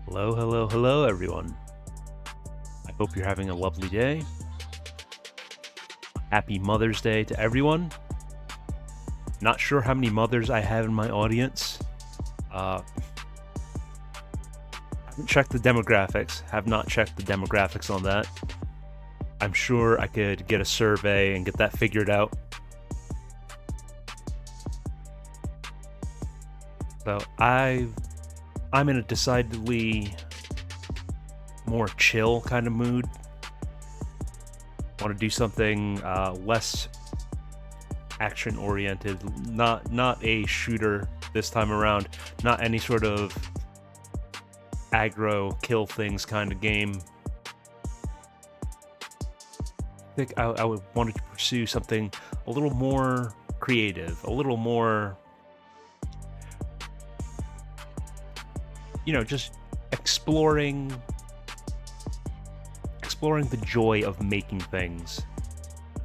Hello, hello, hello, everyone. I hope you're having a lovely day. Happy Mother's Day to everyone. Not sure how many mothers I have in my audience. Haven't checked the demographics. Have not checked the demographics on that. I'm sure I could get a survey and get that figured out. So I'm in a decidedly more chill kind of mood. Want to do something less action oriented, not a shooter this time around, not any sort of aggro kill things kind of game. I think I would want to pursue something a little more creative, a little more, just exploring the joy of making things.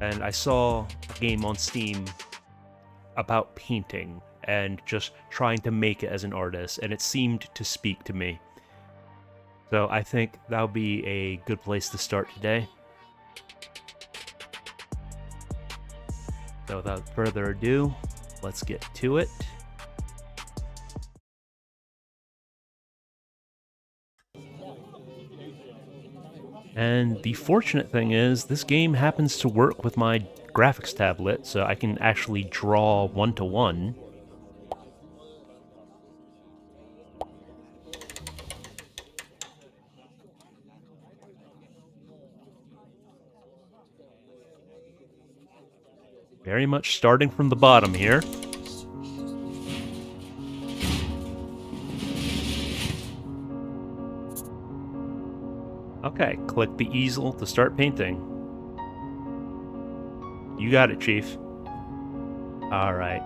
And I saw a game on Steam about painting and just trying to make it as an artist, and it seemed to speak to me. So I think that would be a good place to start today. So without further ado, let's get to it. And the fortunate thing is, this game happens to work with my graphics tablet, so I can actually draw one-to-one. Very much starting from the bottom here. Okay, click the easel to start painting. You got it, Chief. Alright.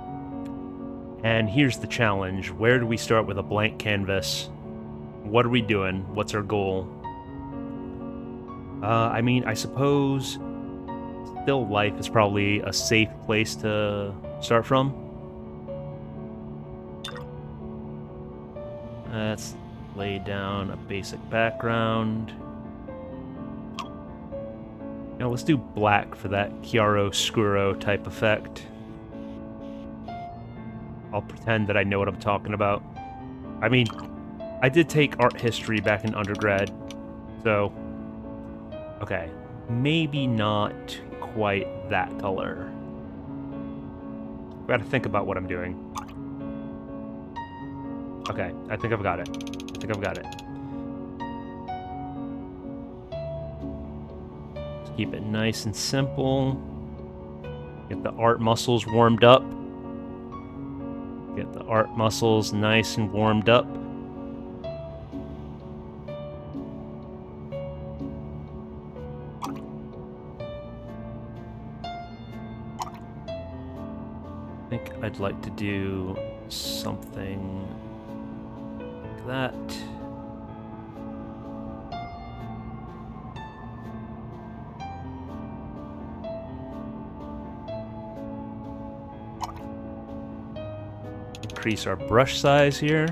And here's the challenge. Where do we start with a blank canvas? What are we doing? What's our goal? I suppose still life is probably a safe place to start from. Let's lay down a basic background. Let's do black for that chiaroscuro type effect. I'll pretend that I know what I'm talking about. I did take art history back in undergrad, so... Okay, maybe not quite that color. Gotta think about what I'm doing. Okay, I think I've got it. Keep it nice and simple. Get the art muscles warmed up. Get the art muscles nice and warmed up. I think I'd like to do something like that. Increase our brush size here.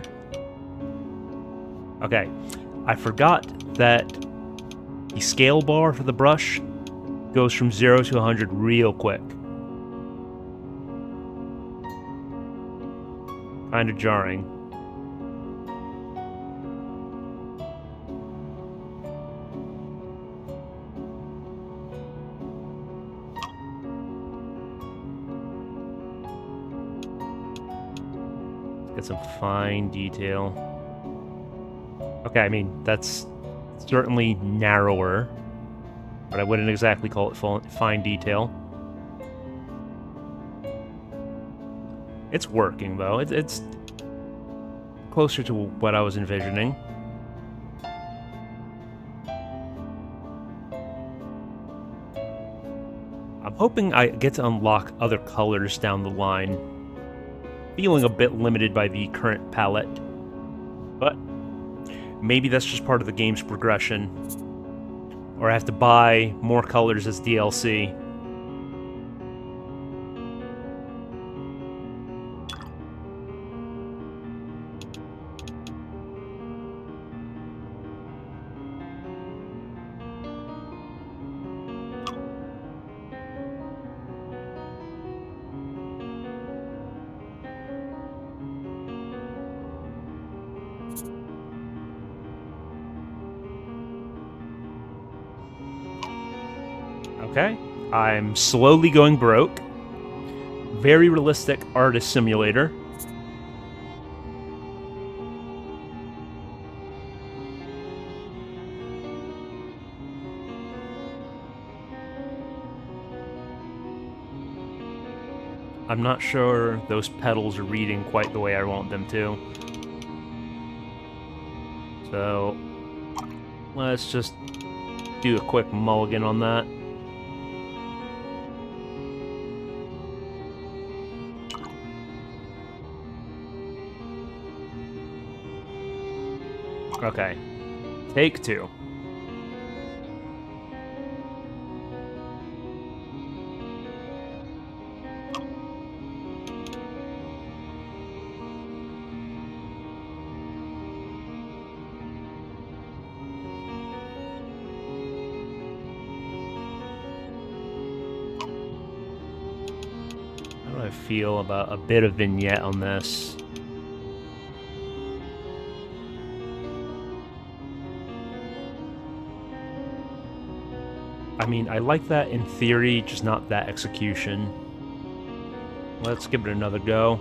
Okay, I forgot that the scale bar for the brush goes from 0 to 100 real quick. Kind of jarring. Get some fine detail. Okay, that's certainly narrower, but I wouldn't exactly call it fine detail. It's working, though. It's closer to what I was envisioning. I'm hoping I get to unlock other colors down the line. Feeling a bit limited by the current palette, but maybe that's just part of the game's progression. Or I have to buy more colors as DLC. Okay, I'm slowly going broke. Very realistic artist simulator. I'm not sure those pedals are reading quite the way I want them to. So, let's just do a quick mulligan on that. Okay, take two. How do I feel about a bit of vignette on this? I mean, I like that in theory, just not that execution. Let's give it another go.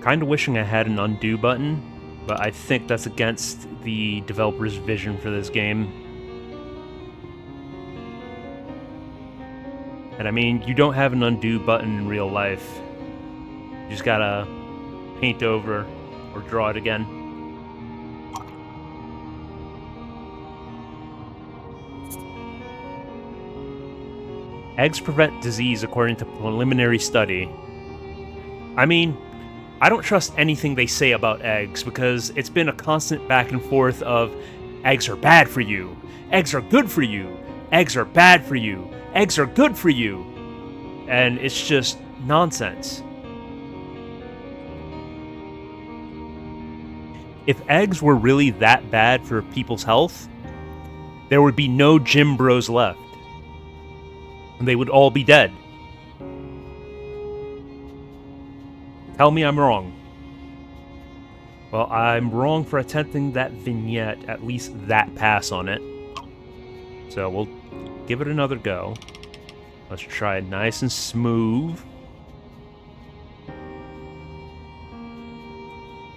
Kinda wishing I had an undo button, but I think that's against the developer's vision for this game. And I mean, you don't have an undo button in real life. You just gotta paint over or draw it again. Eggs prevent disease according to preliminary study. I mean, I don't trust anything they say about eggs because it's been a constant back and forth of eggs are bad for you, eggs are good for you, eggs are bad for you, eggs are good for you, and it's just nonsense. If eggs were really that bad for people's health, there would be no gym bros left. And they would all be dead. Tell me I'm wrong. Well, I'm wrong for attempting that vignette, at least that pass on it. So we'll give it another go. Let's try it nice and smooth.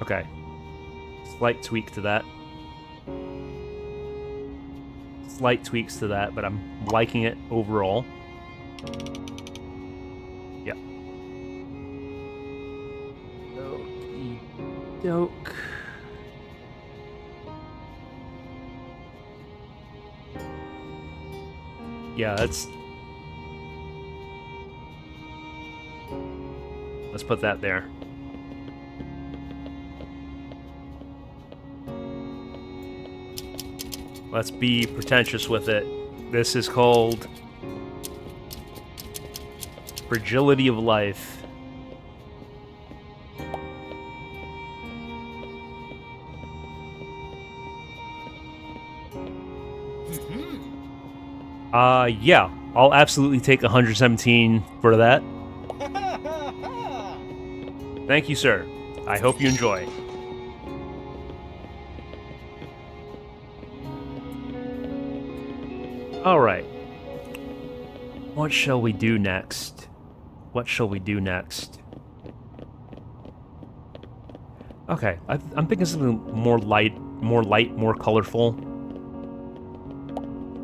Okay. Slight tweak to that. Slight tweaks to that, but I'm liking it overall. Yep. Doke. Yeah, let's put that there. Let's be pretentious with it. This is called Fragility of Life. Yeah, I'll absolutely take 117 for that. Thank you, sir. I hope you enjoy. Alright. What shall we do next? What shall we do next? Okay, I'm thinking something more light, more colorful.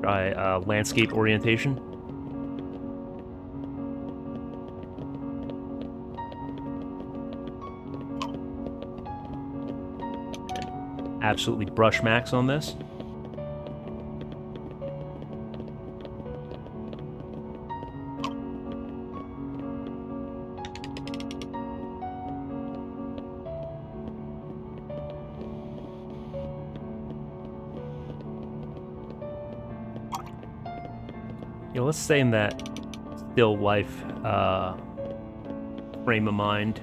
Try landscape orientation. Absolutely brush max on this. You know, let's stay in that still life frame of mind.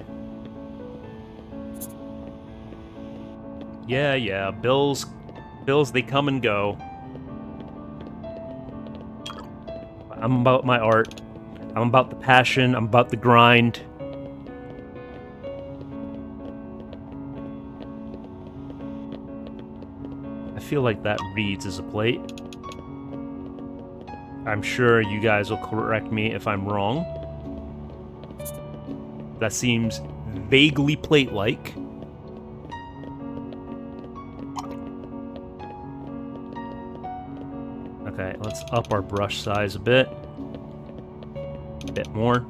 Yeah, bills, they come and go. I'm about my art. I'm about the passion. I'm about the grind. I feel like that reads as a plate. I'm sure you guys will correct me if I'm wrong. That seems vaguely plate-like. Okay, let's up our brush size a bit. A bit more.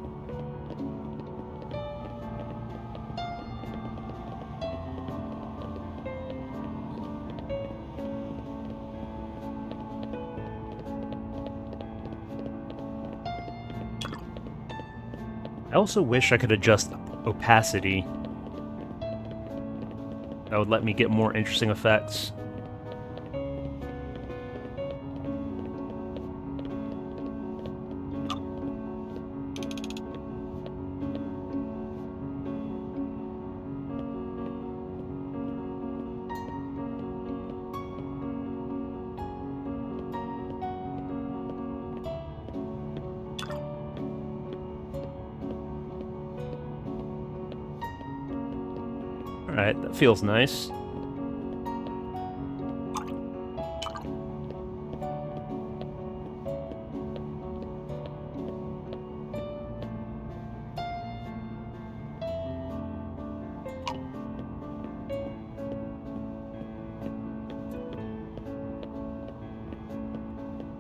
I also wish I could adjust opacity. That would let me get more interesting effects. Alright, that feels nice.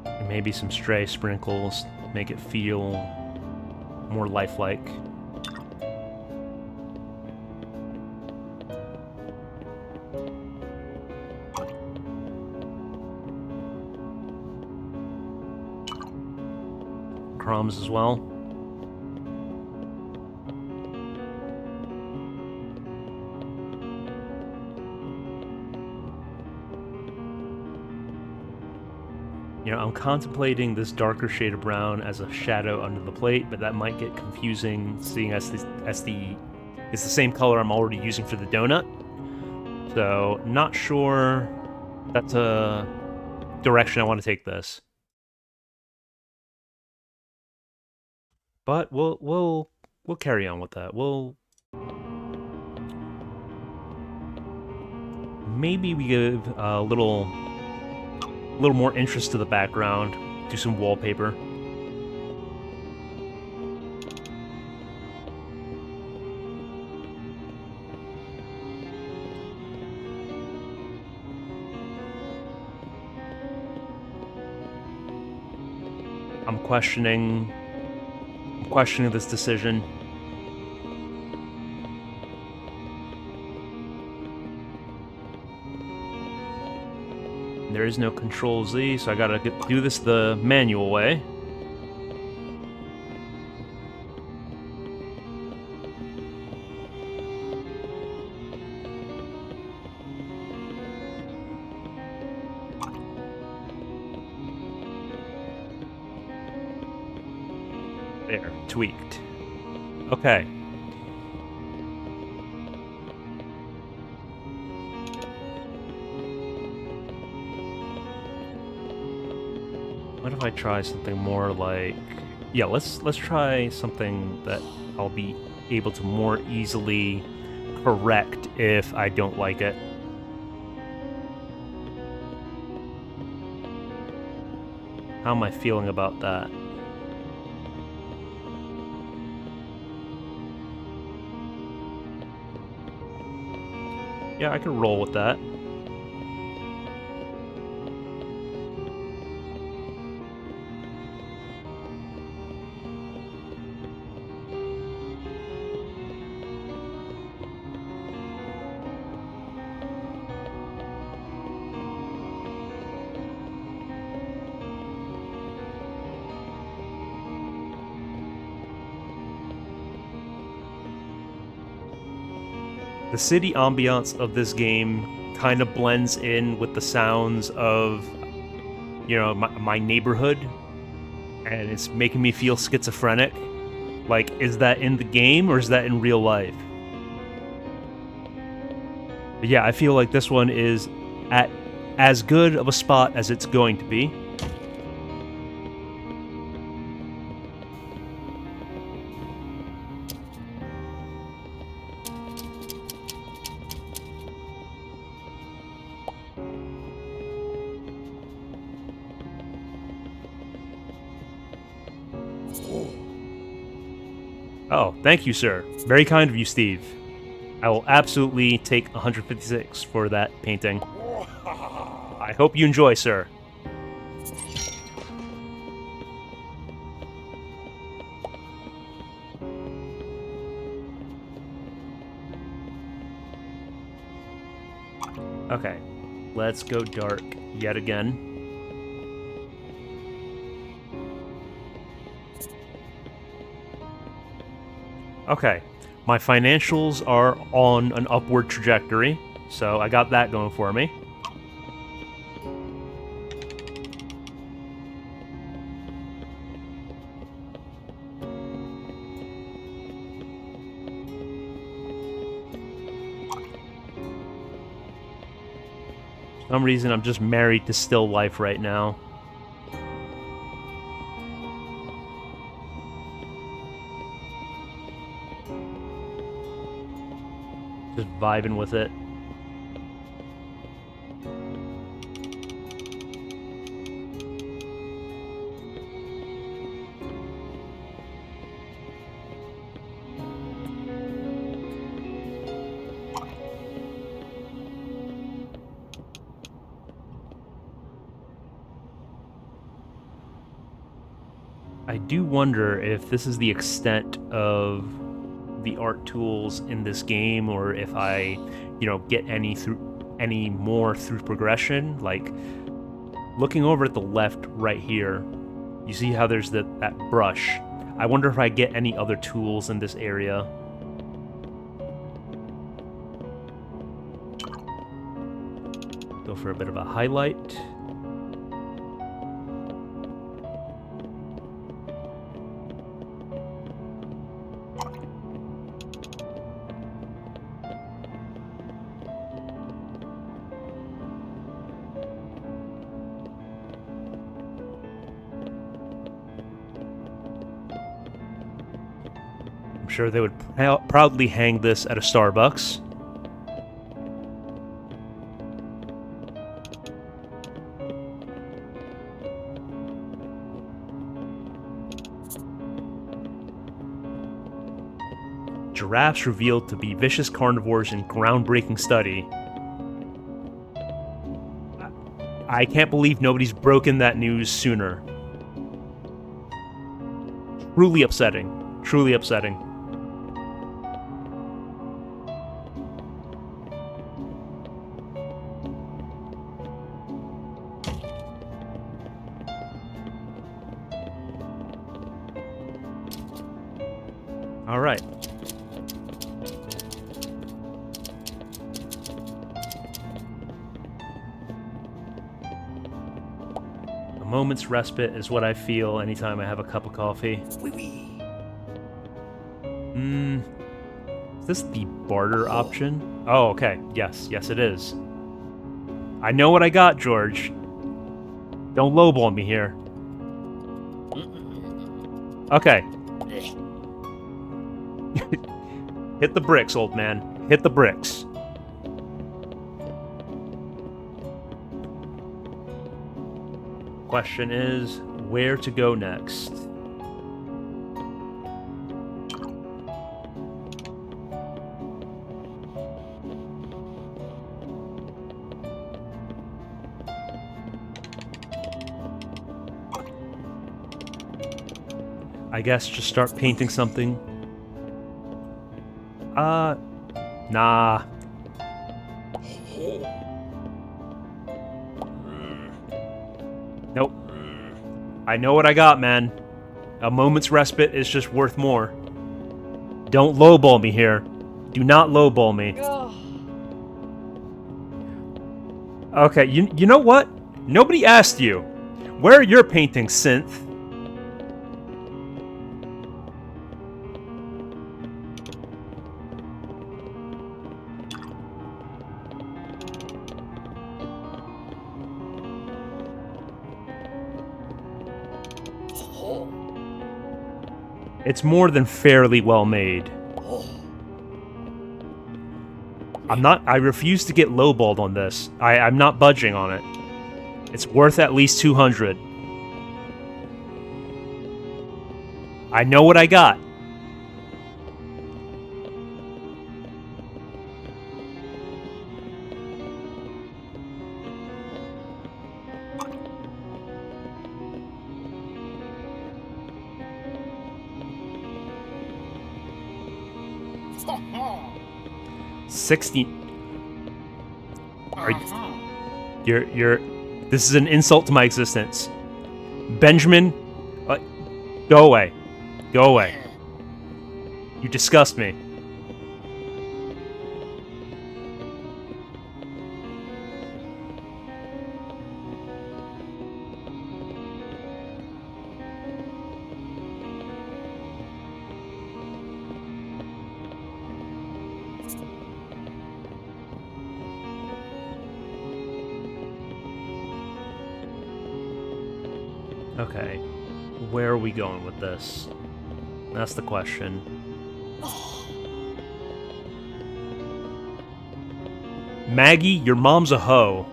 And maybe some stray sprinkles, make it feel more lifelike. Crumbs as well. You know, I'm contemplating this darker shade of brown as a shadow under the plate, but that might get confusing, seeing as it's the same color I'm already using for the donut. So, not sure that's a direction I want to take this. But we'll carry on with that. Maybe we give a little more interest to the background. Do some wallpaper. I'm questioning this decision. There is no Control Z, so I gotta do this the manual way. There, tweaked. Okay. What if I try something more like... Yeah, let's try something that I'll be able to more easily correct if I don't like it. How am I feeling about that? Yeah, I can roll with that. The city ambiance of this game kind of blends in with the sounds of, you know, my neighborhood, and it's making me feel schizophrenic. Like, is that in the game or is that in real life? But yeah, I feel like this one is at as good of a spot as it's going to be. Oh, thank you, sir. Very kind of you, Steve. I will absolutely take 156 for that painting. I hope you enjoy, sir. Okay, let's go dark yet again. Okay, my financials are on an upward trajectory, so I got that going for me. For some reason, I'm just married to still life right now. Just vibing with it. I do wonder if this is the extent of the art tools in this game, or if I, you know, get any more through progression. Like, looking over at the left right here, you see how there's that brush. I wonder if I get any other tools in this area. Go for a bit of a highlight. I'm sure they would proudly hang this at a Starbucks. Giraffes revealed to be vicious carnivores in groundbreaking study. I can't believe nobody's broken that news sooner. Truly upsetting. Truly upsetting. All right. A moment's respite is what I feel anytime I have a cup of coffee. Is this the barter option? Oh, okay. Yes, it is. I know what I got, George. Don't lowball me here. Okay. Hit the bricks, old man. Hit the bricks. Question is, where to go next? I guess just start painting something. Nah. Nope. I know what I got, man. A moment's respite is just worth more. Don't lowball me here. Do not lowball me. Okay, you know what? Nobody asked you. Where are your paintings, Synth? It's more than fairly well made. I refuse to get lowballed on this. I'm not budging on it. It's worth at least 200. I know what I got. $60. You're. This is an insult to my existence, Benjamin. Go away. Go away. You disgust me. Okay, where are we going with this? That's the question. Maggie, your mom's a hoe.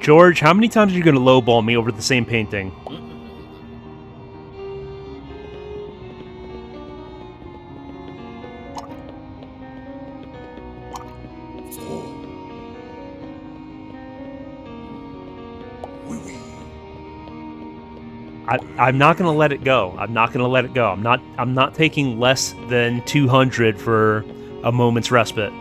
George, how many times are you going to lowball me over the same painting? I'm not going to let it go. I'm not going to let it go. I'm not taking less than 200 for a moment's respite.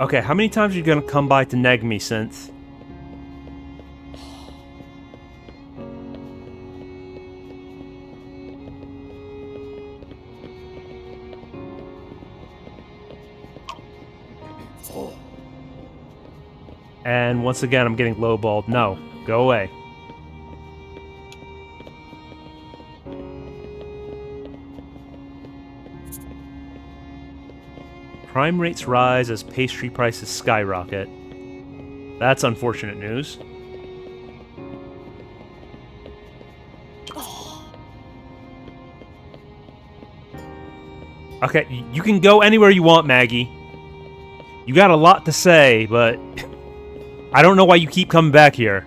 Okay, how many times are you gonna come by to neg me, Synth? And once again, I'm getting lowballed. No, go away. Crime rates rise as pastry prices skyrocket. That's unfortunate news. Okay, you can go anywhere you want, Maggie. You got a lot to say, but I don't know why you keep coming back here.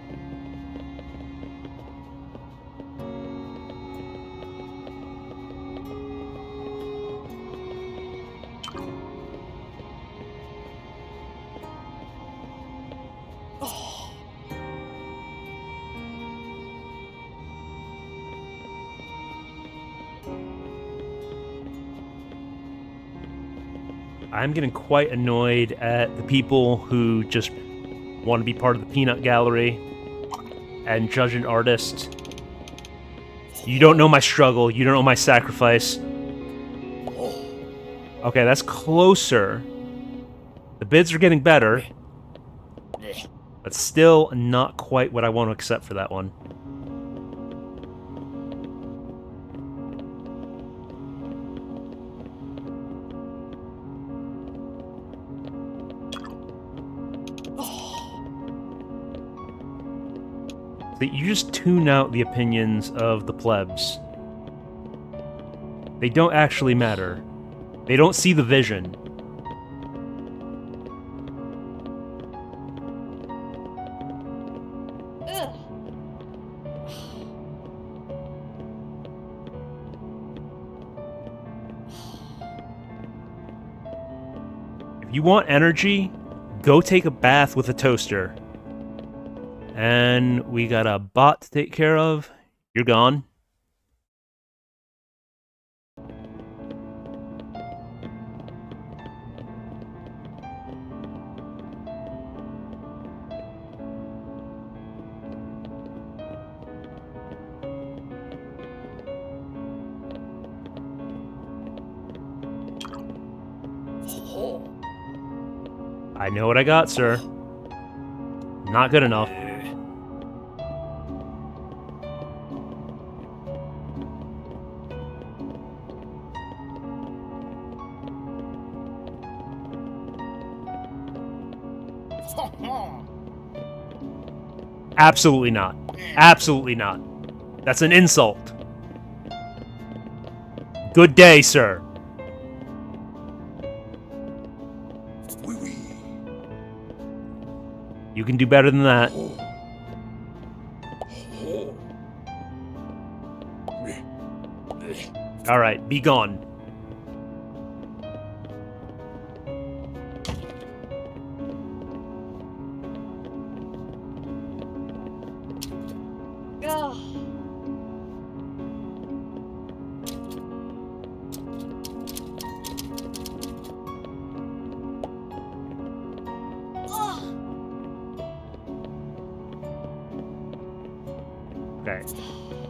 I'm getting quite annoyed at the people who just want to be part of the peanut gallery and judge an artist. You don't know my struggle. You don't know my sacrifice. Okay, that's closer. The bids are getting better. But still not quite what I want to accept for that one. You just tune out the opinions of the plebs. They don't actually matter. They don't see the vision. If you want energy, go take a bath with a toaster. And we got a bot to take care of. You're gone. I know what I got, sir. Not good enough. Absolutely not. Absolutely not. That's an insult. Good day, sir. You can do better than that. Alright, be gone. Okay.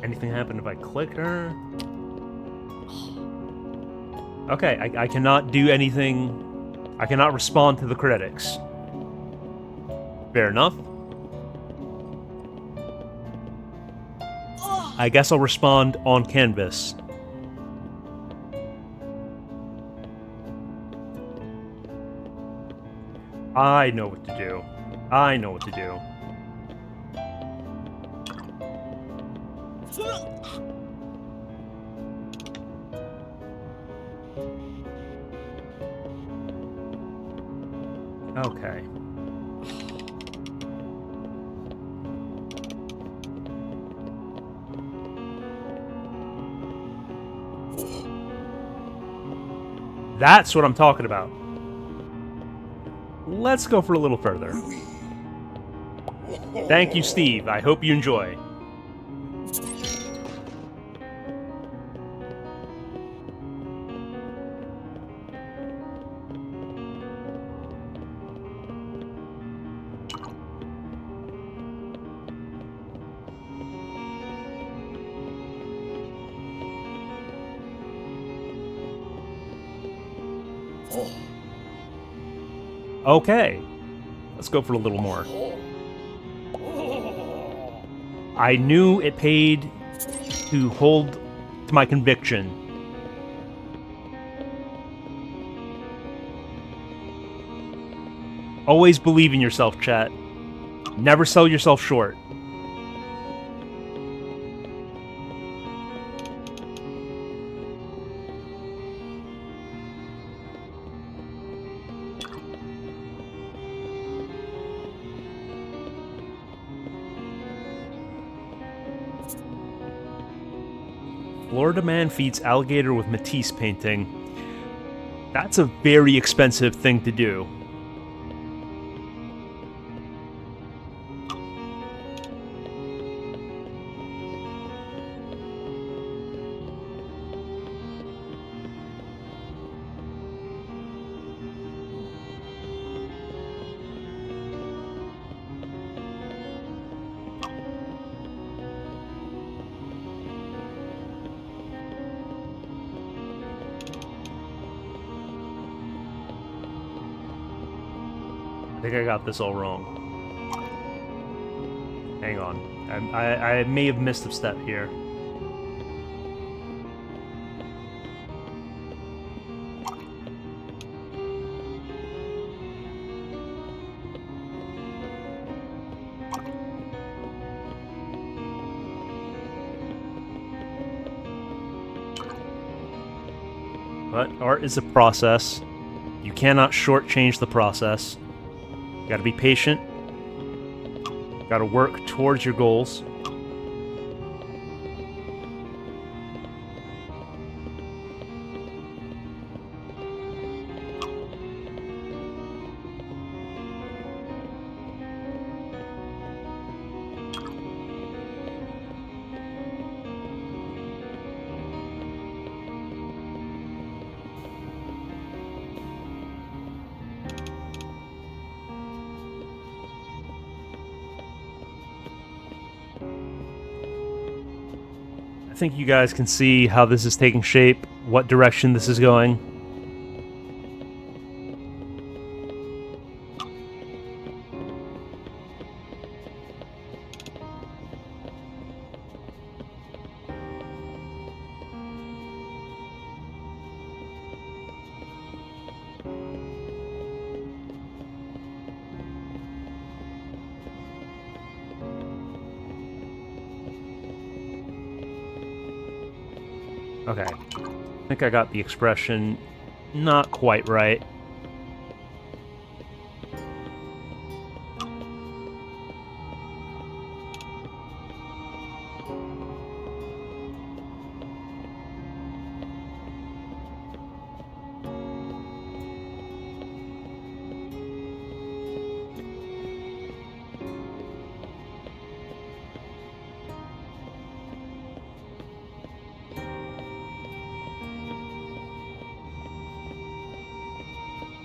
Anything happen if I click her? Okay, I cannot do anything. I cannot respond to the critics. Fair enough. I guess I'll respond on canvas. I know what to do. I know what to do. Okay. That's what I'm talking about. Let's go for a little further. Thank you, Steve. I hope you enjoy. Okay, let's go for a little more. I knew it paid to hold to my conviction. Always believe in yourself, chat. Never sell yourself short. Florida man feeds alligator with Matisse painting. That's a very expensive thing to do. I think I got this all wrong. Hang on. I may have missed a step here. But art is a process. You cannot shortchange the process. You gotta be patient. You gotta work towards your goals. I think you guys can see how this is taking shape, what direction this is going. Okay. I think I got the expression not quite right.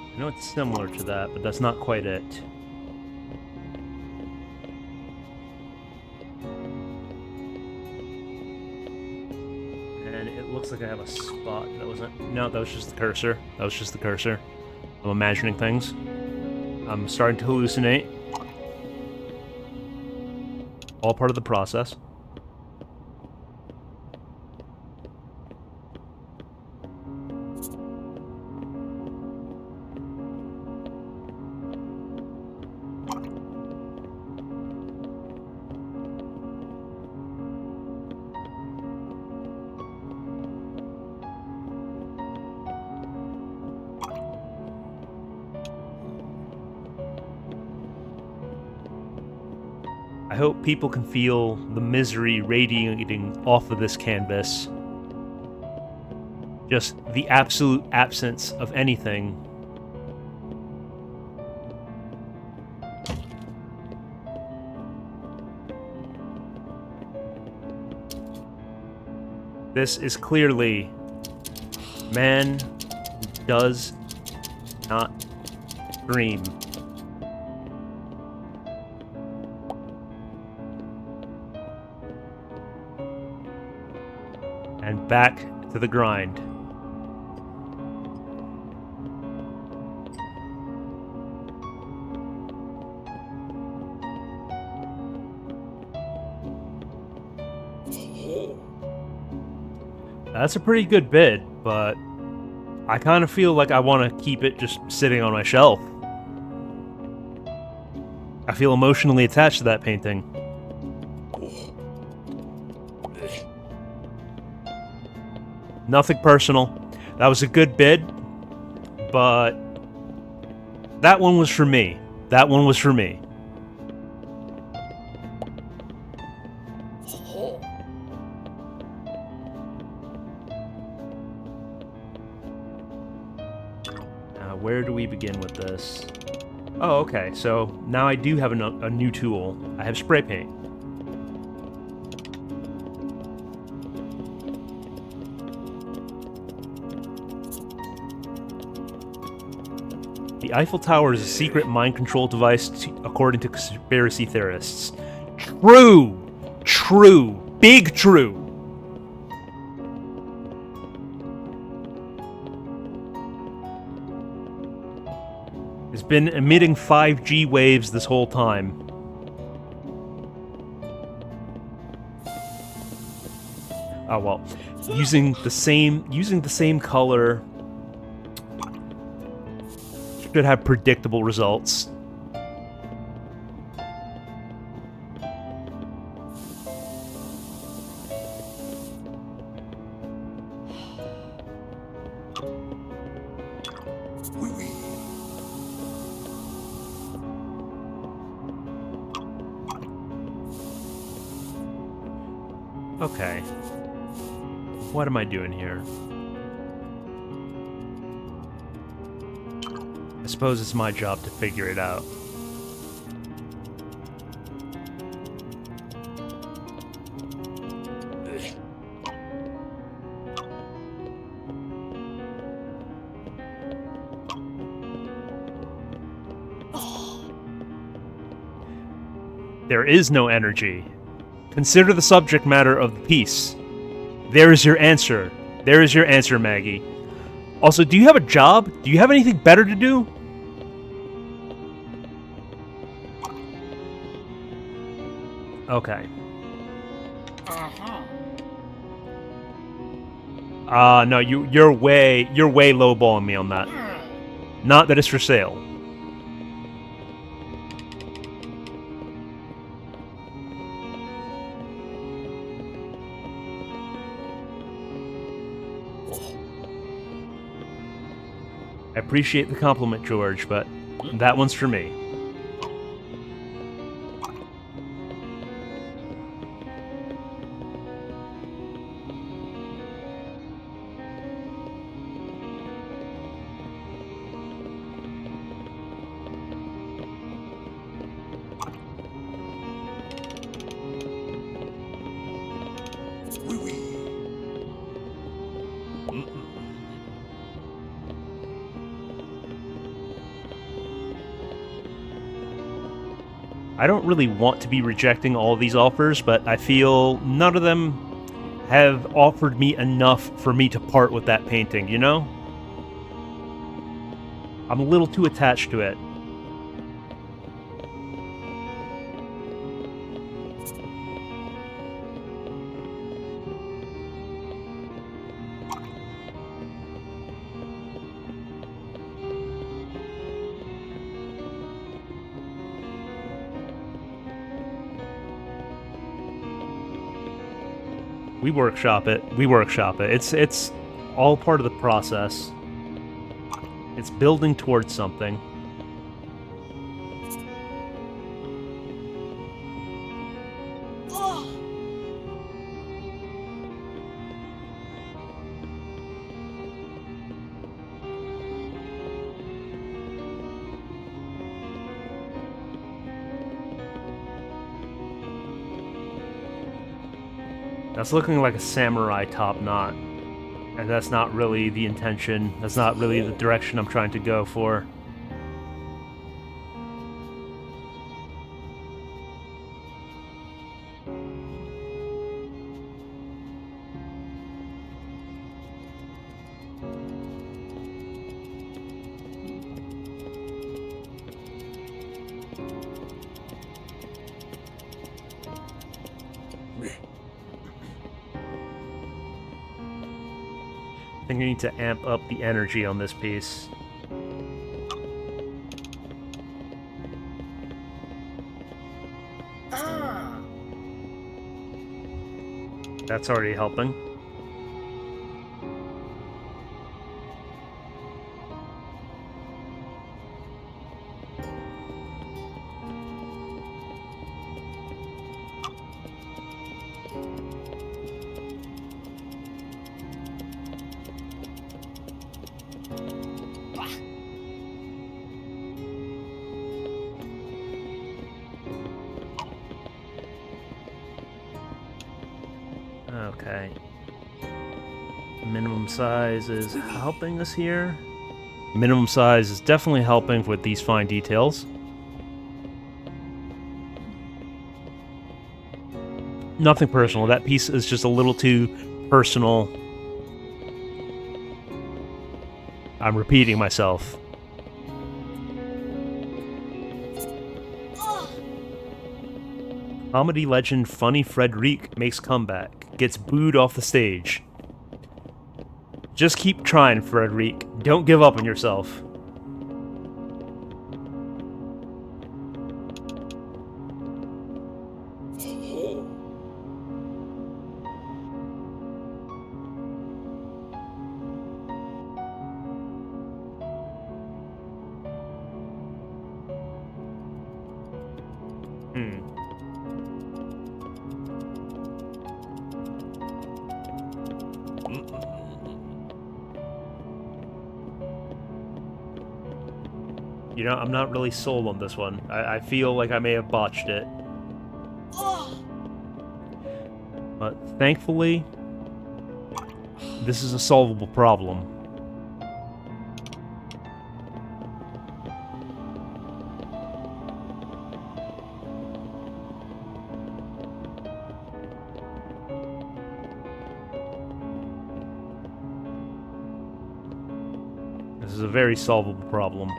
I know it's similar to that, but that's not quite it. And it looks like I have a spot. That wasn't... No, that was just the cursor. That was just the cursor. I'm imagining things. I'm starting to hallucinate. All part of the process. I hope people can feel the misery radiating off of this canvas. Just the absolute absence of anything. This is clearly man who does not dream. And back to the grind. That's a pretty good bid, but I kind of feel like I want to keep it just sitting on my shelf. I feel emotionally attached to that painting. Nothing personal. That was a good bid, but that one was for me. That one was for me. Where do we begin with this? Oh, okay, so now I do have a new tool. I have spray paint. The Eiffel Tower is a secret mind control device, according to conspiracy theorists. True! True! Big true! It's been emitting 5G waves this whole time. Oh well, using the same color should have predictable results. Okay. What am I doing here? I suppose it's my job to figure it out. There is no energy. Consider the subject matter of the piece. There is your answer. There is your answer, Maggie. Also, do you have a job? Do you have anything better to do? Okay. No, you're way lowballing me on that. Not that it's for sale. I appreciate the compliment, George, but that one's for me. I don't really want to be rejecting all of these offers, but I feel none of them have offered me enough for me to part with that painting, you know? I'm a little too attached to it. We workshop it. It's all part of the process. It's building towards something. That's looking like a samurai top knot. And that's not really the intention. That's not really the direction I'm trying to go for. I think I need to amp up the energy on this piece. That's already helping. Okay. Minimum size is helping us here. Minimum size is definitely helping with these fine details. Nothing personal. That piece is just a little too personal. I'm repeating myself. Comedy legend Funny Frederic makes comeback. Gets booed off the stage. Just keep trying, Frederic. Don't give up on yourself. You know, I'm not really sold on this one. I feel like I may have botched it. But thankfully, this is a solvable problem. This is a very solvable problem.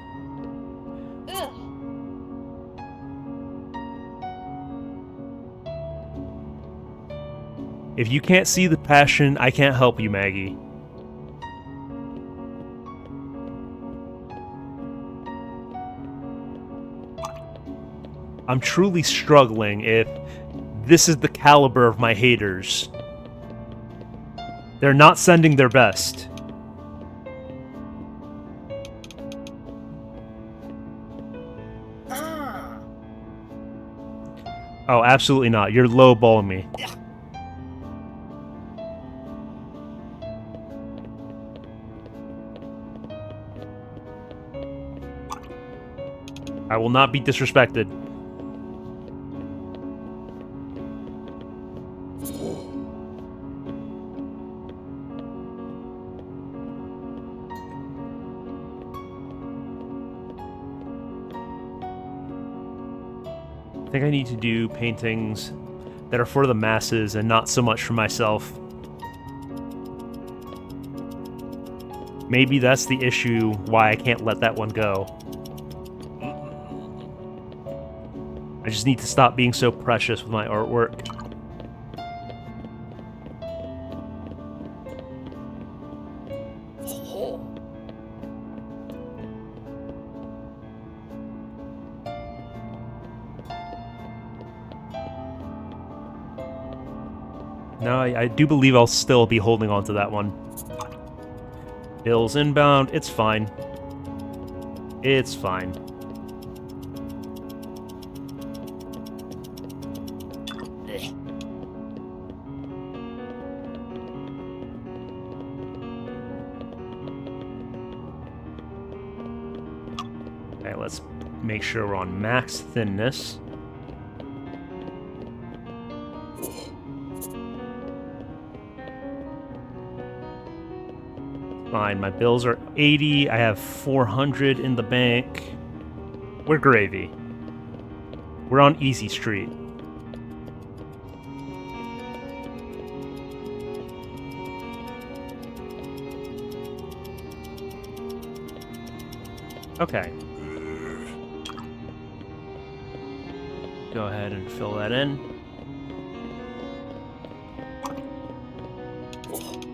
If you can't see the passion, I can't help you, Maggie. I'm truly struggling if this is the caliber of my haters. They're not sending their best. Oh, absolutely not. You're lowballing me. I will not be disrespected. I think I need to do paintings that are for the masses and not so much for myself. Maybe that's the issue why I can't let that one go. I just need to stop being so precious with my artwork. No, I do believe I'll still be holding on to that one. Bills inbound, it's fine. It's fine. Okay, let's make sure we're on max thinness. Fine, my bills are 80, I have 400 in the bank. We're gravy. We're on easy street. Okay. Go ahead and fill that in.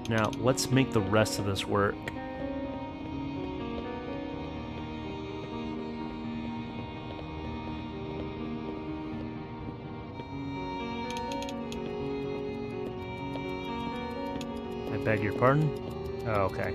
Now, let's make the rest of this work. I beg your pardon? Oh, okay.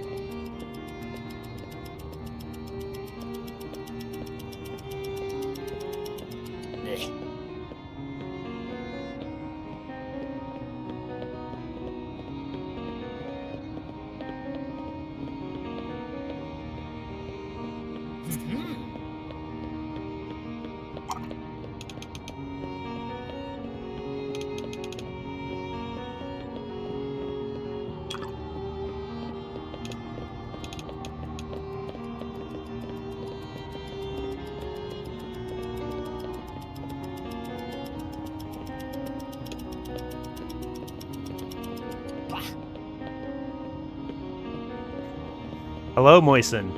Hello, Moisen.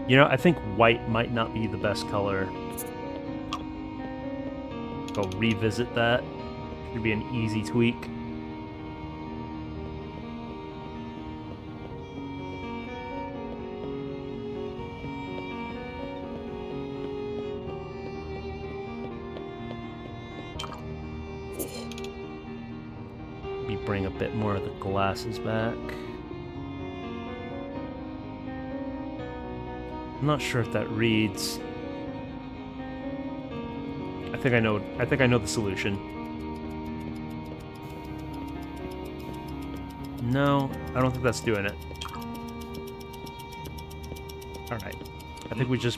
You know, I think white might not be the best color. I'll revisit that. Should be an easy tweak. bring a bit more of the glasses back. I'm not sure if that reads. I think I know the solution. No, I don't think that's doing it. Alright. I think we just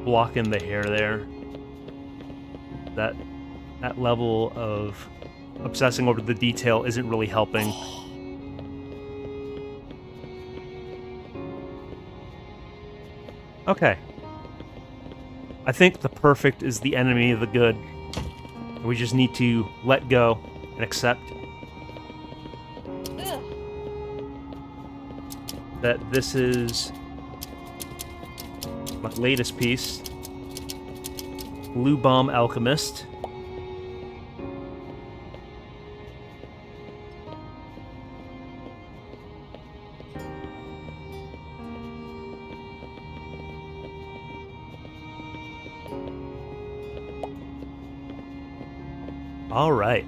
block in the hair there. That level of obsessing over the detail isn't really helping. Okay. I think the perfect is the enemy of the good. We just need to let go and accept that this is my latest piece, Blue Bomb Alchemist. All right.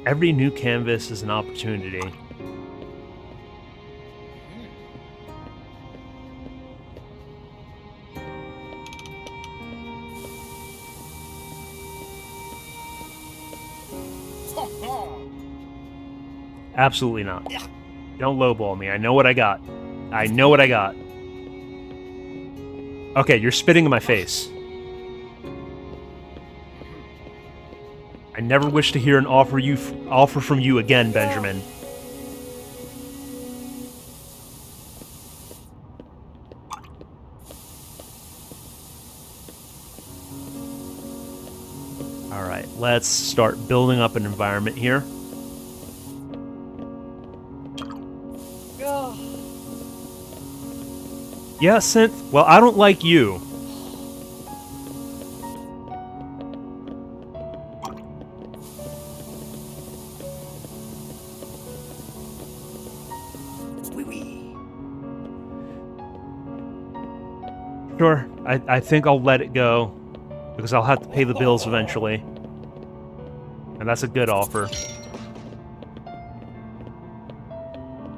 Every new canvas is an opportunity. Absolutely not. Don't lowball me. I know what I got. I know what I got. Okay, you're spitting in my face. I never wish to hear an offer from you again, Benjamin. Alright, let's start building up an environment here. Yeah, Synth. Well, I don't like you. Sure, I think I'll let it go, because I'll have to pay the bills eventually. And that's a good offer.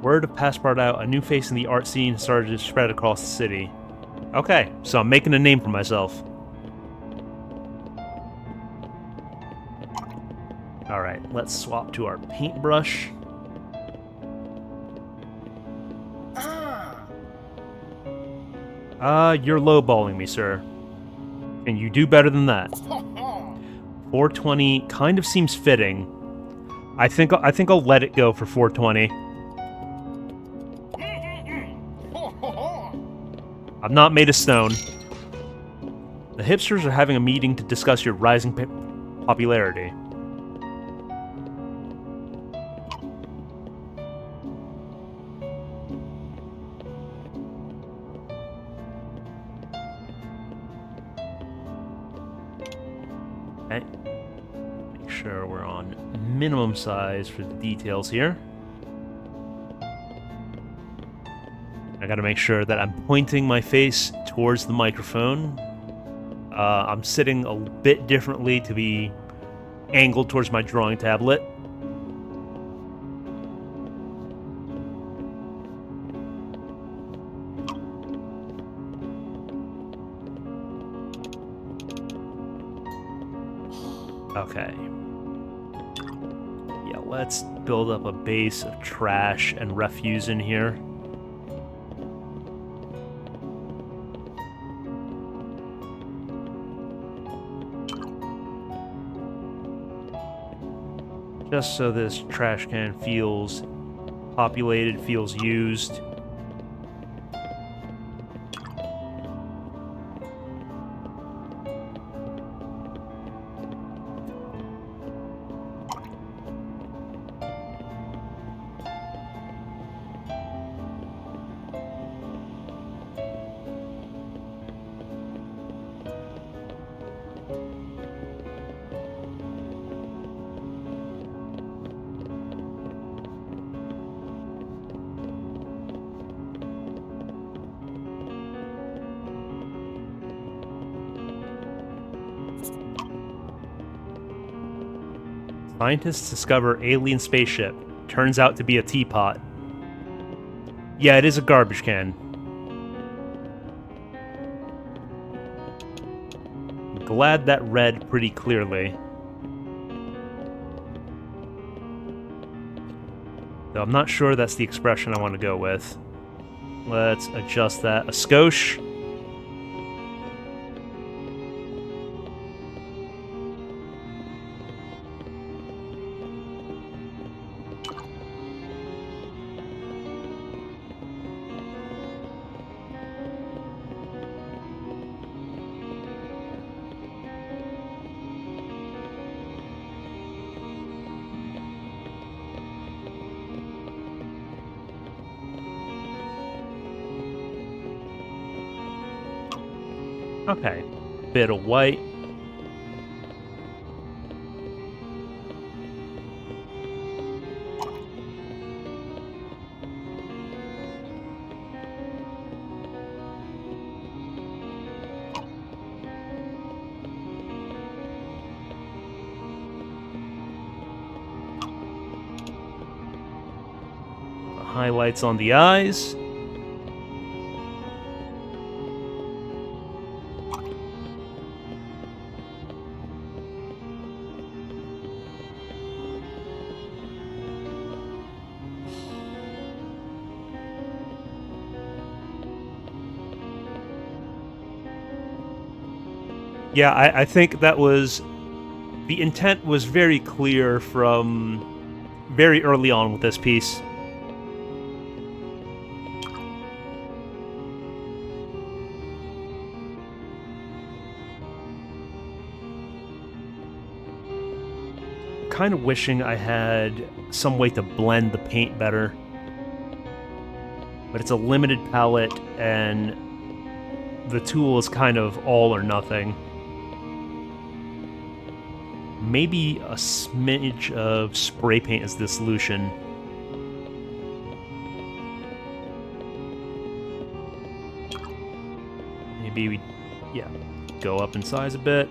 Word of Passepartout, a new face in the art scene started to spread across the city. Okay, so I'm making a name for myself. Alright, let's swap to our paintbrush. You're lowballing me, sir. And you do better than that. 420 kind of seems fitting. I think I'll let it go for 420. I'm not made of stone. The hipsters are having a meeting to discuss your rising popularity. Okay. Make sure we're on minimum size for the details here. I gotta make sure that I'm pointing my face towards the microphone. I'm sitting a bit differently to be angled towards my drawing tablet. Okay. Yeah, let's build up a base of trash and refuse in here. Just so this trash can feels populated, feels used. Scientists discover alien spaceship. Turns out to be a teapot. Yeah, it is a garbage can. I'm glad that read pretty clearly. Though I'm not sure that's the expression I want to go with. Let's adjust that. A skosh. Okay. Bit of white. Highlights on the eyes. Yeah, I think that was... The intent was very clear from very early on with this piece. Kind of wishing I had some way to blend the paint better. But it's a limited palette, and the tool is kind of all or nothing. Maybe a smidge of spray paint is the solution. Maybe we, yeah, go up in size a bit.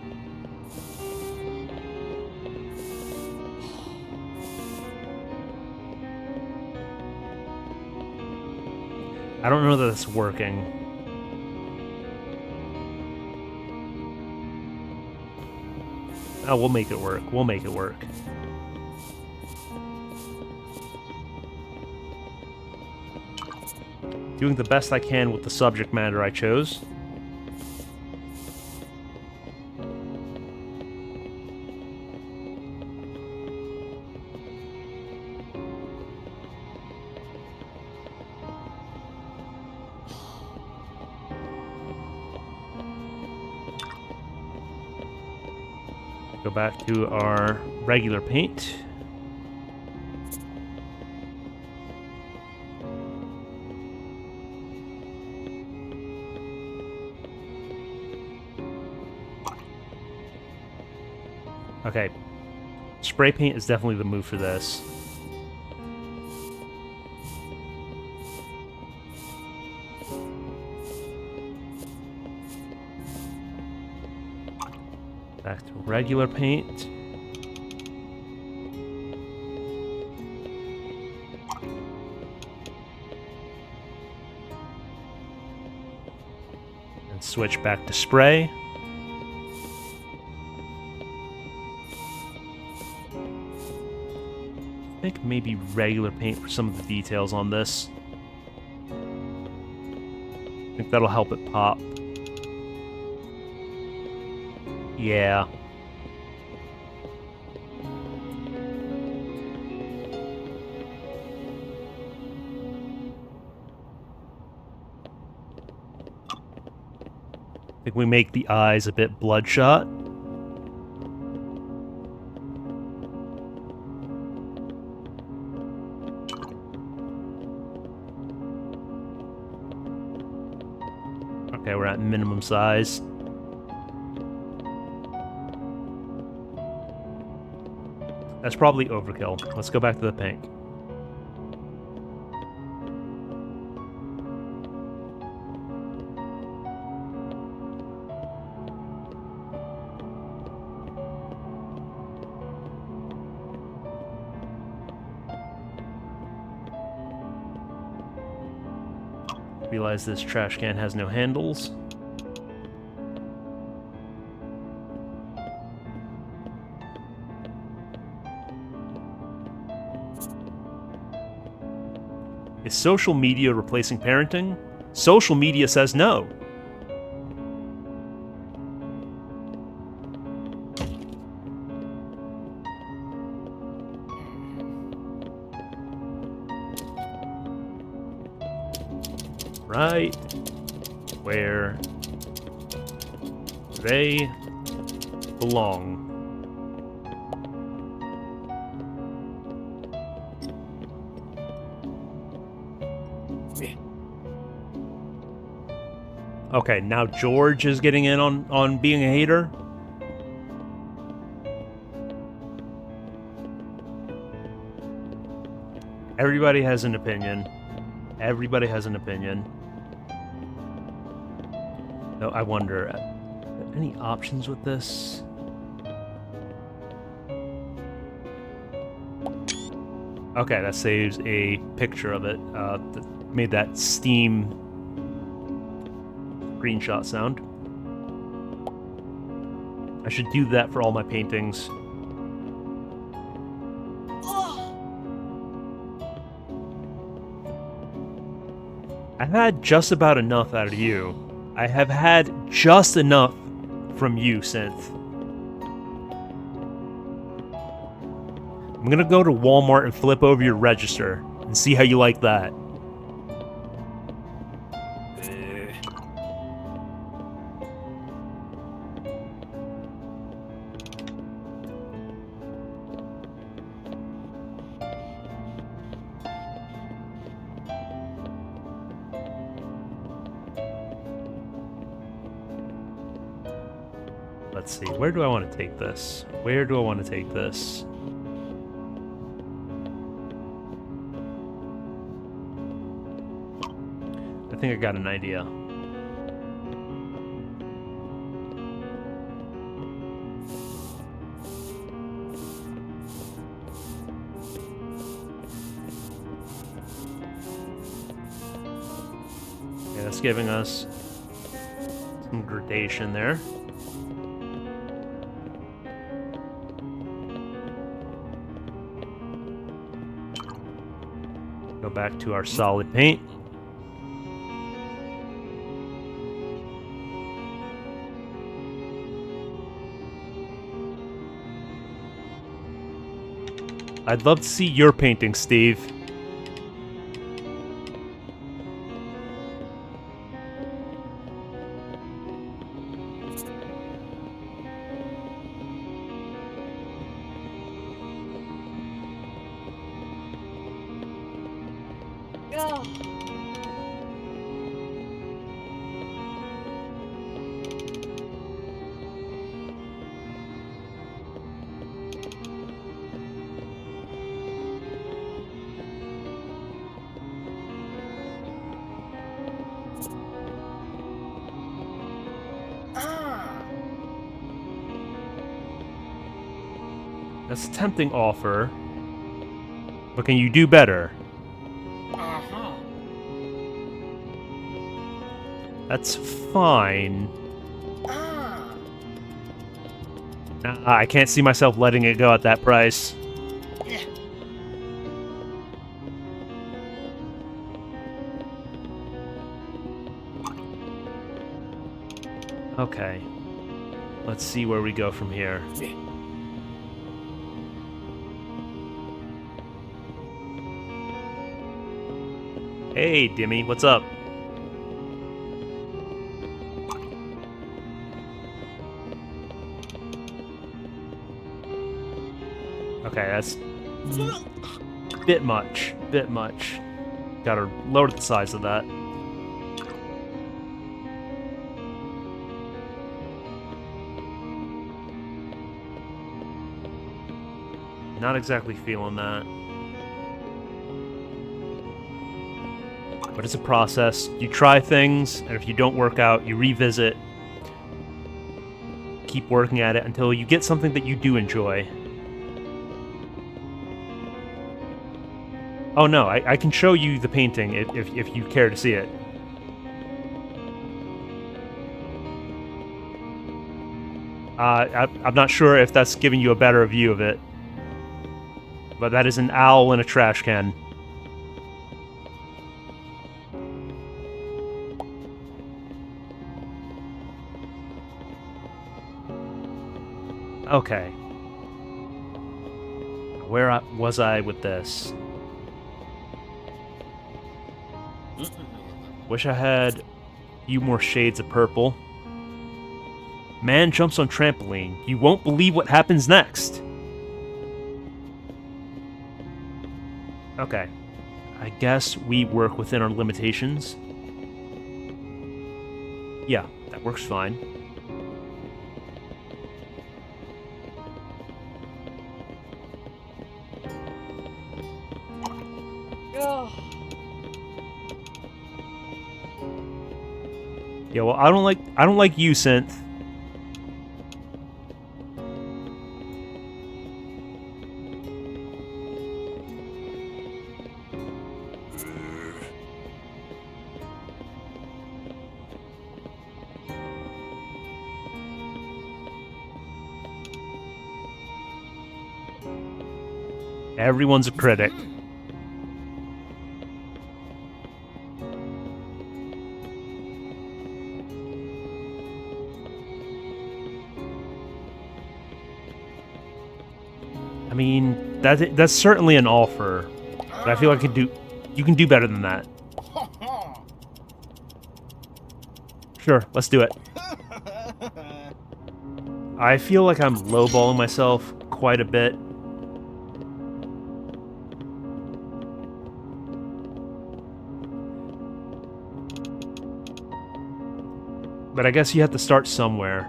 I don't know that it's working. Oh, we'll make it work. We'll make it work. Doing the best I can with the subject matter I chose. Go back to our regular paint. Okay. Spray paint is definitely the move for this. Back to regular paint. And switch back to spray. I think maybe regular paint for some of the details on this. I think that'll help it pop. Yeah. I think we make the eyes a bit bloodshot. Okay, we're at minimum size. That's probably overkill. Let's go back to the pink. Realize this trash can has no handles. Is social media replacing parenting? Social media says no. Right where they belong. Okay, now George is getting in on being a hater. Everybody has an opinion. Everybody has an opinion. No, I wonder, any options with this? Okay, that saves a picture of it. That made that Steam screenshot sound. I should do that for all my paintings. I've had just about enough out of you. I have had just enough from you, Synth. I'm gonna go to Walmart and flip over your register and see how you like that. Let's see, where do I want to take this? Where do I want to take this? I think I got an idea. Yeah, that's giving us some gradation there. Go back to our solid paint. I'd love to see your painting, Steve. That's a tempting offer. But can you do better? That's fine. Nah, I can't see myself letting it go at that price. Okay. Let's see where we go from here. Hey, Dimmy, what's up? Okay, that's bit much. Gotta lower the size of that. Not exactly feeling that. But it's a process. You try things, and if you don't work out, you revisit. Keep working at it until you get something that you do enjoy. Oh no, I can show you the painting if you care to see it. I'm not sure if that's giving you a better view of it. But that is an owl in a trash can. Okay. Where was I with this? Wish I had a few more shades of purple. Man jumps on trampoline. You won't believe what happens next. Okay. I guess we work within our limitations. Yeah, that works fine. Yeah, well, I don't like you, Synth. Everyone's a critic. I mean, that's certainly an offer, but I feel like you can do better than that. Sure, let's do it. I feel like I'm lowballing myself quite a bit. But I guess you have to start somewhere.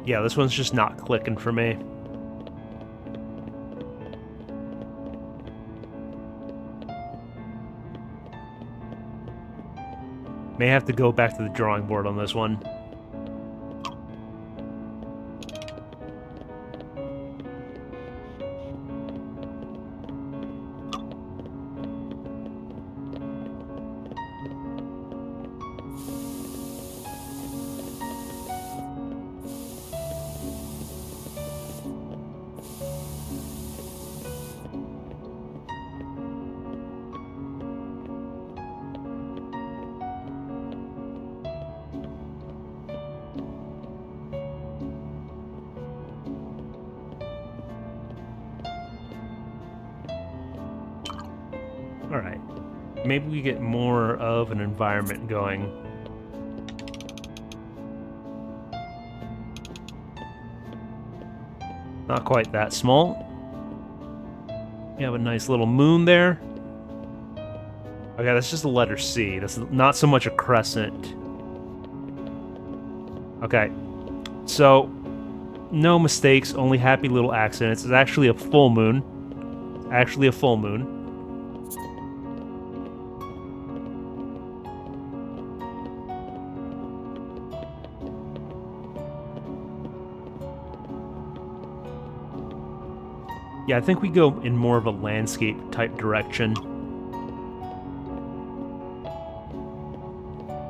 Yeah, this one's just not clicking for me. May have to go back to the drawing board on this one. Alright. Maybe we get more of an environment going. Not quite that small. We have a nice little moon there. Okay, that's just a letter C. That's not so much a crescent. Okay. So, no mistakes, only happy little accidents. It's actually a full moon. Actually a full moon. Yeah, I think we go in more of a landscape type direction.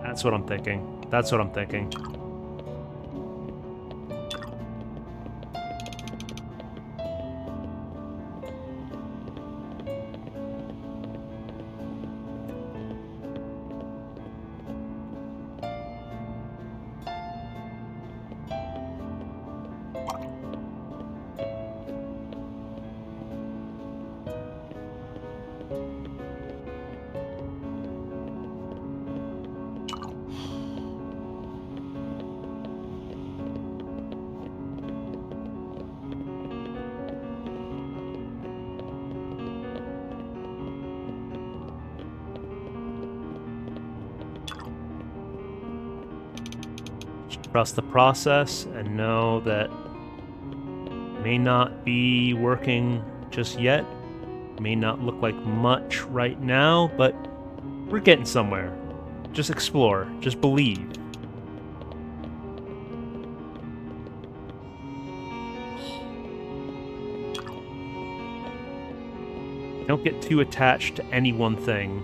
That's what I'm thinking. That's what I'm thinking. Trust the process and know that it may not be working just yet. May not look like much right now, but we're getting somewhere. Just explore. Just believe. Don't get too attached to any one thing.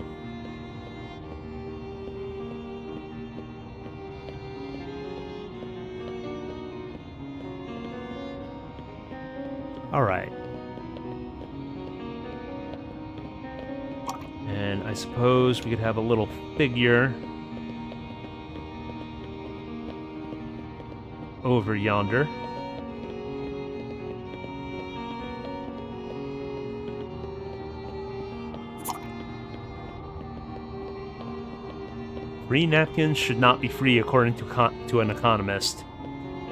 Alright. And I suppose we could have a little figure over yonder. Free napkins should not be free according to an economist.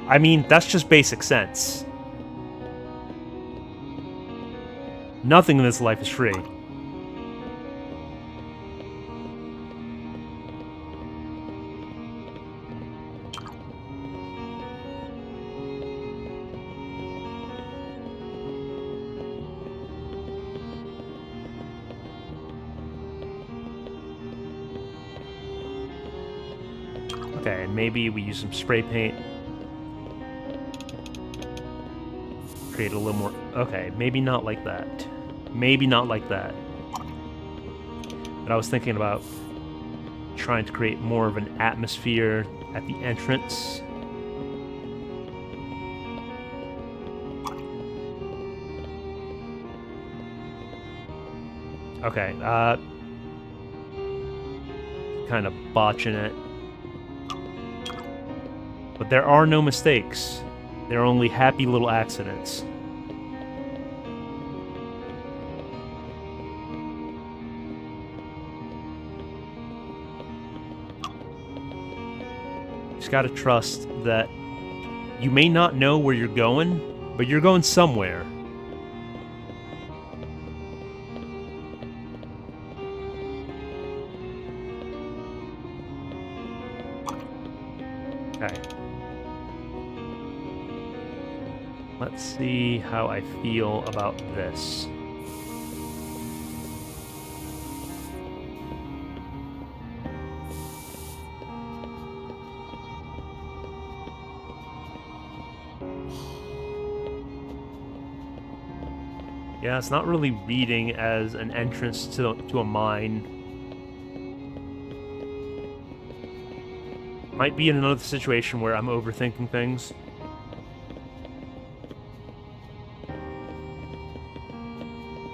I mean, that's just basic sense. Nothing in this life is free. Okay, and maybe we use some spray paint. Create a little more... Okay, maybe not like that. Maybe not like that. But I was thinking about trying to create more of an atmosphere at the entrance. Okay, kind of botching it. But there are no mistakes. There are only happy little accidents. Just gotta trust that you may not know where you're going, but you're going somewhere. Okay. Let's see how I feel about this. Yeah, it's not really reading as an entrance to a mine. Might be in another situation where I'm overthinking things.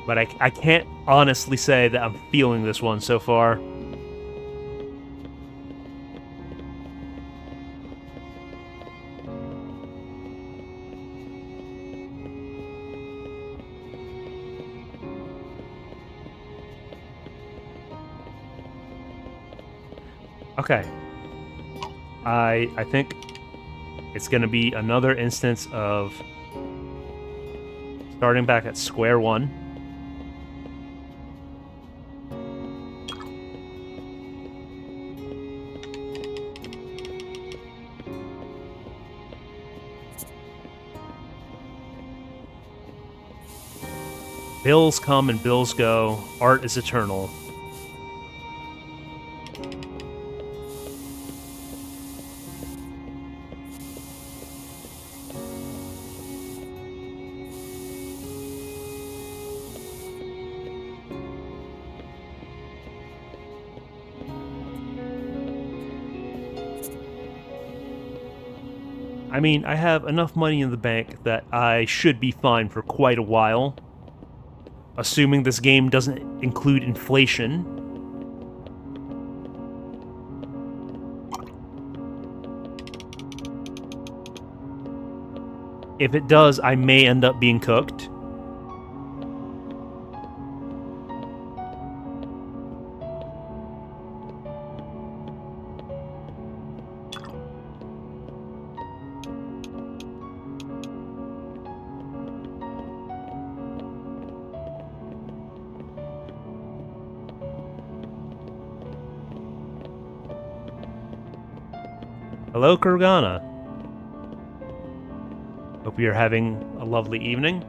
But I can't honestly say that I'm feeling this one so far. Okay. I think it's going to be another instance of starting back at square one. Bills come and bills go. Art is eternal. I mean, I have enough money in the bank that I should be fine for quite a while. Assuming this game doesn't include inflation. If it does, I may end up being cooked. Hello, Kurgana. Hope you're having a lovely evening.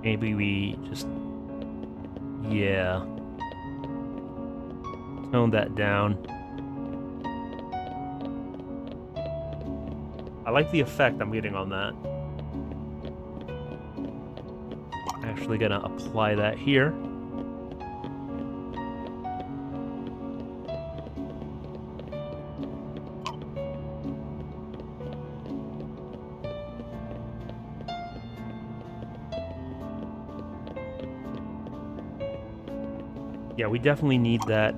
Maybe we just... yeah. Tone that down. I like the effect I'm getting on that. Actually gonna apply that here. Yeah, we definitely need that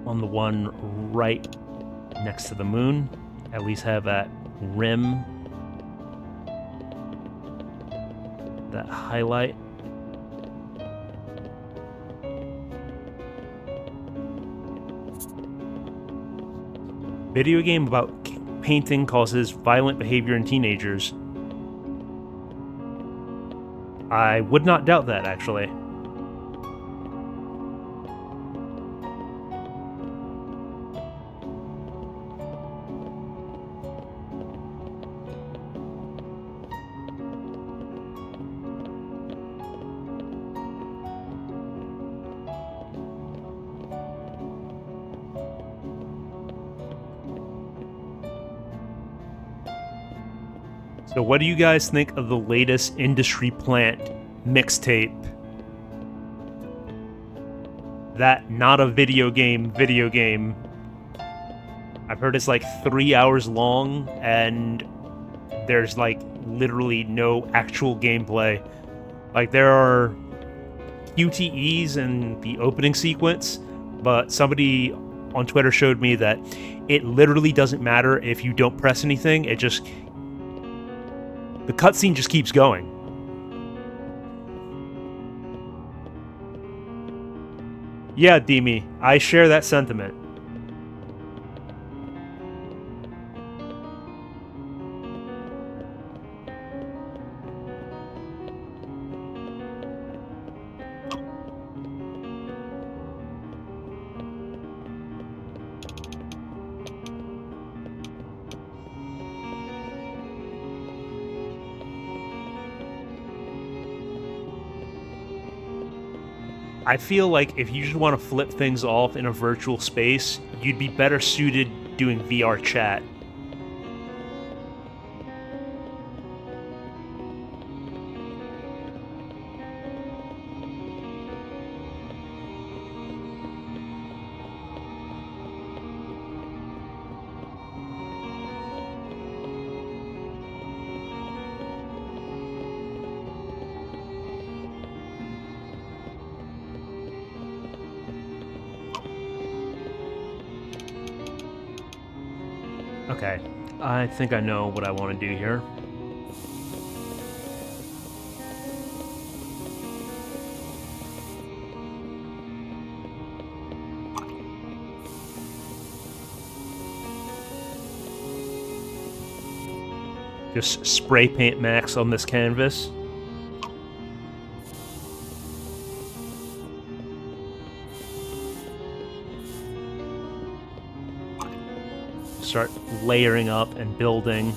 on the one right next to the moon. At least have that rim, that highlight. Video game about painting causes violent behavior in teenagers. I would not doubt that, actually. So what do you guys think of the latest Industry Plant mixtape? That not a video game. I've heard it's like 3 hours long, and there's like literally no actual gameplay. Like there are QTEs in the opening sequence, but somebody on Twitter showed me that it literally doesn't matter if you don't press anything, it just... the cutscene just keeps going. Yeah, Demi, I share that sentiment. I feel like if you just want to flip things off in a virtual space, you'd be better suited doing VR chat. Okay, I think I know what I want to do here. Just spray paint max on this canvas. Start layering up and building.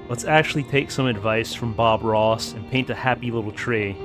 Let's actually take some advice from Bob Ross and paint a happy little tree.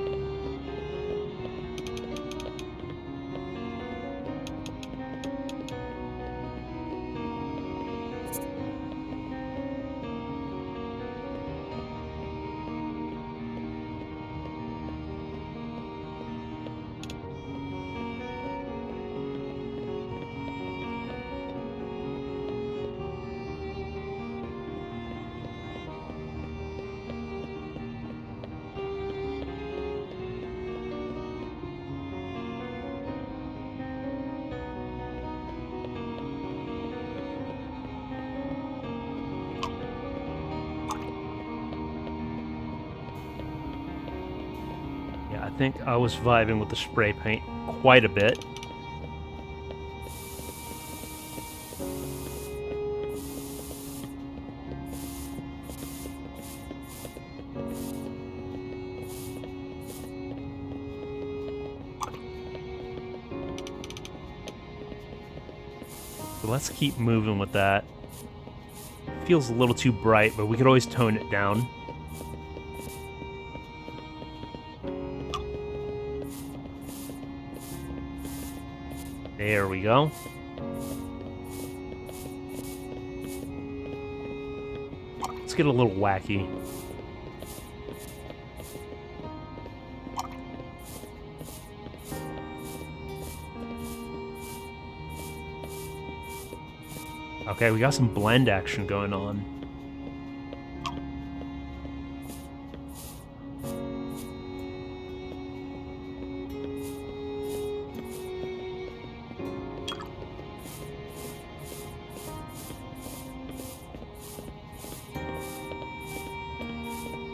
I think I was vibing with the spray paint quite a bit. So let's keep moving with that. Feels a little too bright, but we could always tone it down. There we go. Let's get a little wacky. Okay, we got some blend action going on.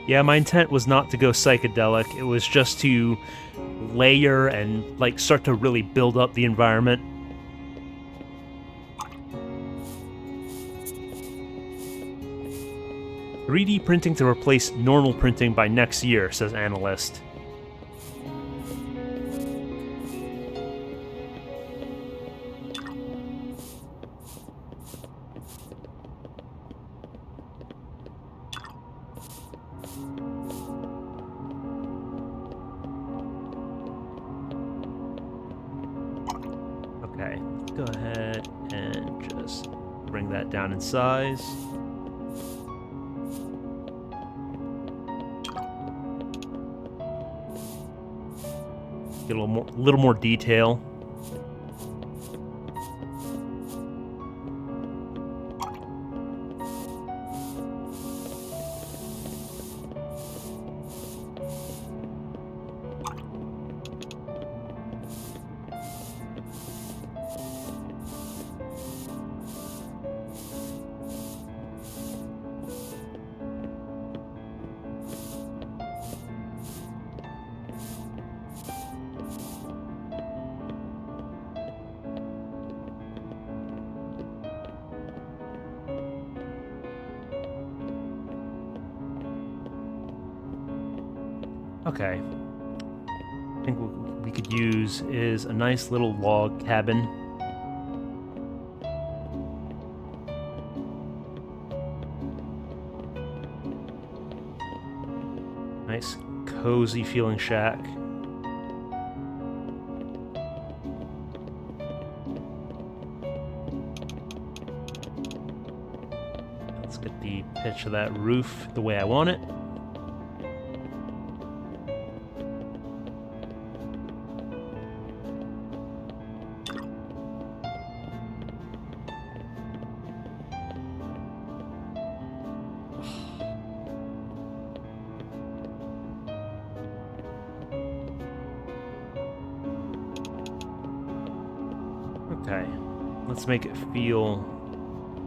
Yeah, my intent was not to go psychedelic. It was just to layer and, like, start to really build up the environment. "3D printing to replace normal printing by next year," says analyst. Okay, let's go ahead and just bring that down in size. Get a little more detail. Okay. I think what we could use is a nice little log cabin. Nice, cozy feeling shack. Let's get the pitch of that roof the way I want it. Okay, let's make it feel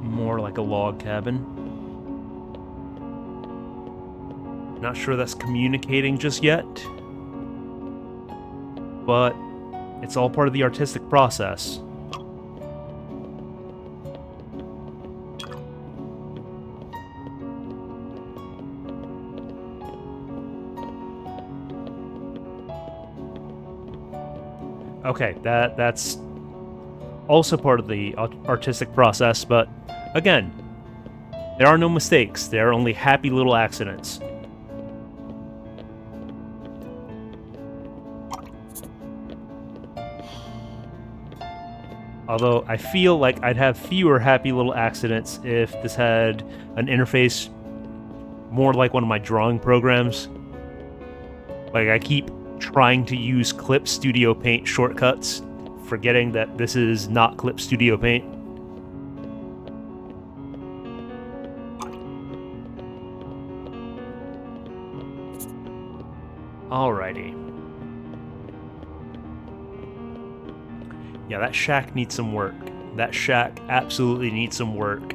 more like a log cabin. Not sure that's communicating just yet, but it's all part of the artistic process. Okay, that's also part of the artistic process, but again, there are no mistakes. There are only happy little accidents. Although I feel like I'd have fewer happy little accidents if this had an interface more like one of my drawing programs. Like, I keep trying to use Clip Studio Paint shortcuts, forgetting that this is not Clip Studio Paint. Alrighty. Yeah, that shack needs some work. That shack absolutely needs some work.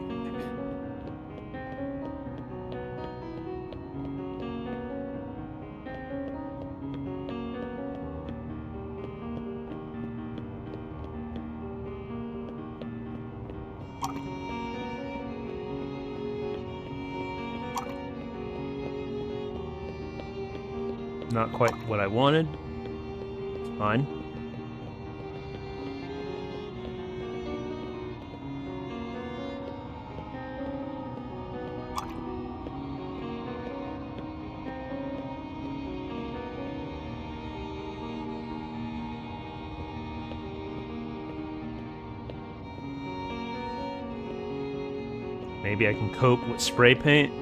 Not quite what I wanted. It's fine. Maybe I can cope with spray paint.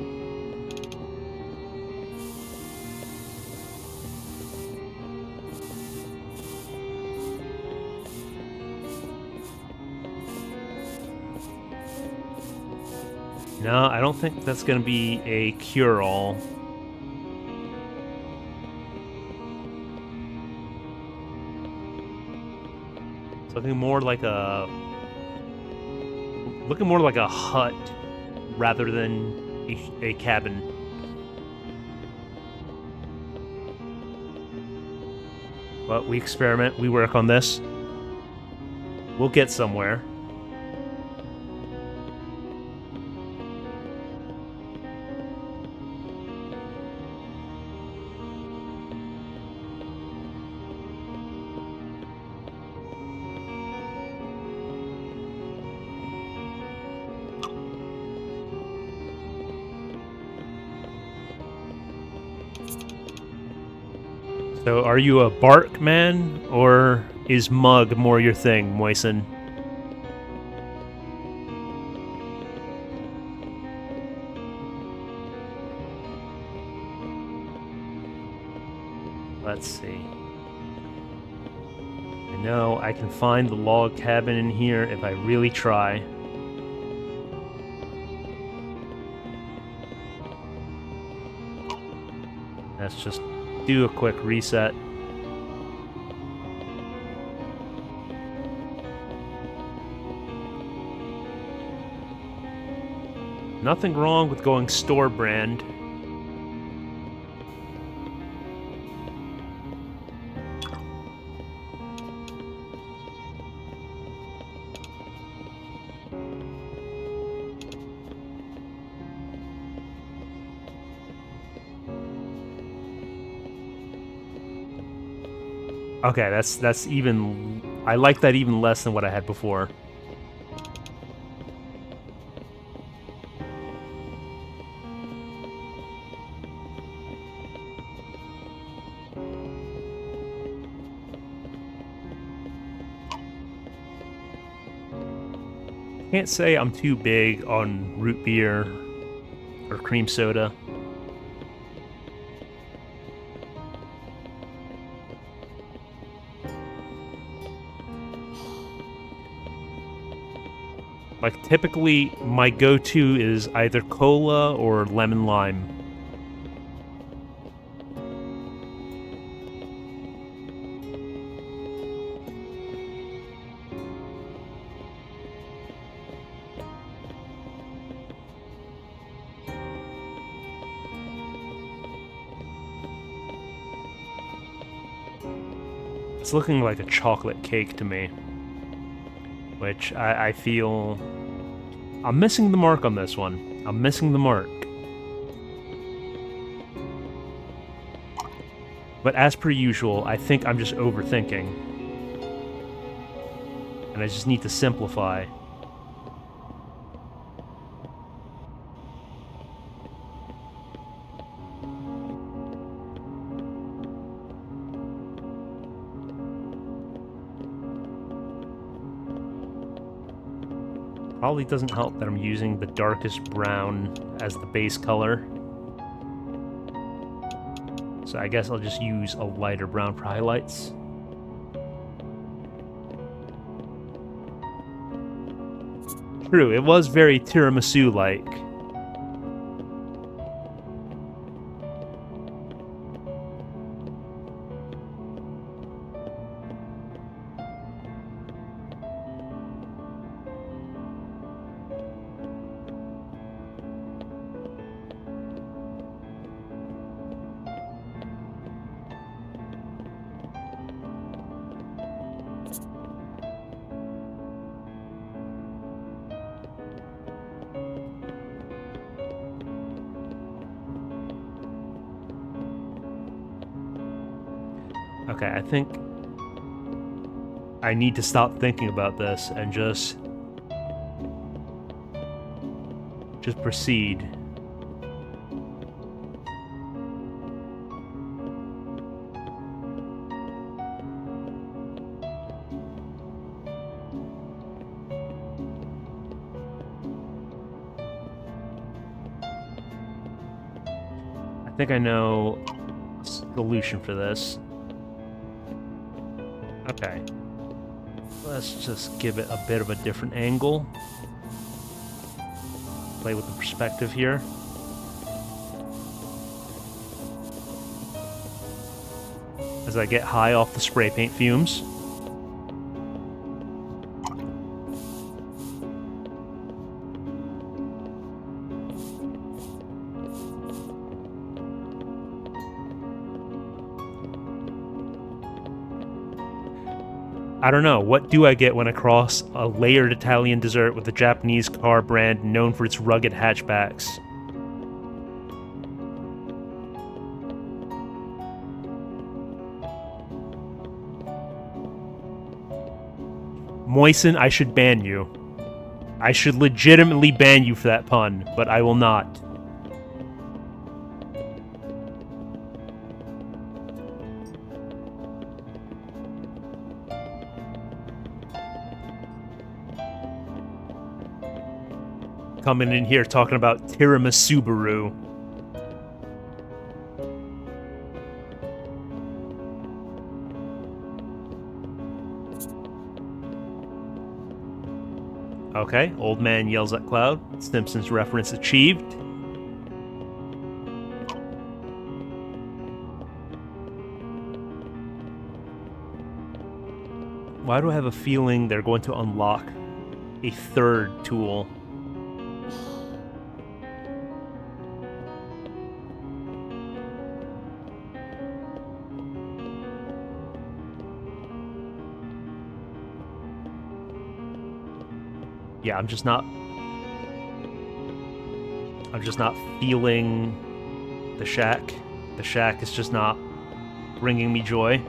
No, I don't think that's going to be a cure-all. It's looking more like a hut rather than a cabin. But we experiment, we work on this. We'll get somewhere. So, are you a bark man, or is mug more your thing, Moisen? Let's see. I know I can find the log cabin in here if I really try. Let's just do a quick reset. Nothing wrong with going store brand. Okay, that's even... I like that even less than what I had before. Can't say I'm too big on root beer or cream soda. Like, typically, my go-to is either cola or lemon lime. It's looking like a chocolate cake to me, which I feel... I'm missing the mark on this one. I'm missing the mark. But as per usual, I think I'm just overthinking. And I just need to simplify. Probably doesn't help that I'm using the darkest brown as the base color. So I guess I'll just use a lighter brown for highlights. True, it was very tiramisu-like. Okay, I think I need to stop thinking about this and just proceed. think I know a solution for this. Okay. Let's just give it a bit of a different angle. Play with the perspective here. As I get high off the spray paint fumes. I don't know, what do I get when I cross a layered Italian dessert with a Japanese car brand known for its rugged hatchbacks? Moisten, I should ban you. I should legitimately ban you for that pun, but I will not. Coming in here talking about Tiramisu Subaru. Okay, old man yells at Cloud. Simpsons reference achieved. Why do I have a feeling they're going to unlock a third tool? Yeah, I'm just not feeling the shack. The shack is just not bringing me joy.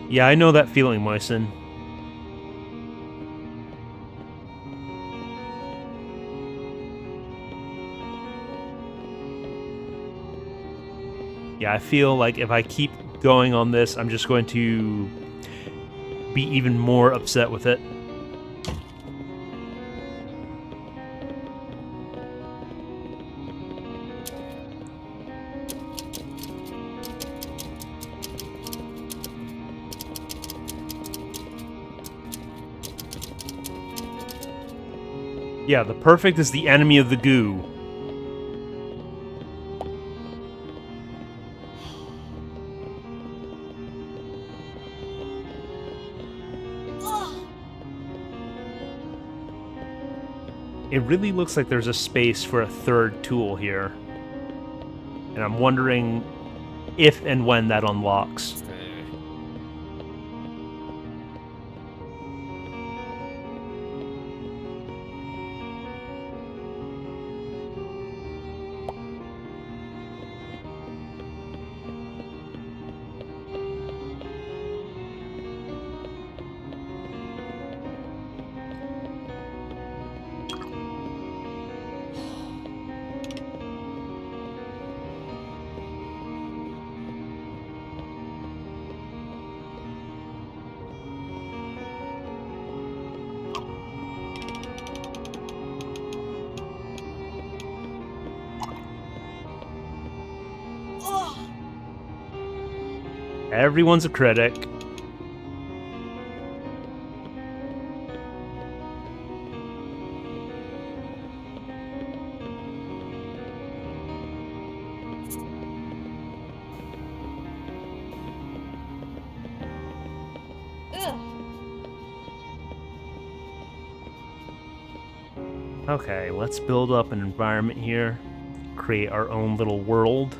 Yeah, I know that feeling, Moisten. Yeah, I feel like if I keep going on this, I'm just going to be even more upset with it. Yeah, the perfect is the enemy of the goo. It really looks like there's a space for a third tool here. And I'm wondering if and when that unlocks. Everyone's a critic. Okay, let's build up an environment here. Create our own little world.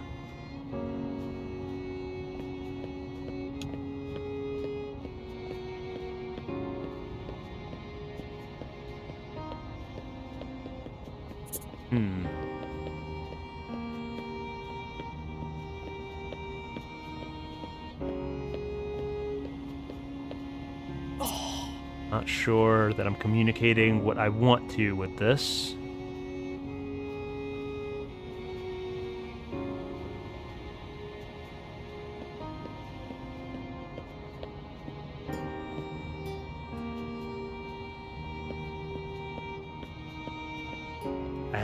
Not sure that I'm communicating what I want to with this.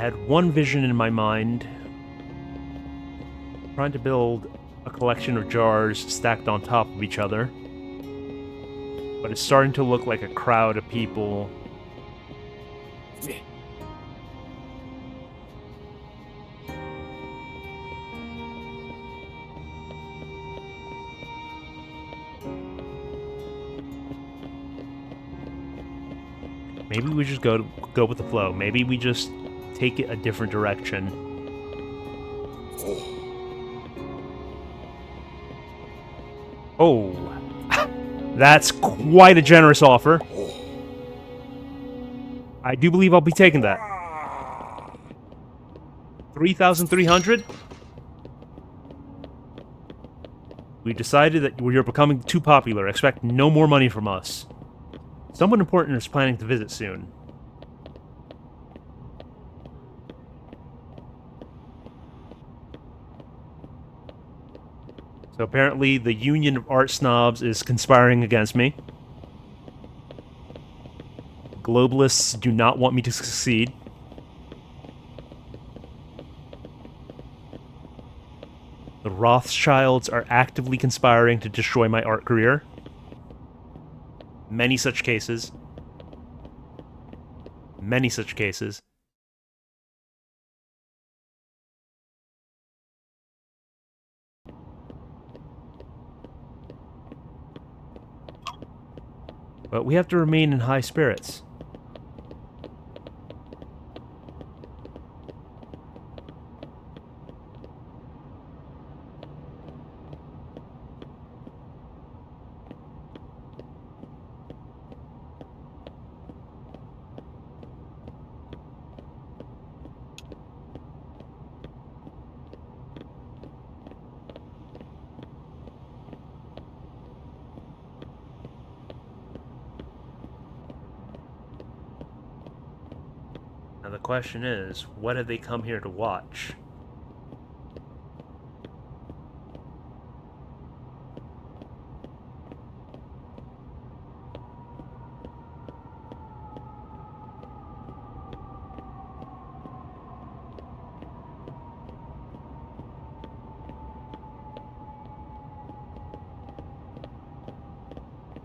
had one vision in my mind, trying to build a collection of jars stacked on top of each other, but it's starting to look like a crowd of people. Maybe we just go with the flow. Maybe we just take it a different direction. Oh, that's quite a generous offer. I do believe I'll be taking that. 3,300? We decided that you're becoming too popular. Expect no more money from us. Someone important is planning to visit soon. So apparently the Union of Art Snobs is conspiring against me. Globalists do not want me to succeed. The Rothschilds are actively conspiring to destroy my art career. Many such cases. Many such cases. But we have to remain in high spirits. Now the question is, what have they come here to watch?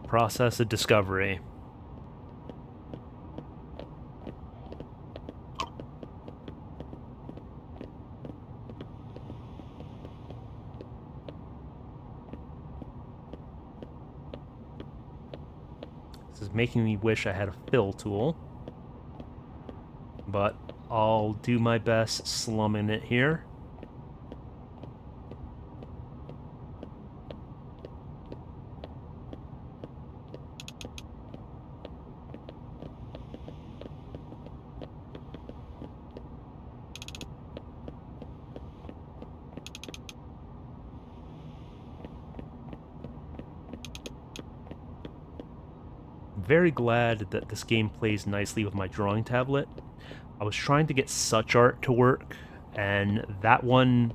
Process of discovery. This is making me wish I had a fill tool. But I'll do my best slumming it here. Very glad that this game plays nicely with my drawing tablet. I was trying to get such art to work, and that one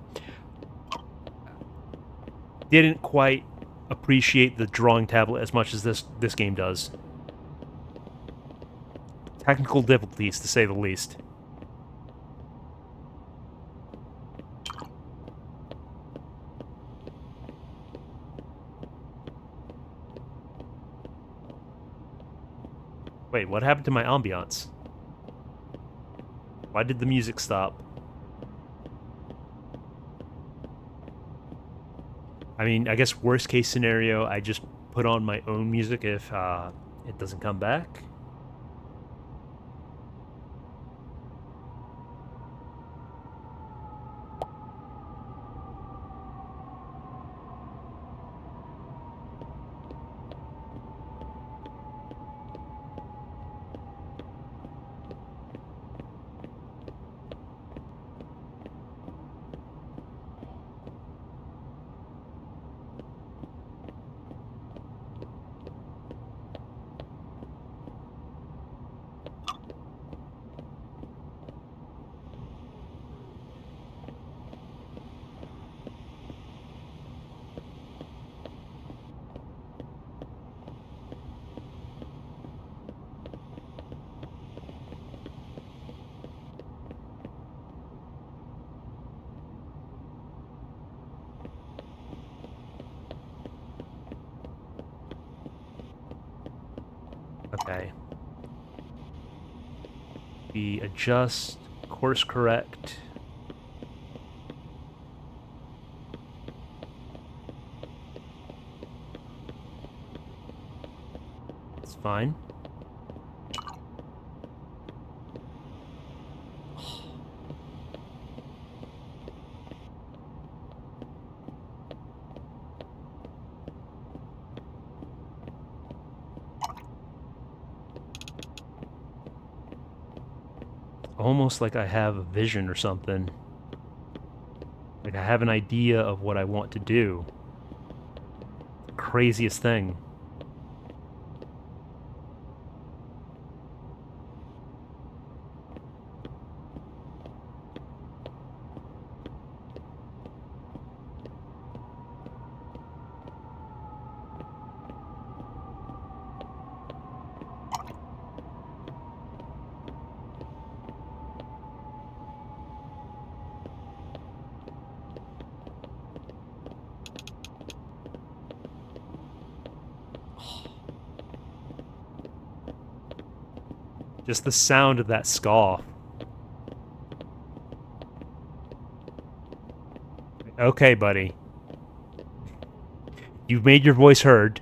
didn't quite appreciate the drawing tablet as much as this game does. Technical difficulties, to say the least. Wait, what happened to my ambiance? Why did the music stop? I mean, I guess worst case scenario, I just put on my own music if it doesn't come back. Maybe adjust, course correct. It's fine. Almost like I have a vision or something. Like I have an idea of what I want to do. Craziest thing. Just the sound of that scoff. Okay, buddy. You've made your voice heard.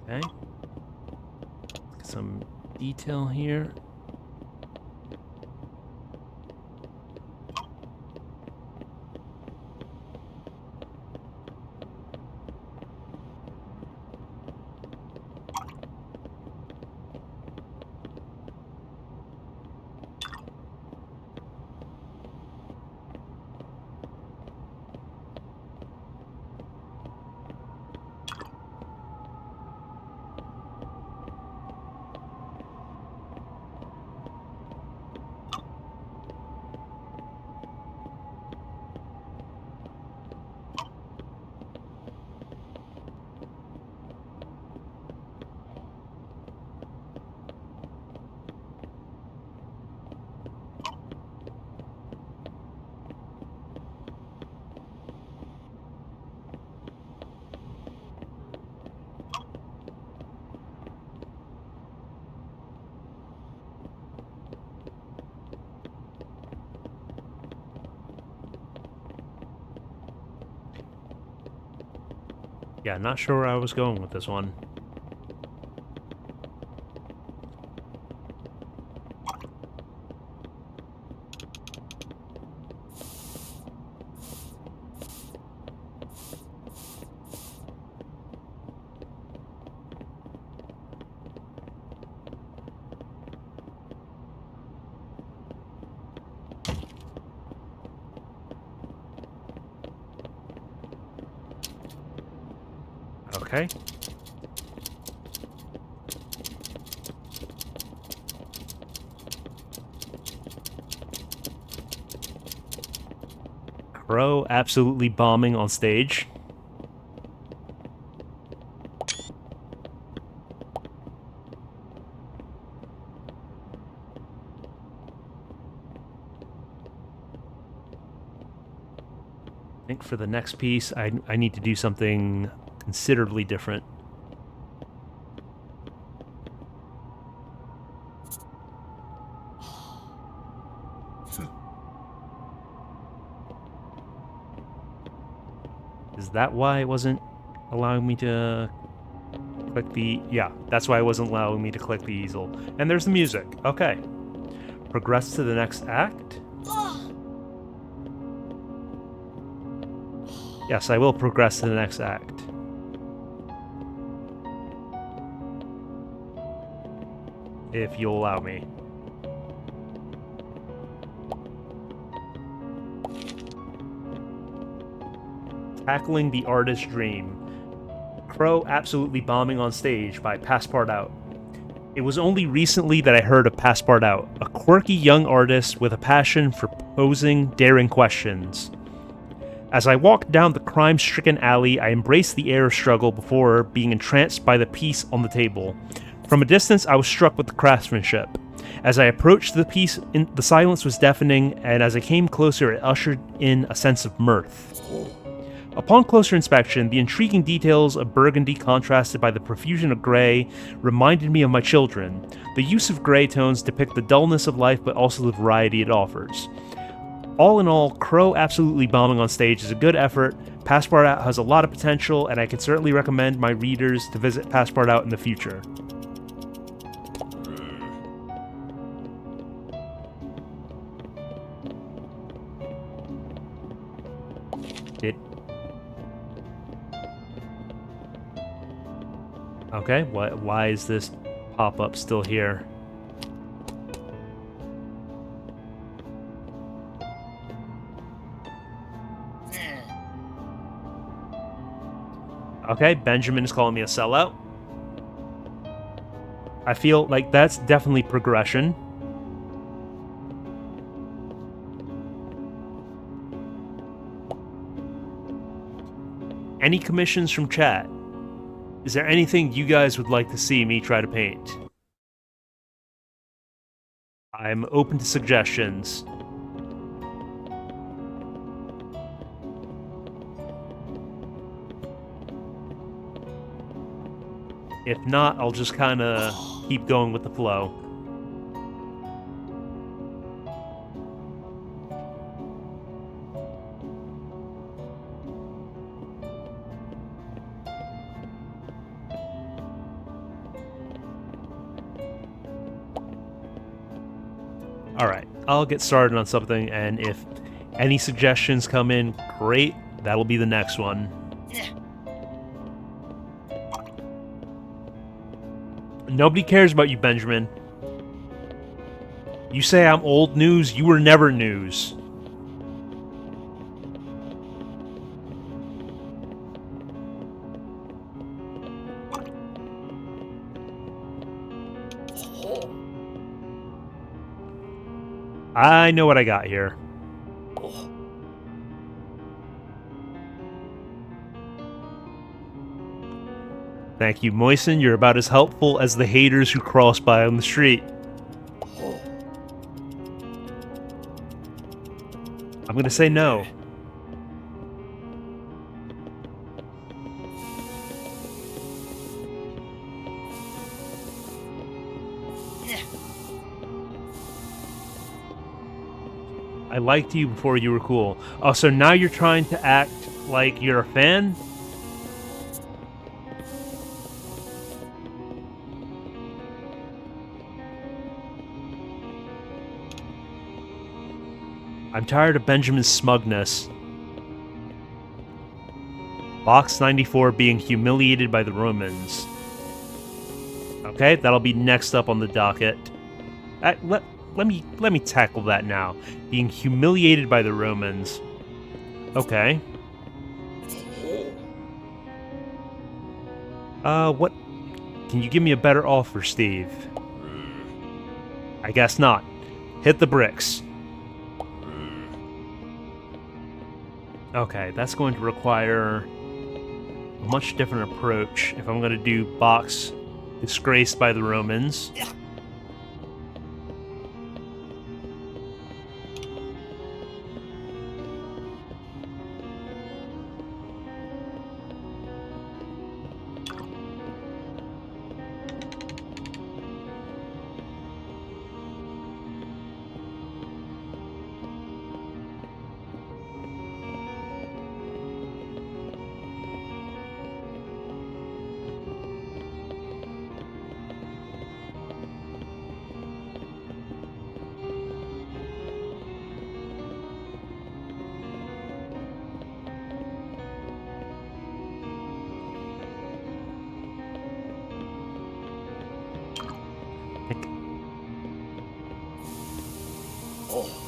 Okay. Some detail here. Yeah, not sure where I was going with this one. Okay. Crow absolutely bombing on stage. I think for the next piece, I need to do something considerably different. Is that why it wasn't allowing me to click the... Yeah, that's why it wasn't allowing me to click the easel. And there's the music. Okay. Progress to the next act. Yes, I will progress to the next act. if you'll allow me. Tackling the Artist's Dream. Crow absolutely bombing on stage by Passepartout. It was only recently that I heard of Passepartout, a quirky young artist with a passion for posing daring questions. As I walked down the crime-stricken alley, I embraced the air of struggle before being entranced by the piece on the table. From a distance, I was struck with the craftsmanship. As I approached the piece, the silence was deafening, and as I came closer, it ushered in a sense of mirth. Upon closer inspection, the intriguing details of burgundy contrasted by the profusion of gray reminded me of my children. The use of gray tones depict the dullness of life but also the variety it offers. All in all, Crow absolutely bombing on stage is a good effort. Passepartout has a lot of potential, and I can certainly recommend my readers to visit Passepartout in the future. Okay, why is this pop-up still here? Okay, Benjamin is calling me a sellout. I feel like that's definitely progression. Any commissions from chat? Is there anything you guys would like to see me try to paint? I'm open to suggestions. If not, I'll just kind of keep going with the flow. Alright, I'll get started on something, and if any suggestions come in, great, that'll be the next one. Nobody cares about you, Benjamin. You say I'm old news, you were never news. I know what I got here. Thank you, Moisten. You're about as helpful as the haters who cross by on the street. I'm gonna say no. I liked you before you were cool. Oh, so now you're trying to act like you're a fan? I'm tired of Benjamin's smugness. Box 94 being humiliated by the Romans. Okay, that'll be next up on the docket. Let me tackle that now. Being humiliated by the Romans. Okay. What? Can you give me a better offer, Steve? I guess not. Hit the bricks. Okay, that's going to require a much different approach if I'm going to do box disgraced by the Romans.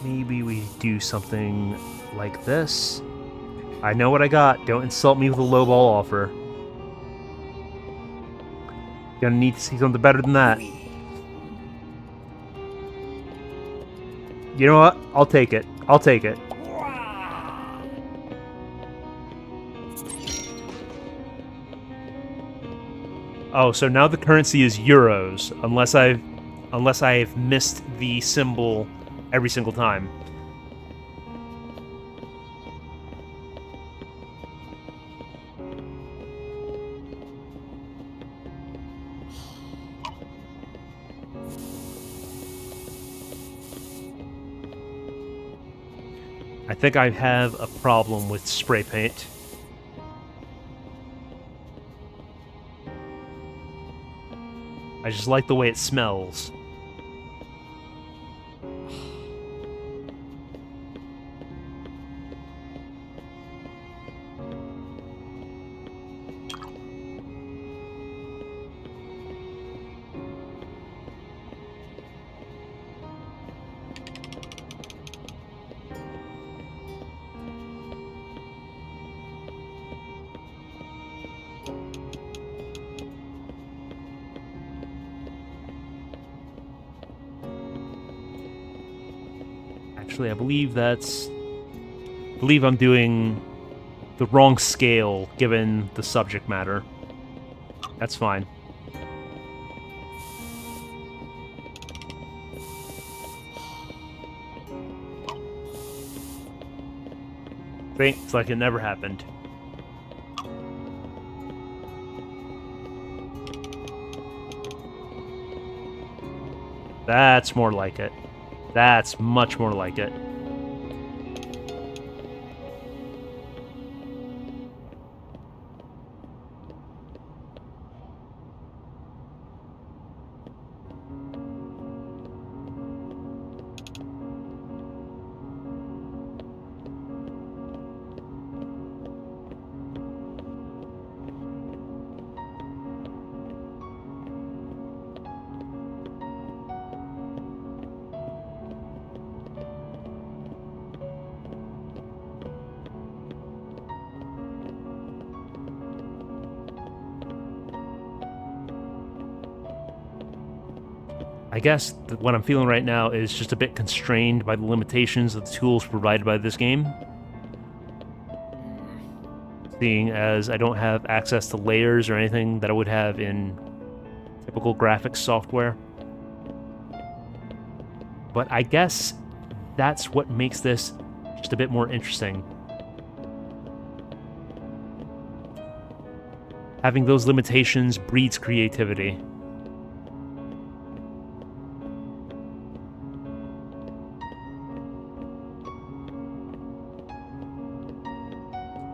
maybe we do something like this. I know what I got. Don't insult me with a lowball offer. Gonna need to see something better than that. You know what? I'll take it. I'll take it. Oh, so now the currency is euros, unless I've missed the symbol every single time. I think I have a problem with spray paint. I just like the way it smells. Actually, I believe I'm doing the wrong scale given the subject matter. That's fine. It's like it never happened. That's more like it. That's much more like it. I guess what I'm feeling right now is just a bit constrained by the limitations of the tools provided by this game. Seeing as I don't have access to layers or anything that I would have in typical graphics software. But I guess that's what makes this just a bit more interesting. Having those limitations breeds creativity.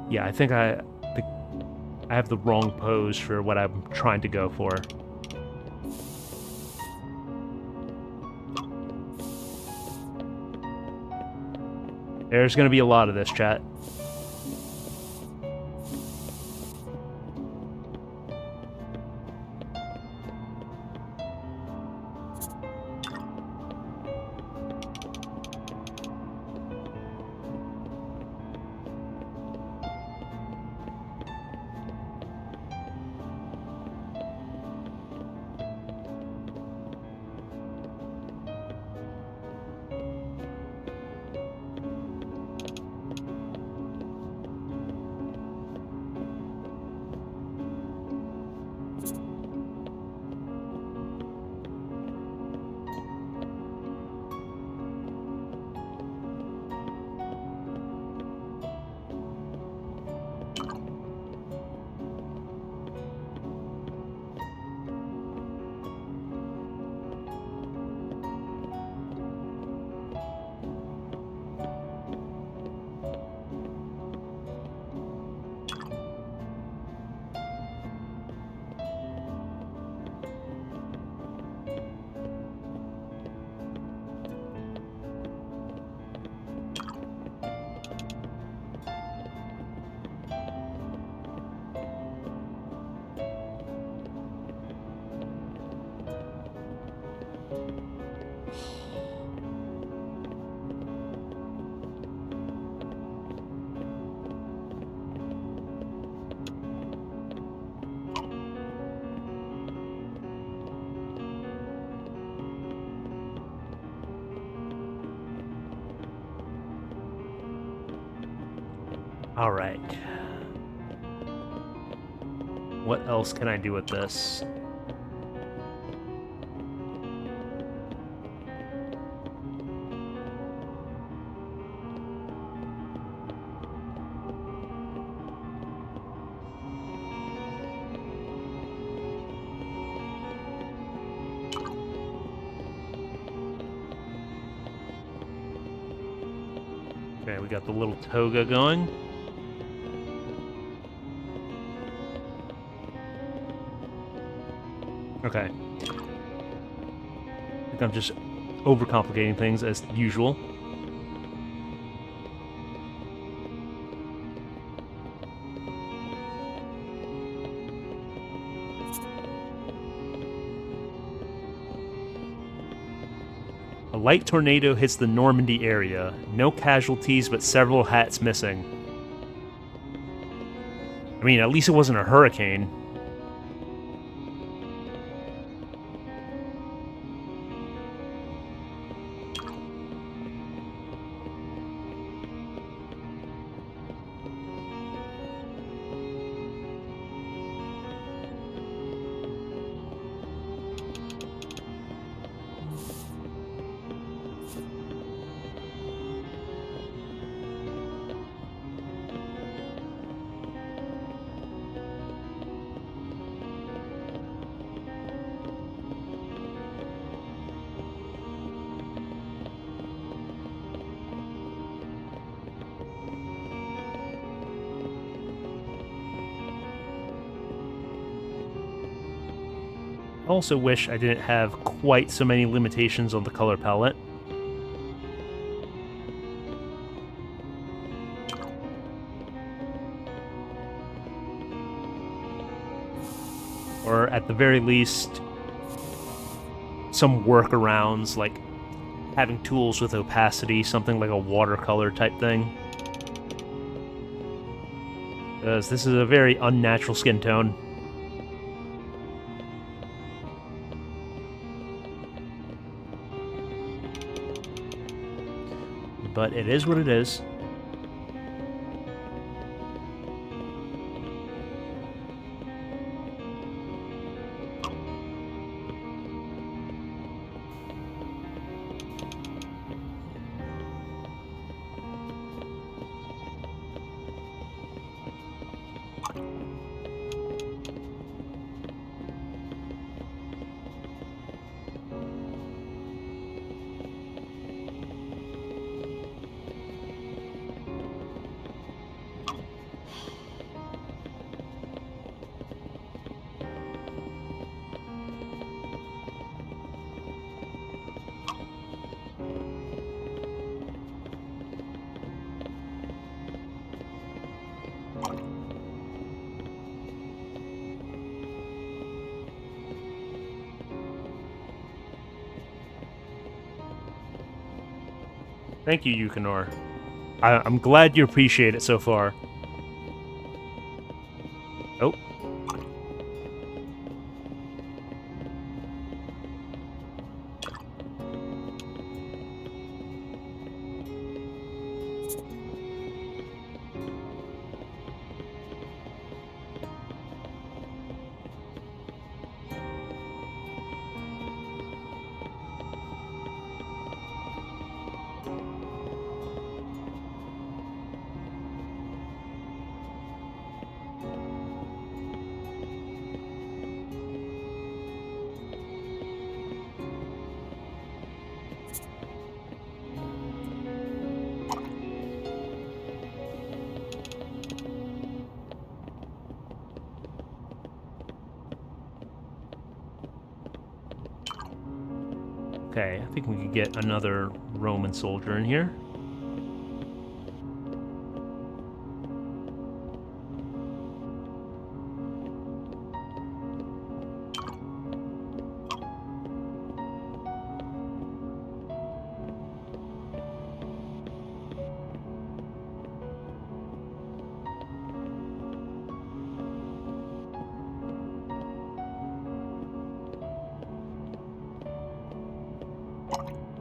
Yeah, I think I have the wrong pose for what I'm trying to go for. There's gonna be a lot of this, chat. All right. What else can I do with this? Okay, we got the little toga going. Okay. I think I'm just overcomplicating things as usual. A light tornado hits the Normandy area. No casualties, but several hats missing. I mean, at least it wasn't a hurricane. I also wish I didn't have quite so many limitations on the color palette. Or at the very least, some workarounds, like having tools with opacity, something like a watercolor type thing. Because this is a very unnatural skin tone. But it is what it is. Thank you, Yukinor. I'm glad you appreciate it so far. Oh. Okay, I think we could get another Roman soldier in here.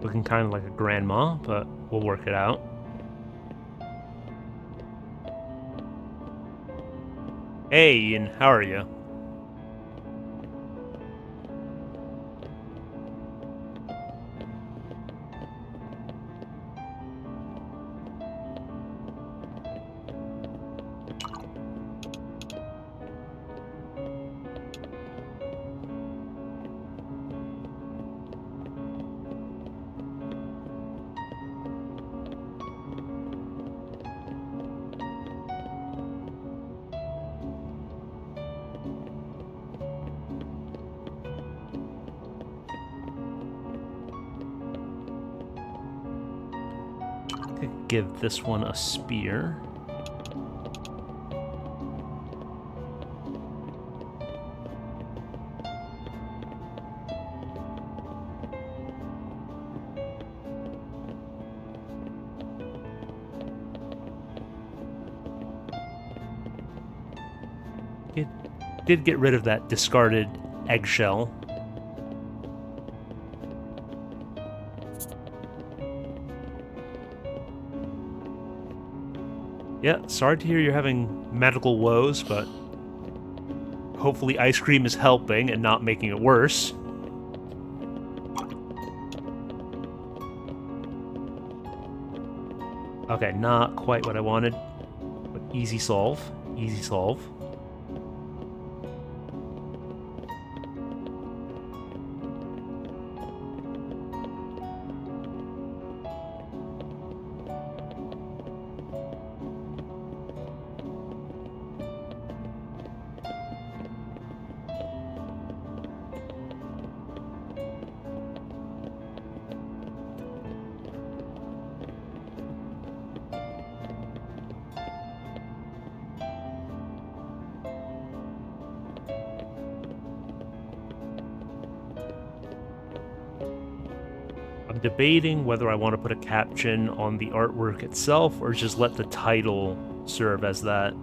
Looking kind of like a grandma, but we'll work it out. Hey, Ian, how are you? Give this one a spear. It did get rid of that discarded eggshell. Yeah, sorry to hear you're having medical woes, but hopefully ice cream is helping and not making it worse. Okay, not quite what I wanted, but easy solve. Easy solve. I'm debating whether I want to put a caption on the artwork itself or just let the title serve as that.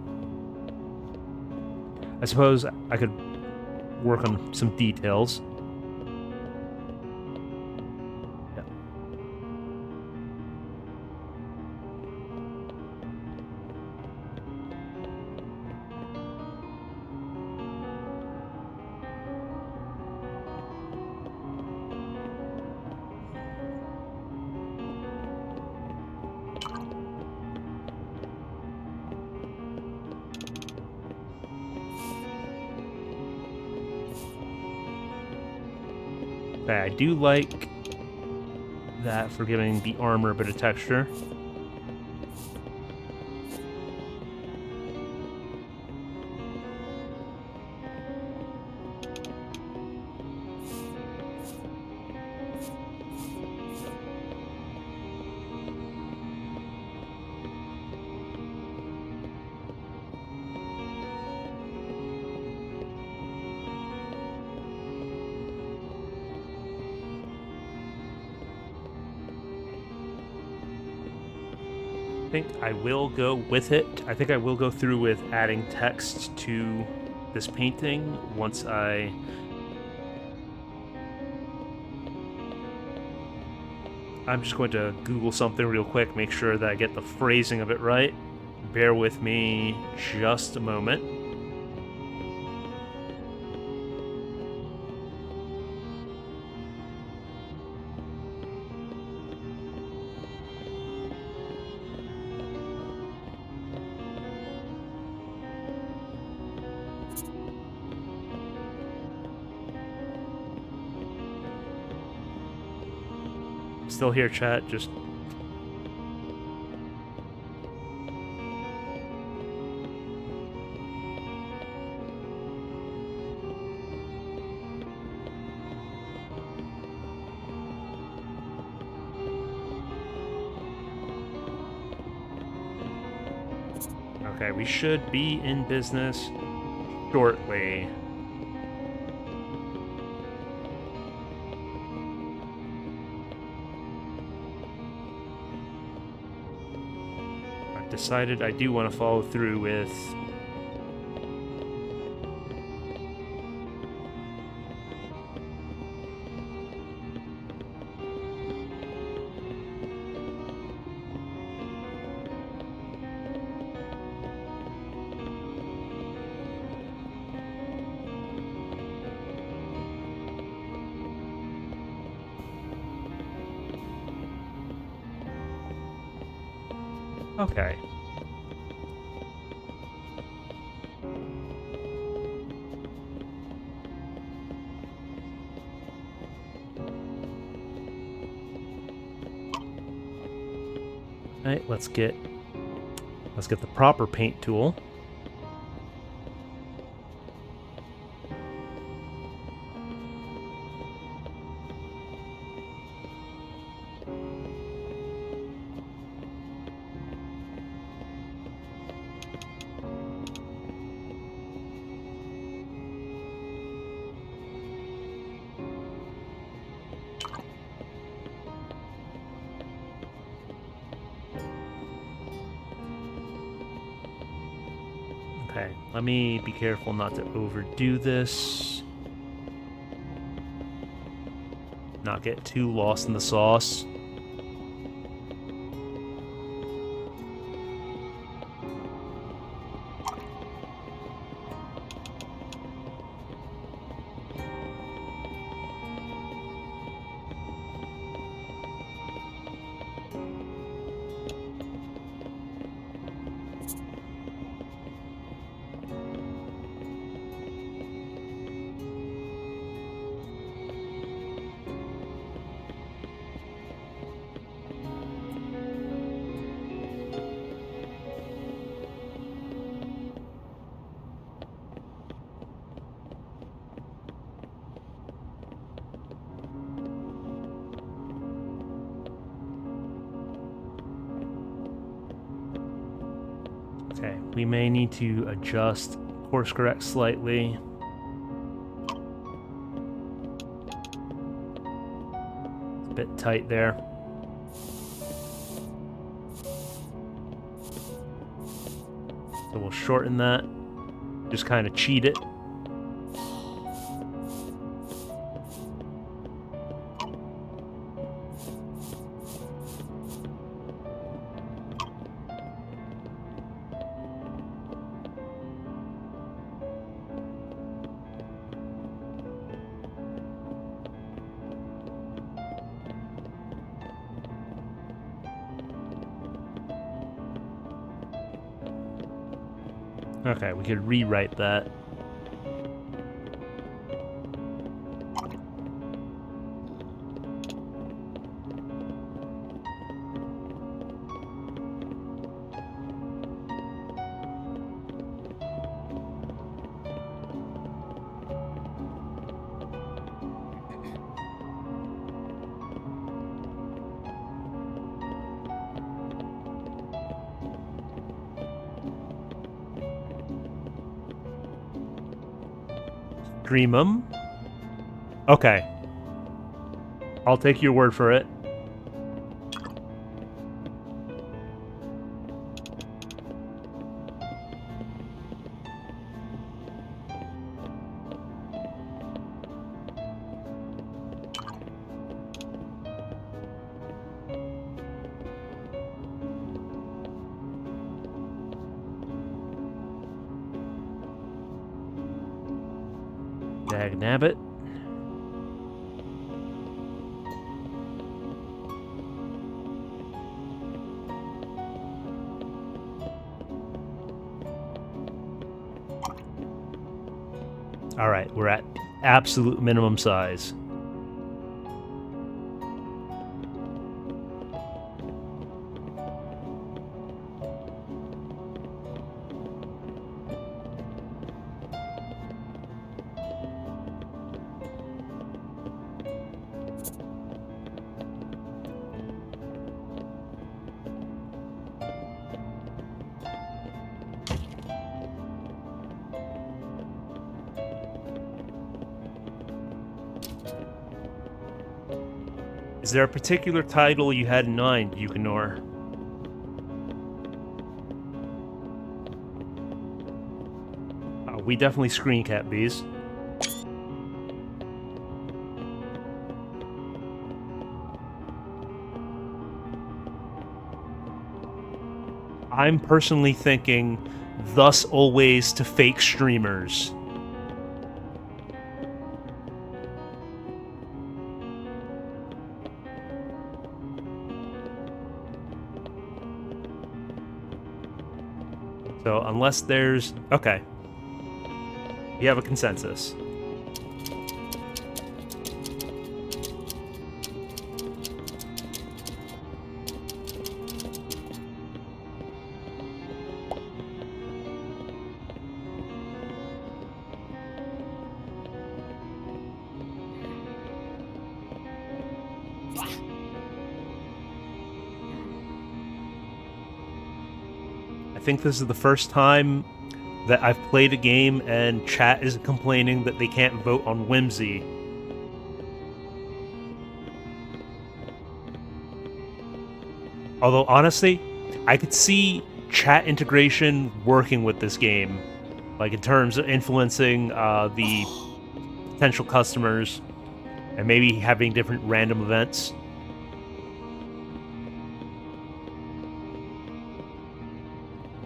I suppose I could work on some details. Yeah. Okay, I do like that for giving the armor a bit of texture. I think I will go with it. I think I will go through with adding text to this painting once I'm just going to Google something real quick, make sure that I get the phrasing of it right. Bear with me just a moment. Still here, chat, just... Okay, we should be in business shortly. I've decided I do want to follow through with Okay. Alright, let's get the proper paint tool. Okay, let me be careful not to overdo this. Not get too lost in the sauce. Okay, we may need to adjust course correct slightly. It's a bit tight there. So we'll shorten that. Just kind of cheat it. Okay, we could rewrite that. Dreamum. Okay. I'll take your word for it. Dagnabbit. Alright, we're at absolute minimum size. Is there a particular title you had in mind, Yukinor? We definitely screen cap these. I'm personally thinking, thus always to fake streamers. So unless there's... Okay. We have a consensus. I think this is the first time that I've played a game and chat is complaining that they can't vote on Whimsy. Although, honestly, I could see chat integration working with this game. Like, in terms of influencing the potential customers and maybe having different random events.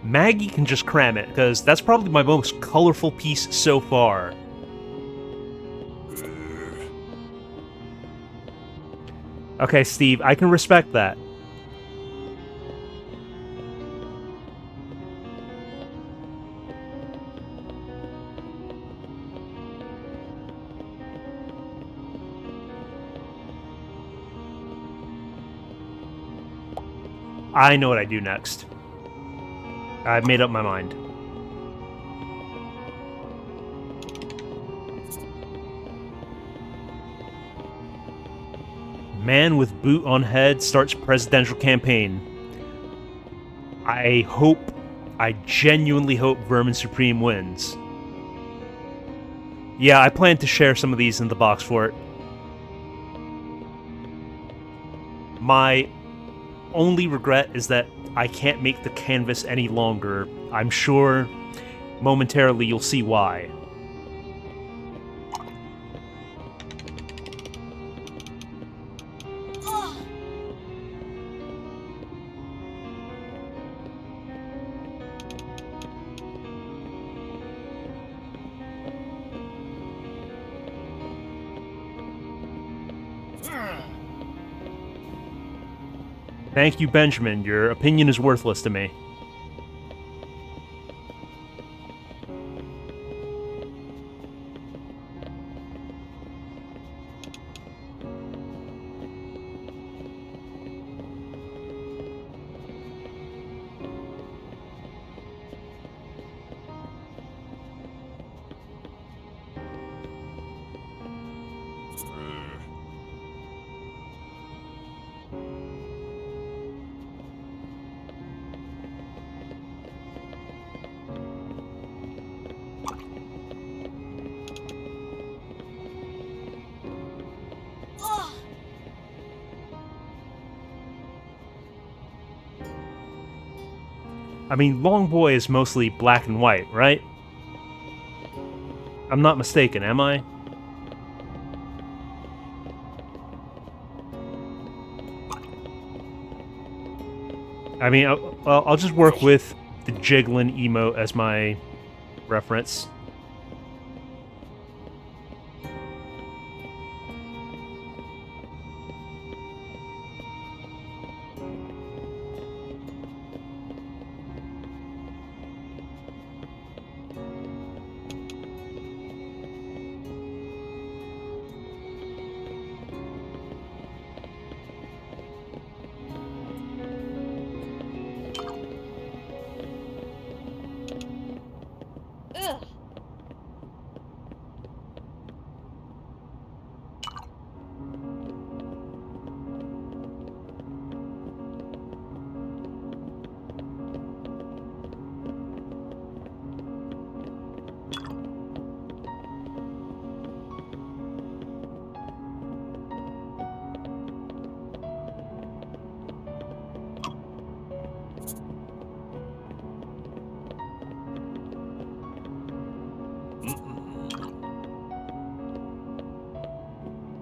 Maggie can just cram it, because that's probably my most colorful piece so far. Okay, Steve, I can respect that. I know what I do next. I've made up my mind. Man with boot on head starts presidential campaign. I genuinely hope Vermin Supreme wins. Yeah, I plan to share some of these in the box for it. My only regret is that I can't make the canvas any longer. I'm sure momentarily you'll see why. Thank you, Benjamin. Your opinion is worthless to me. I mean, Long Boy is mostly black and white, right? I'm not mistaken, am I? I mean, I'll just work with the Jiggling emote as my reference.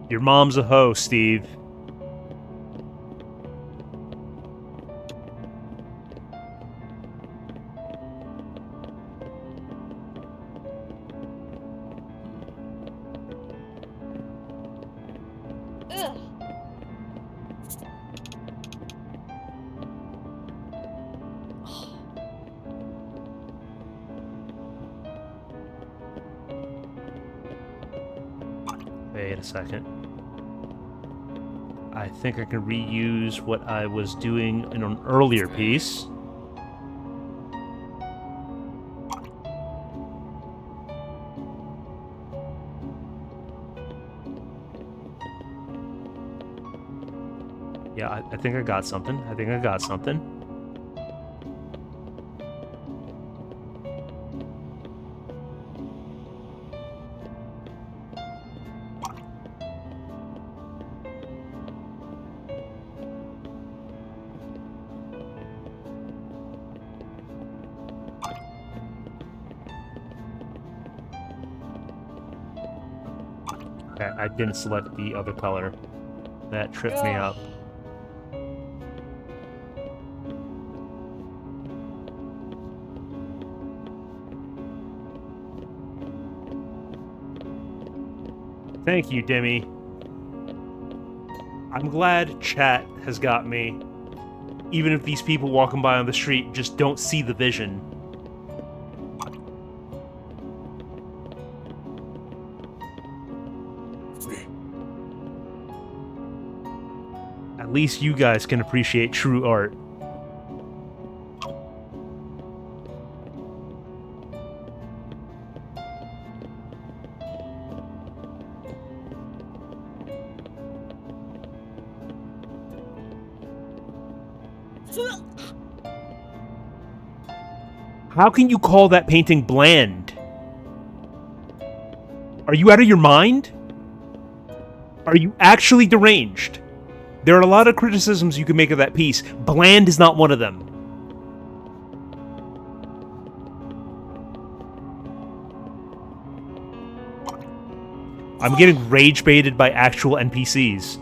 Your mom's a hoe, Steve. Wait a second. I think I can reuse what I was doing in an earlier piece. Yeah, I think I got something. Okay, I didn't select the other color. That tripped me up. Thank you, Demi. I'm glad chat has got me. Even if these people walking by on the street just don't see the vision. At least you guys can appreciate true art. How can you call that painting bland? Are you out of your mind? Are you actually deranged? There are a lot of criticisms you can make of that piece. Bland is not one of them. I'm getting rage baited by actual NPCs.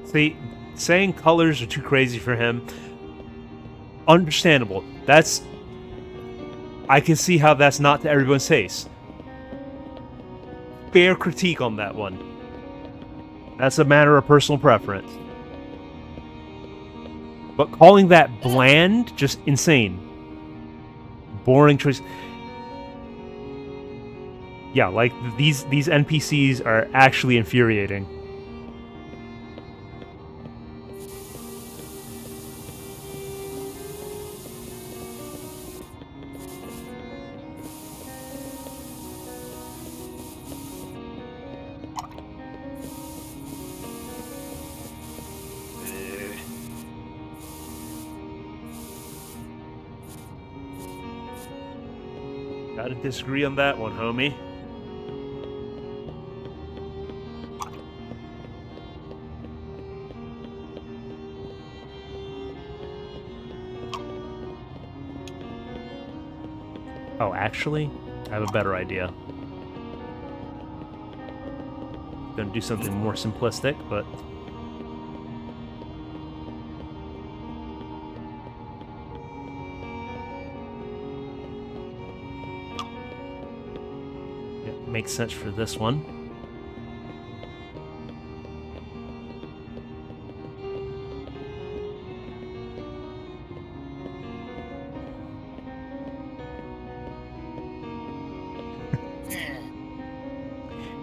See, saying colors are too crazy for him. Understandable. I can see how that's not to everyone's taste. Fair critique on that one. That's a matter of personal preference. But calling that bland, just insane. Boring choice. Yeah, like, these NPCs are actually infuriating. Gotta disagree on that one, homie. Oh, actually, I have a better idea. Gonna do something more simplistic, but... yeah, makes sense for this one.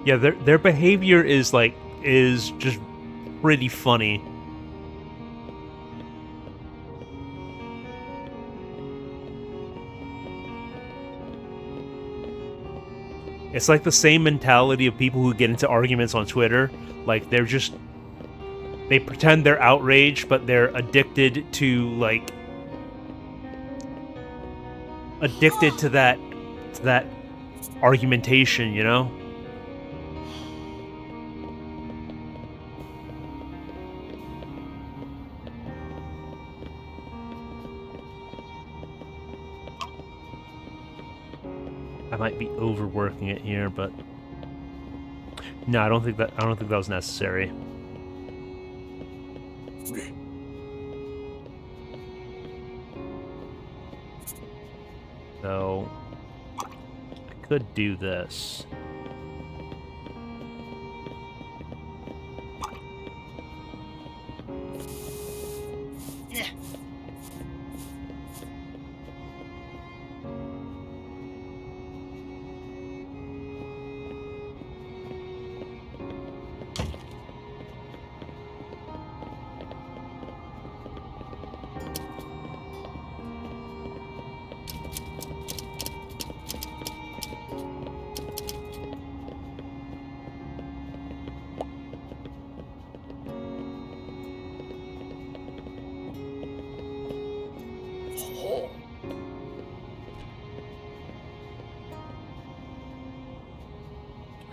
Yeah, their behavior is just pretty funny. It's like the same mentality of people who get into arguments on Twitter. Like, they pretend they're outraged, but they're addicted to that argumentation, you know? I might be overworking it here, but No, I don't think that was necessary. So I could do this.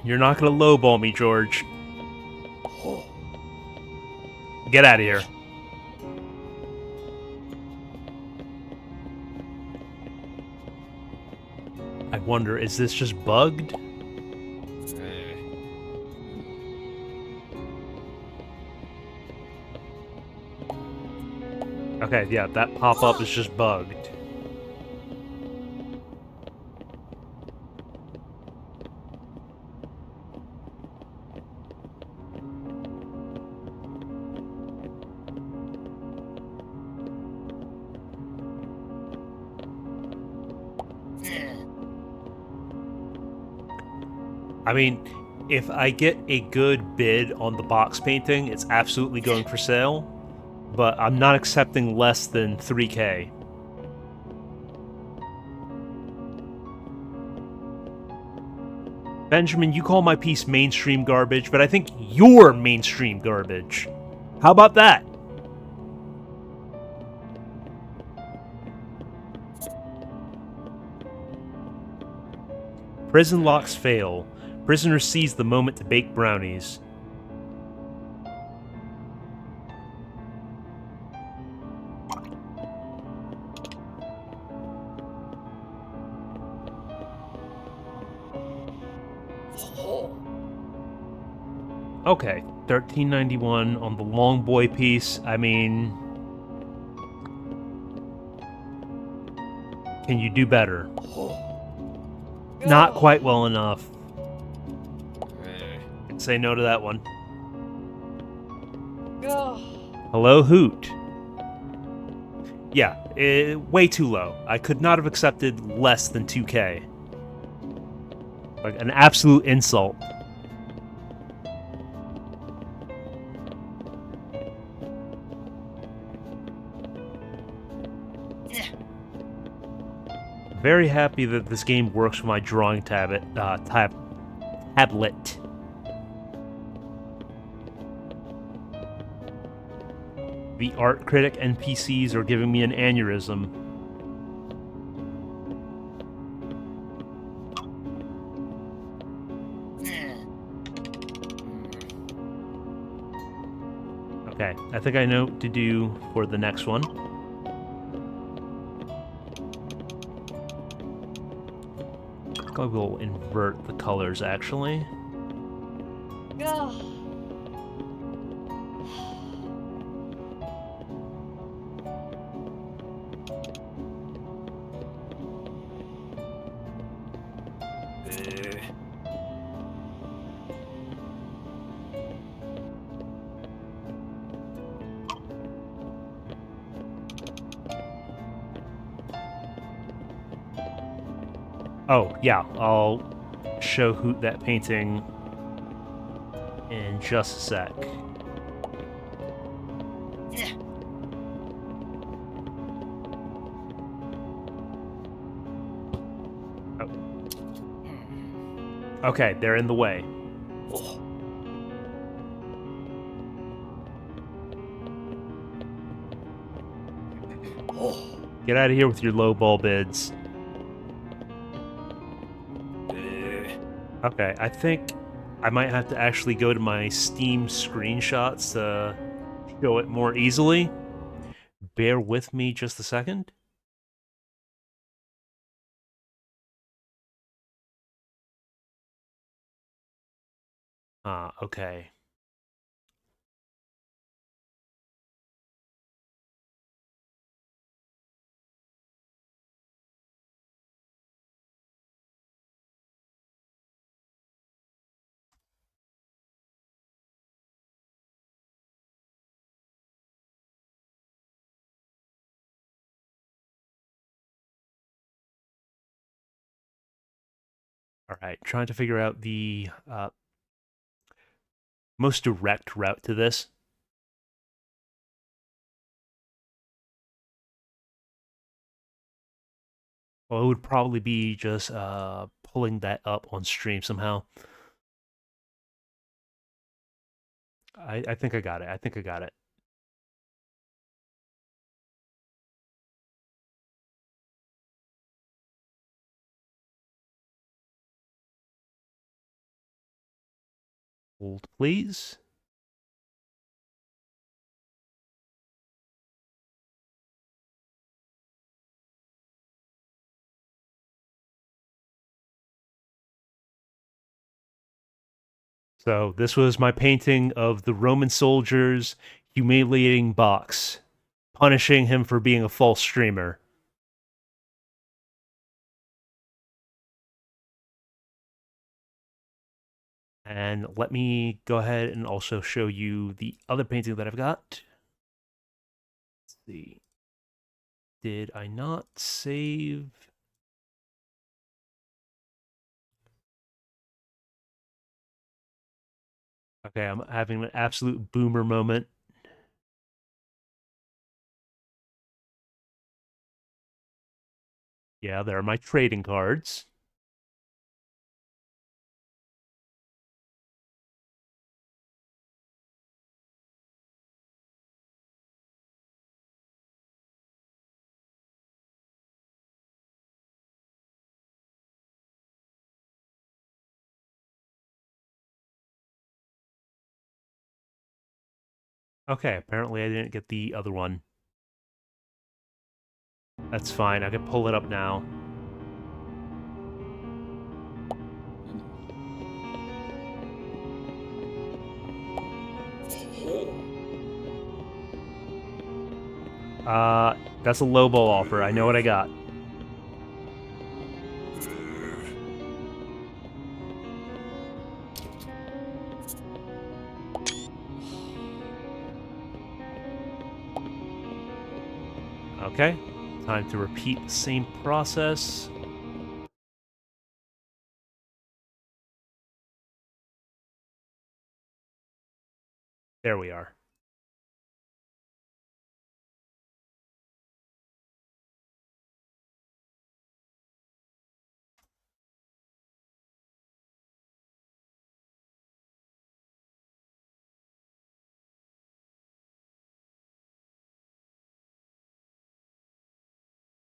You're not gonna lowball me, George. Get out of here. I wonder, is this just bugged? Okay, yeah, that pop-up is just bugged. I mean, if I get a good bid on the box painting, it's absolutely going for sale, but I'm not accepting less than 3K. Benjamin, you call my piece mainstream garbage, but I think you're mainstream garbage. How about that? Prison locks fail. Prisoner seize the moment to bake brownies. Okay, 1391 on the long boy piece. I mean, can you do better? Not quite well enough. Say no to that one. Hello, Hoot. Yeah, way too low. I could not have accepted less than 2K. Like, an absolute insult. Very happy that this game works with my drawing tablet. The art critic NPCs are giving me an aneurysm. Okay, I think I know what to do for the next one. I will invert the colors, actually. Oh, yeah, I'll show Hoot that painting in just a sec. Oh. Okay, they're in the way. Get out of here with your low ball bids. Okay, I think I might have to actually go to my Steam screenshots to show it more easily. Bear with me just a second. Okay. All right, trying to figure out the most direct route to this. Well, it would probably be just pulling that up on stream somehow. I think I got it. I think I got it. Hold, please. So this was my painting of the Roman soldiers humiliating Box, punishing him for being a false streamer. And let me go ahead and also show you the other painting that I've got. Let's see. Did I not save? Okay, I'm having an absolute boomer moment. Yeah, there are my trading cards. Okay, apparently I didn't get the other one. That's fine, I can pull it up now. That's a lowball offer. I know what I got. Okay, time to repeat the same process. There we are.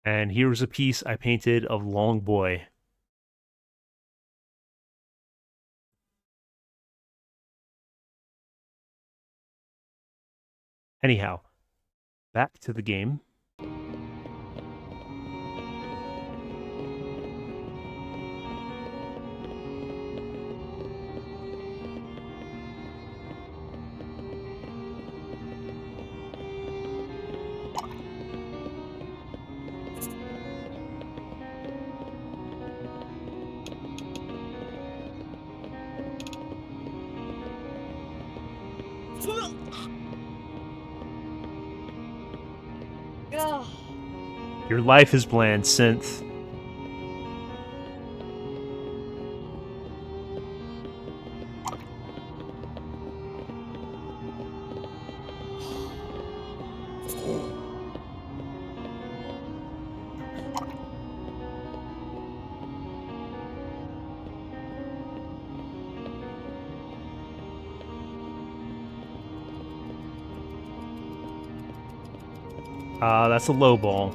And here's a piece I painted of Long Boy. Anyhow, back to the game. Your life is bland, Synth. That's a low ball.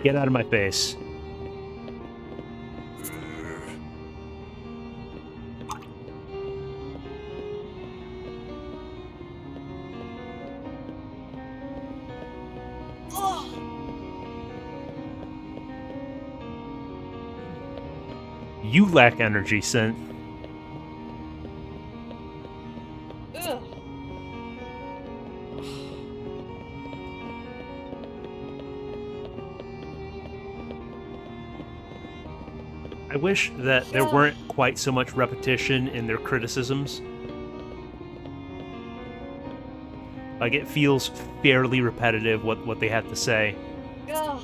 Get out of my face. You lack energy, Synth. Ugh. I wish that there weren't quite so much repetition in their criticisms. Like, it feels fairly repetitive what they have to say. Ugh.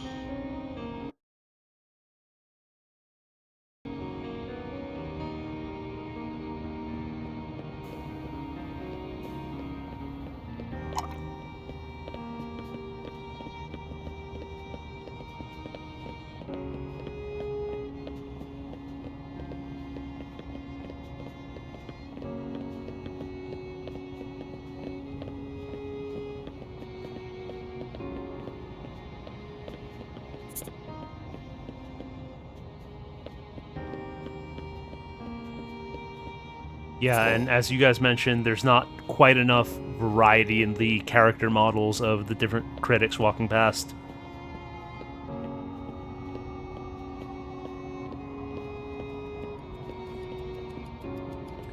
Yeah, and as you guys mentioned, there's not quite enough variety in the character models of the different critics walking past.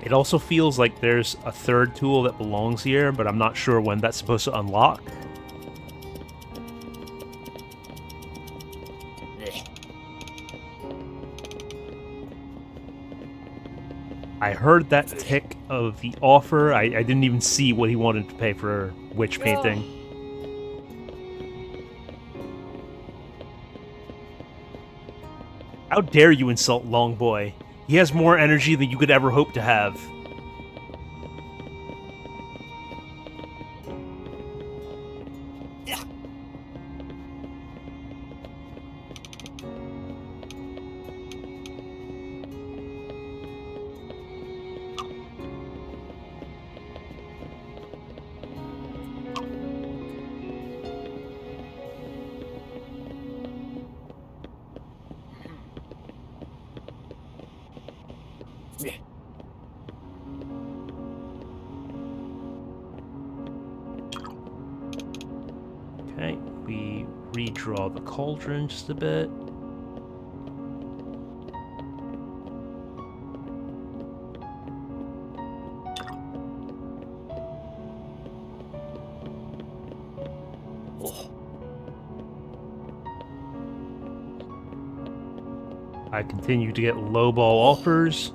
It also feels like there's a third tool that belongs here, but I'm not sure when that's supposed to unlock. I heard that tick of the offer. I didn't even see what he wanted to pay for witch painting. How dare you insult Longboy? He has more energy than you could ever hope to have. Okay, we redraw the cauldron just a bit. I continue to get lowball offers.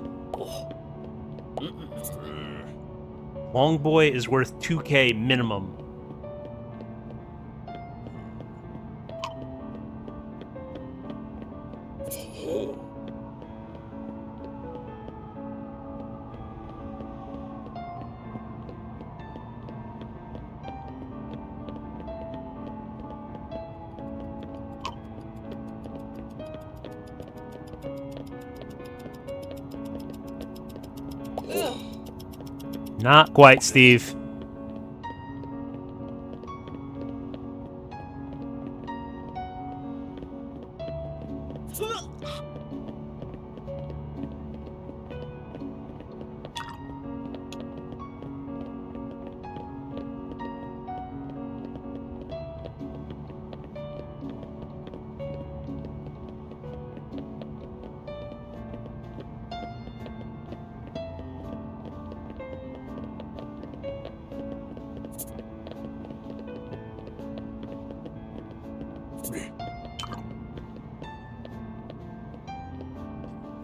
Longboy is worth 2k minimum. Not quite, Steve.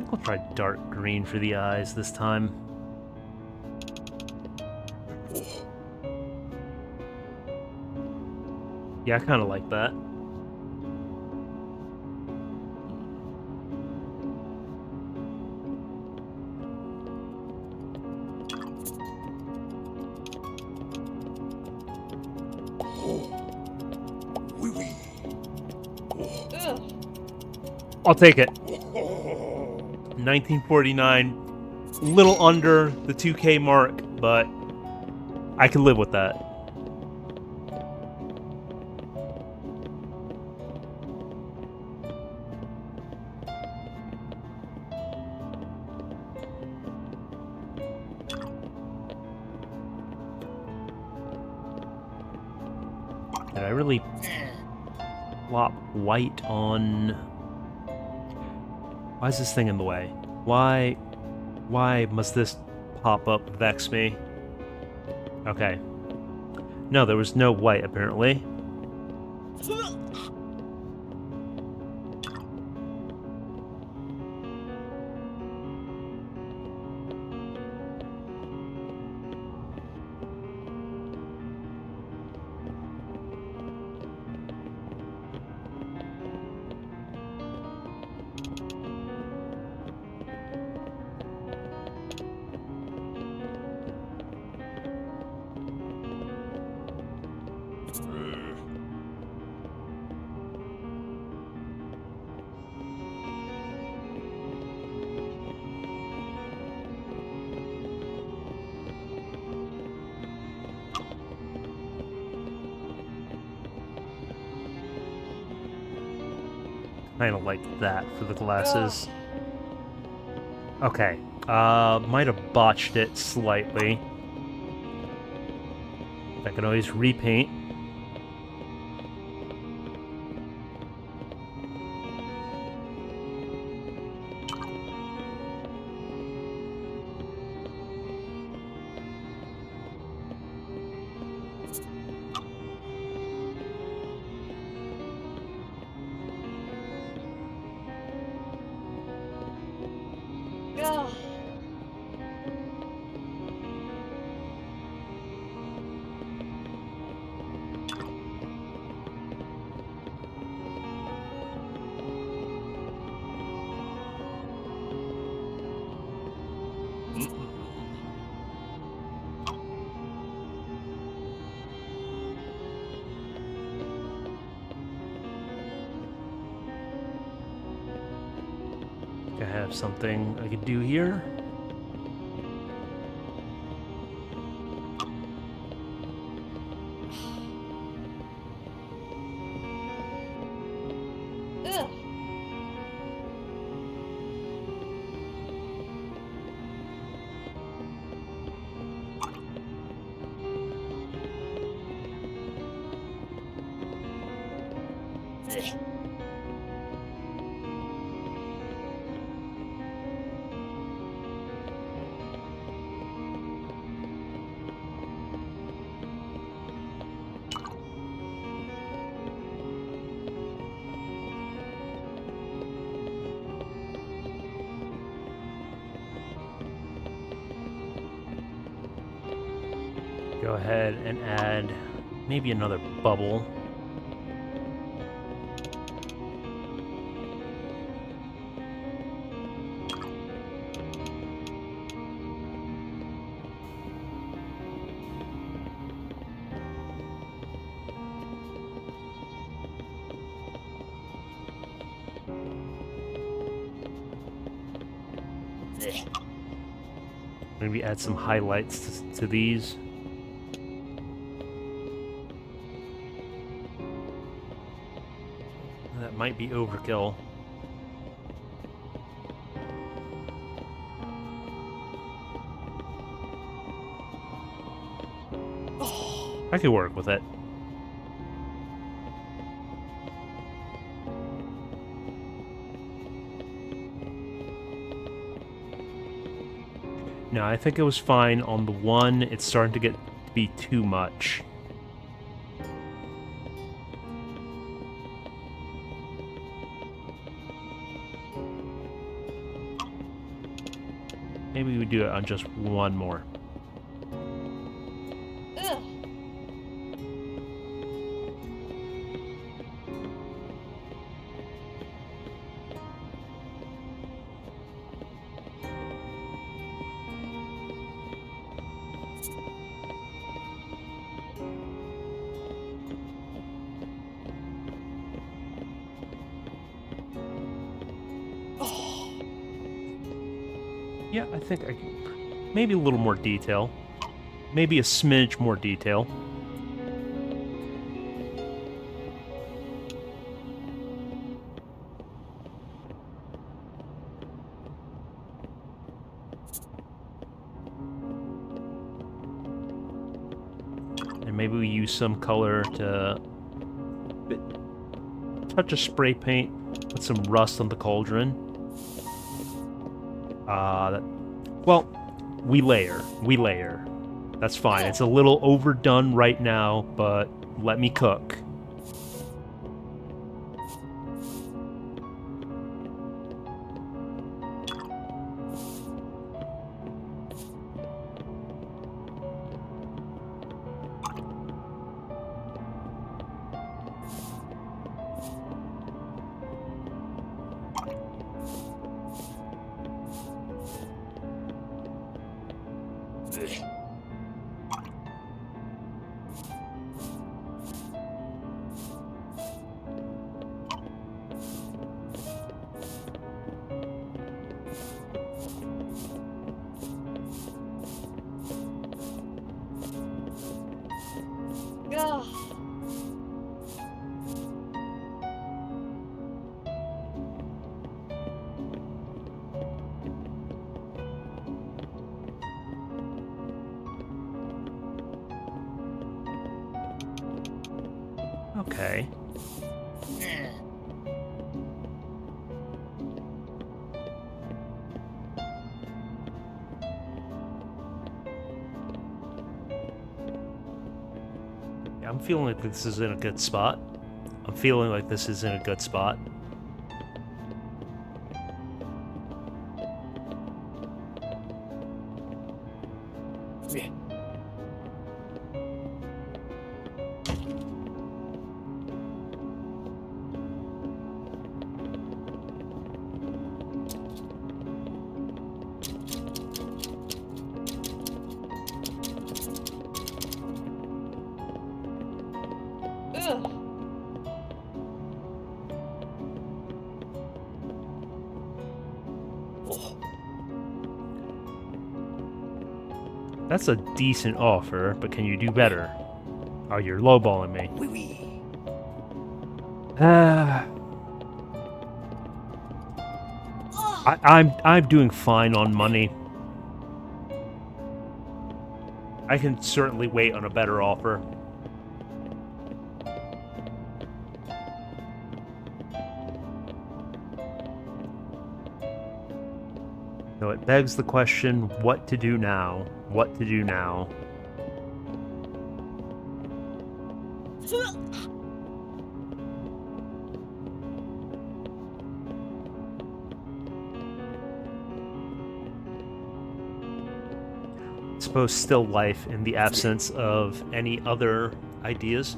I'll try dark green for the eyes this time. Yeah, I kind of like that. I'll take it. 1949, little under the 2k mark, but I can live with that. Did I really flop white on... Why is this thing in the way? Why must this pop-up vex me? Okay. No, there was no white, apparently. Kind of like that for the glasses. Okay. Might have botched it slightly. I can always repaint. Ugh. I have something I could do here. Ugh. Go ahead and add maybe another bubble. Maybe add some highlights to these. That might be overkill. I could work with it. No, I think it was fine on the one. It's starting to get to be too much. Maybe we do it on just one more. Ugh. Yeah, I think I can. Maybe a little more detail. Maybe a smidge more detail. And maybe we use some color to touch a spray paint, put some rust on the cauldron. Well, we layer. That's fine. It's a little overdone right now, but let me cook. Ugh. Okay. Yeah, I'm feeling like this is in a good spot. Ugh. That's a decent offer, but can you do better? Oh, you're lowballing me. I'm doing fine on money. I can certainly wait on a better offer. So it begs the question, what to do now? What to do now? I suppose still life in the absence of any other ideas.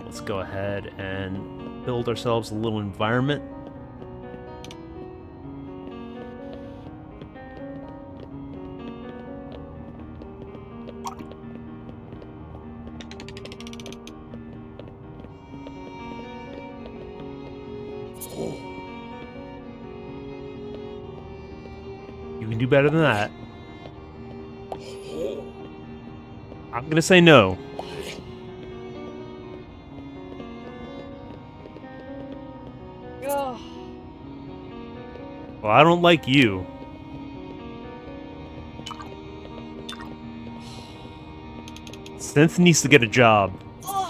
Let's go ahead and build ourselves a little environment. You can do better than that. I'm gonna say no. Ugh. Well, I don't like you. Synth needs to get a job. Ugh.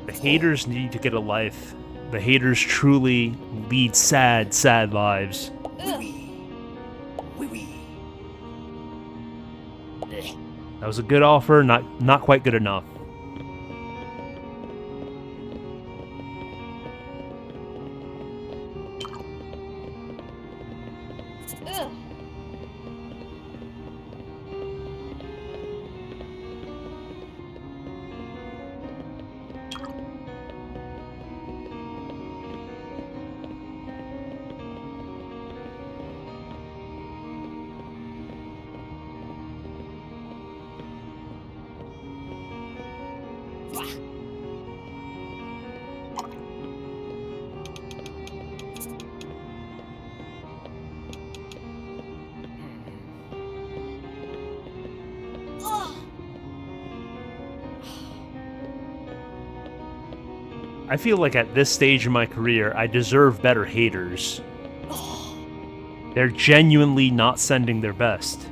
The haters need to get a life. The haters truly lead sad, sad lives. Ugh. That was a good offer, not quite good enough. Ugh. I feel like at this stage in my career, I deserve better haters. They're genuinely not sending their best.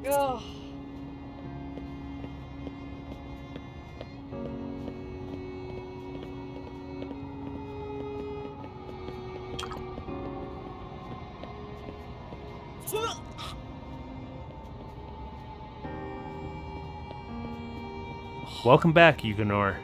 Ugh. Welcome back, Yugonor.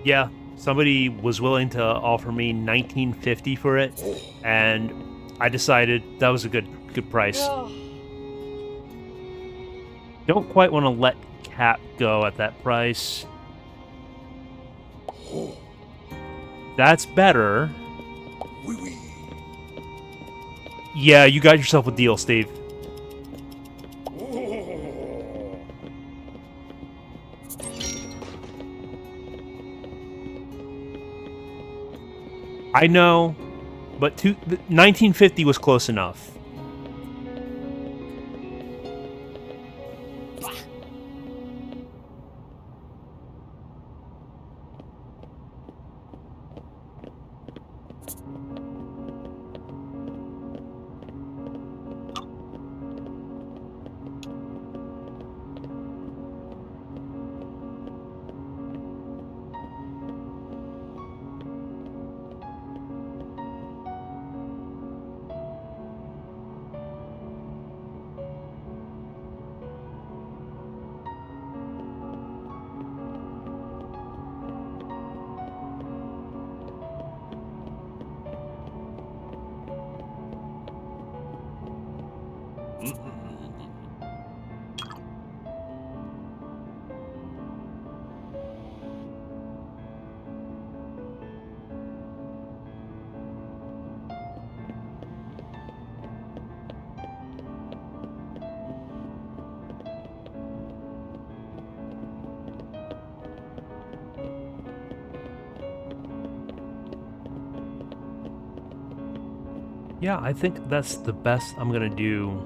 Yeah, somebody was willing to offer me $19.50 for it, and I decided that was a good price. Ugh. Don't quite want to let Cap go at that price. That's better. Yeah, you got yourself a deal, Steve. I know, but 1950 was close enough. Yeah, I think that's the best I'm gonna do.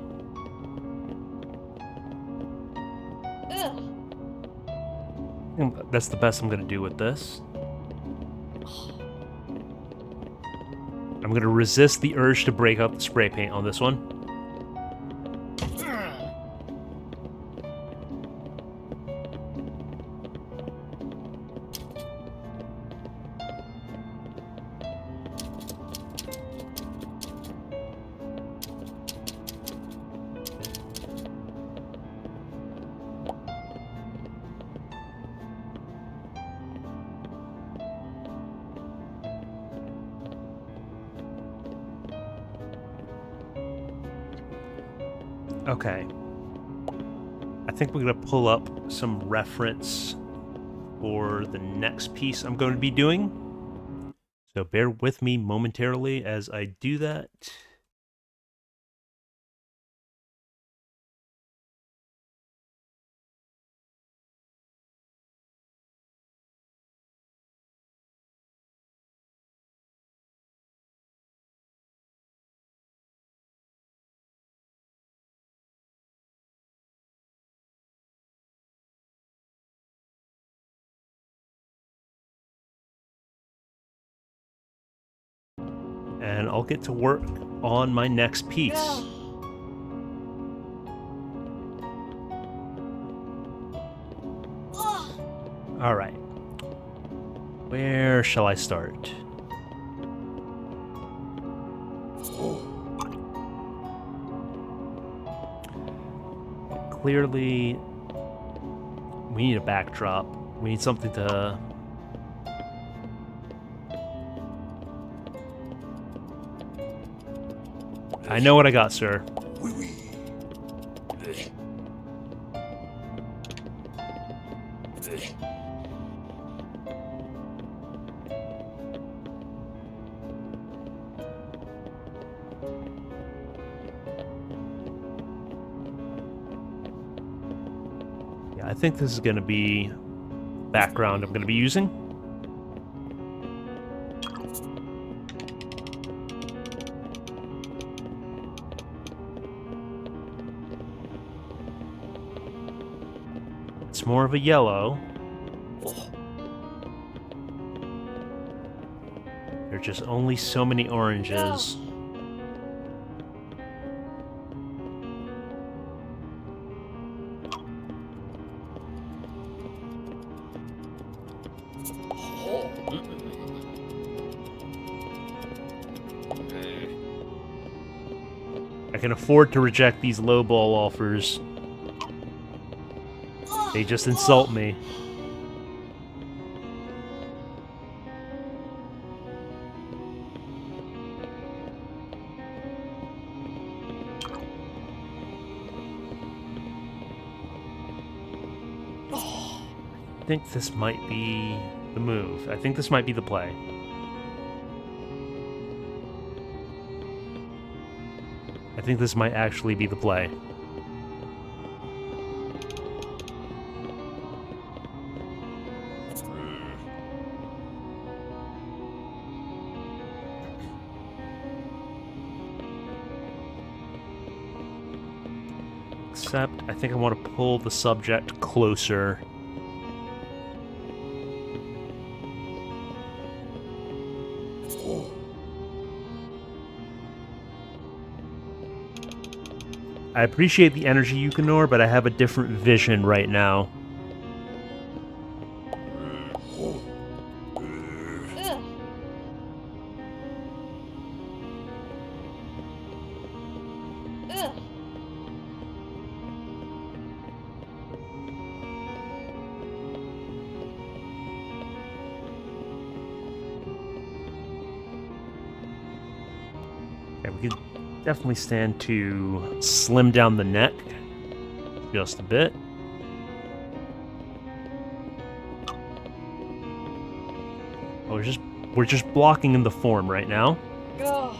Ugh. I think that's the best I'm gonna do with this. I'm gonna resist the urge to break up the spray paint on this one. Okay. I think we're going to pull up some reference for the next piece I'm going to be doing. So bear with me momentarily as I do that. And I'll get to work on my next piece. Ugh. Ugh. All right. Where shall I start? Clearly, we need a backdrop. We need something to... I know what I got, sir. Yeah, I think this is going to be background I'm going to be using. It's more of a yellow. There's just only so many oranges. I can afford to reject these lowball offers. They just insult me. I think this might be the move. I think this might be the play. I think this might actually be the play. Except, I think I want to pull the subject closer. I appreciate the energy, Yukinor, but I have a different vision right now. Okay, we could definitely stand to slim down the neck just a bit. Oh, we're just blocking in the form right now. Ugh.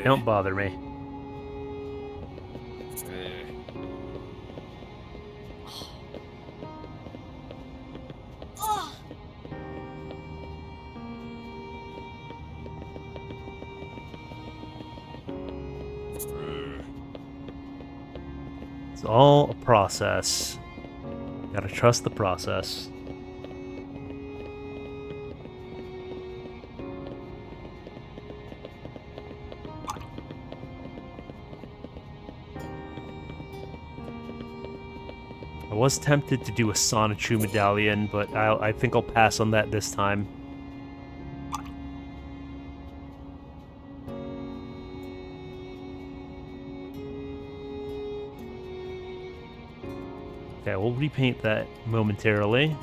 Don't bother me. It's all a process. Gotta trust the process. I was tempted to do a Sonichu medallion, but I think I'll pass on that this time. Okay, we'll repaint that momentarily.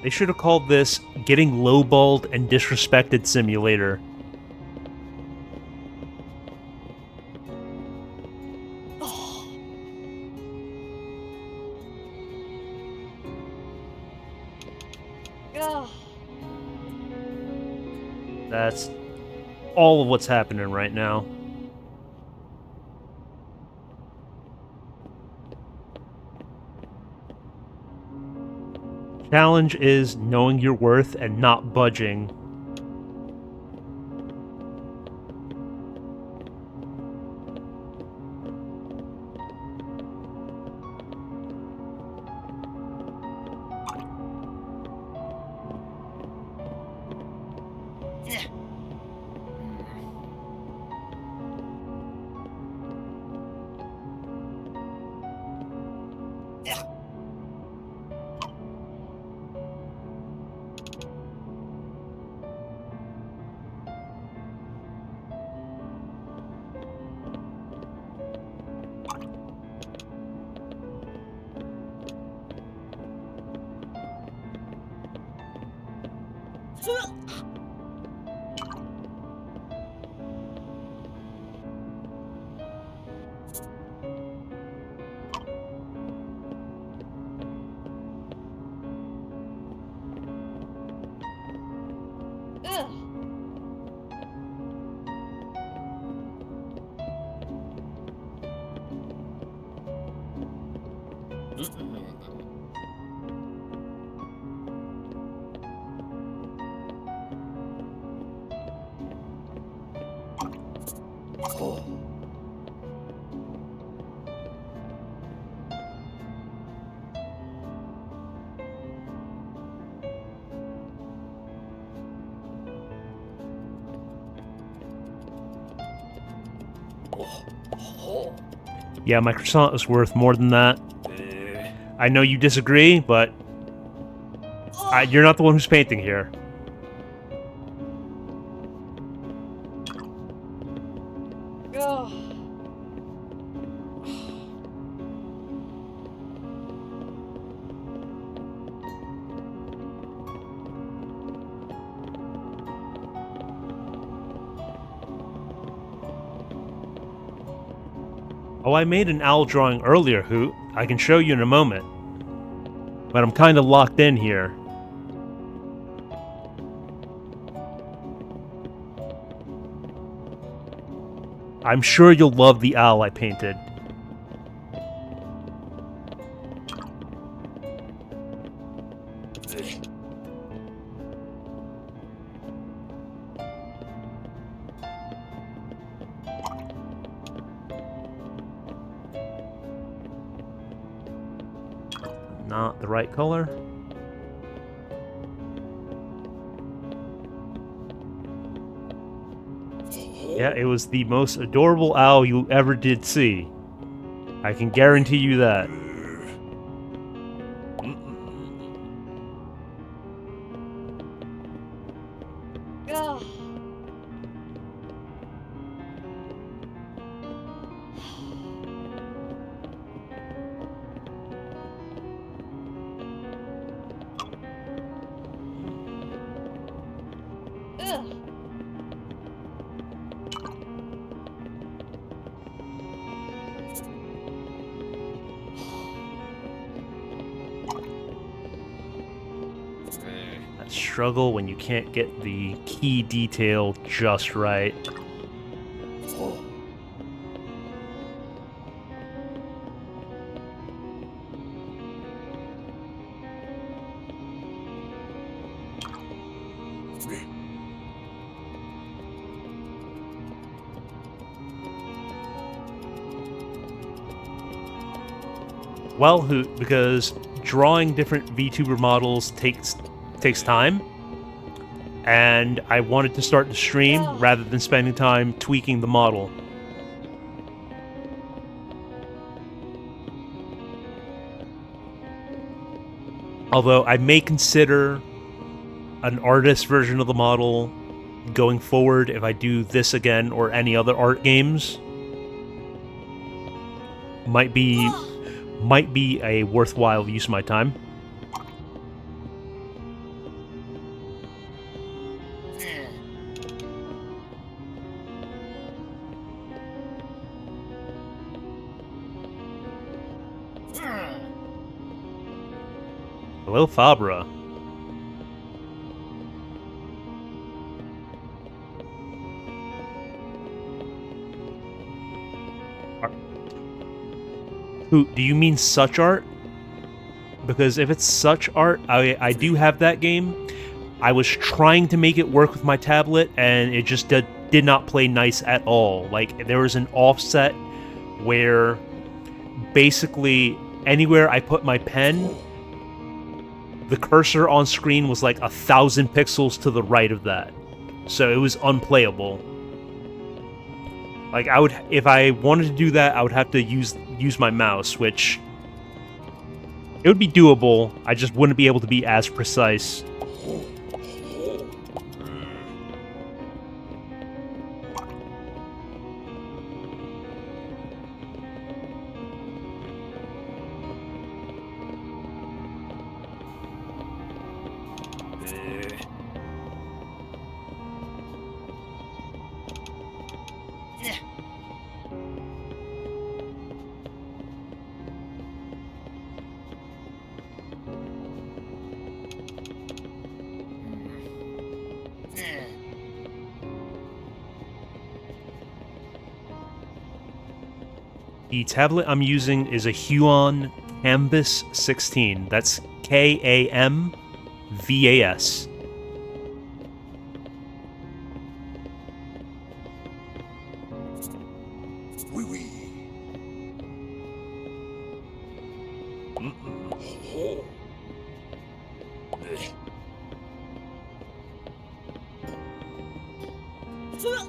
They should have called this Getting Lowballed and Disrespected Simulator. Ugh. That's all of what's happening right now. Challenge is knowing your worth and not budging. Yeah, my croissant is worth more than that. I know you disagree, but you're not the one who's painting here. Ugh. Oh, I made an owl drawing earlier, Hoot. I can show you in a moment. But I'm kind of locked in here. I'm sure you'll love the owl I painted. Not the right color. Yeah, it was the most adorable owl you ever did see. I can guarantee you that. Ugh. Ugh. That struggle when you can't get the key detail just right. Well, Hoot, because drawing different VTuber models takes time, and I wanted to start the stream rather than spending time tweaking the model. Although I may consider an artist version of the model going forward if I do this again or any other art games. Might be a worthwhile use of my time. Hello, Fabra. Who, do you mean such art? Because if it's such art, I do have that game. I was trying to make it work with my tablet, and it just did not play nice at all. Like, there was an offset where basically anywhere I put my pen, the cursor on screen was like 1,000 pixels to the right of that. so it was unplayable. Like, I would, if I wanted to do that, I would have to use my mouse, which it would be doable. I just wouldn't be able to be as precise. The tablet I'm using is a Huon Canvas 16. That's KAMVAS. Oui, oui. Oh.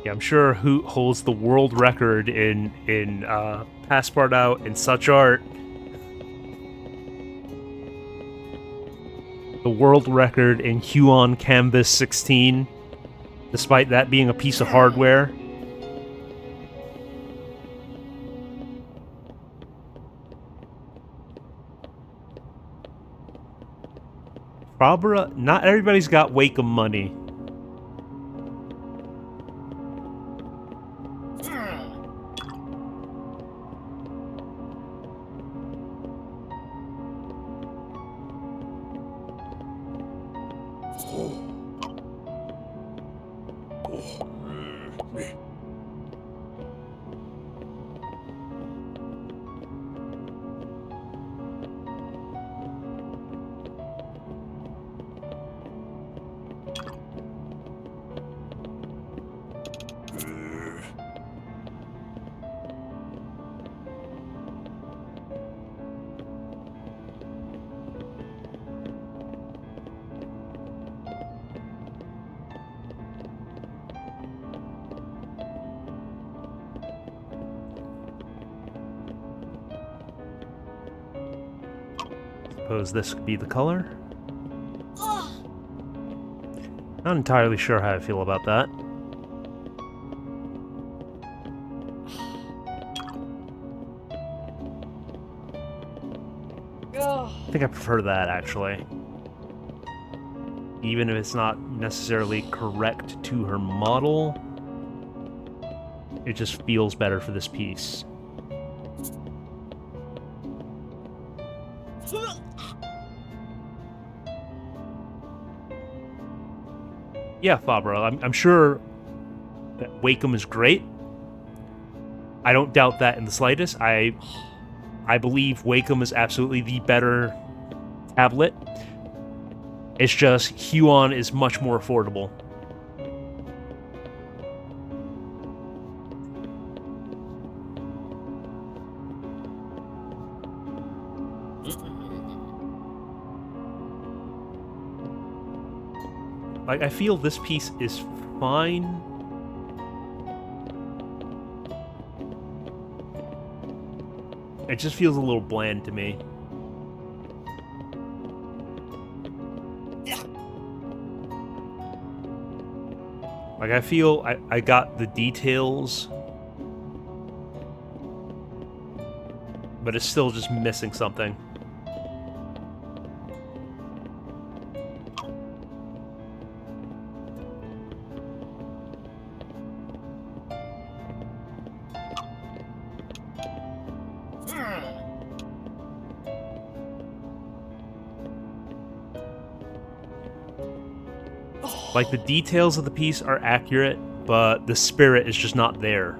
Yeah, I'm sure who holds the world record in passport out and such art. The world record in Huon Canvas 16, despite that being a piece of hardware. Barbara, not everybody's got Wacom money. Suppose this could be the color. Not entirely sure how I feel about that. I think I prefer that, actually. Even if it's not necessarily correct to her model, it just feels better for this piece. Yeah, Fabra, I'm sure that Wacom is great. I don't doubt that in the slightest. I believe Wacom is absolutely the better tablet. It's just Huon is much more affordable. Like, I feel this piece is fine. It just feels a little bland to me. Like, I feel I got the details, but it's still just missing something. Like, the details of the piece are accurate, but the spirit is just not there.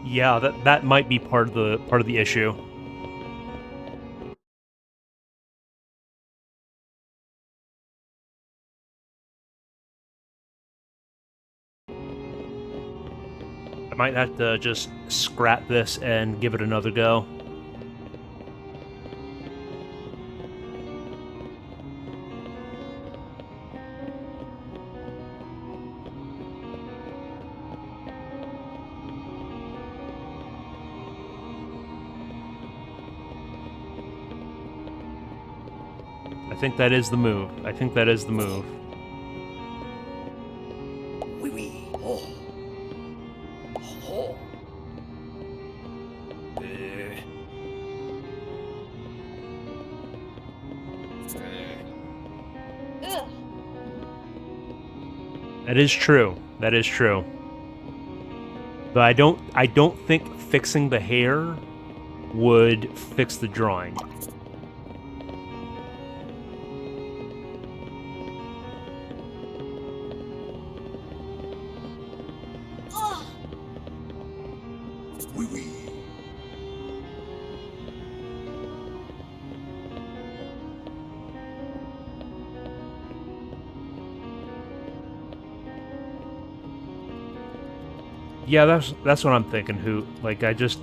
Yeah, that might be part of the issue. I might have to just scrap this and give it another go. I think that is the move. I think that is the move. Oui, oui. Oh. Oh. Ugh. That is true. That is true. But I don't think fixing the hair would fix the drawing. Oui, oui. Yeah, that's what I'm thinking, Hoot. Like, I just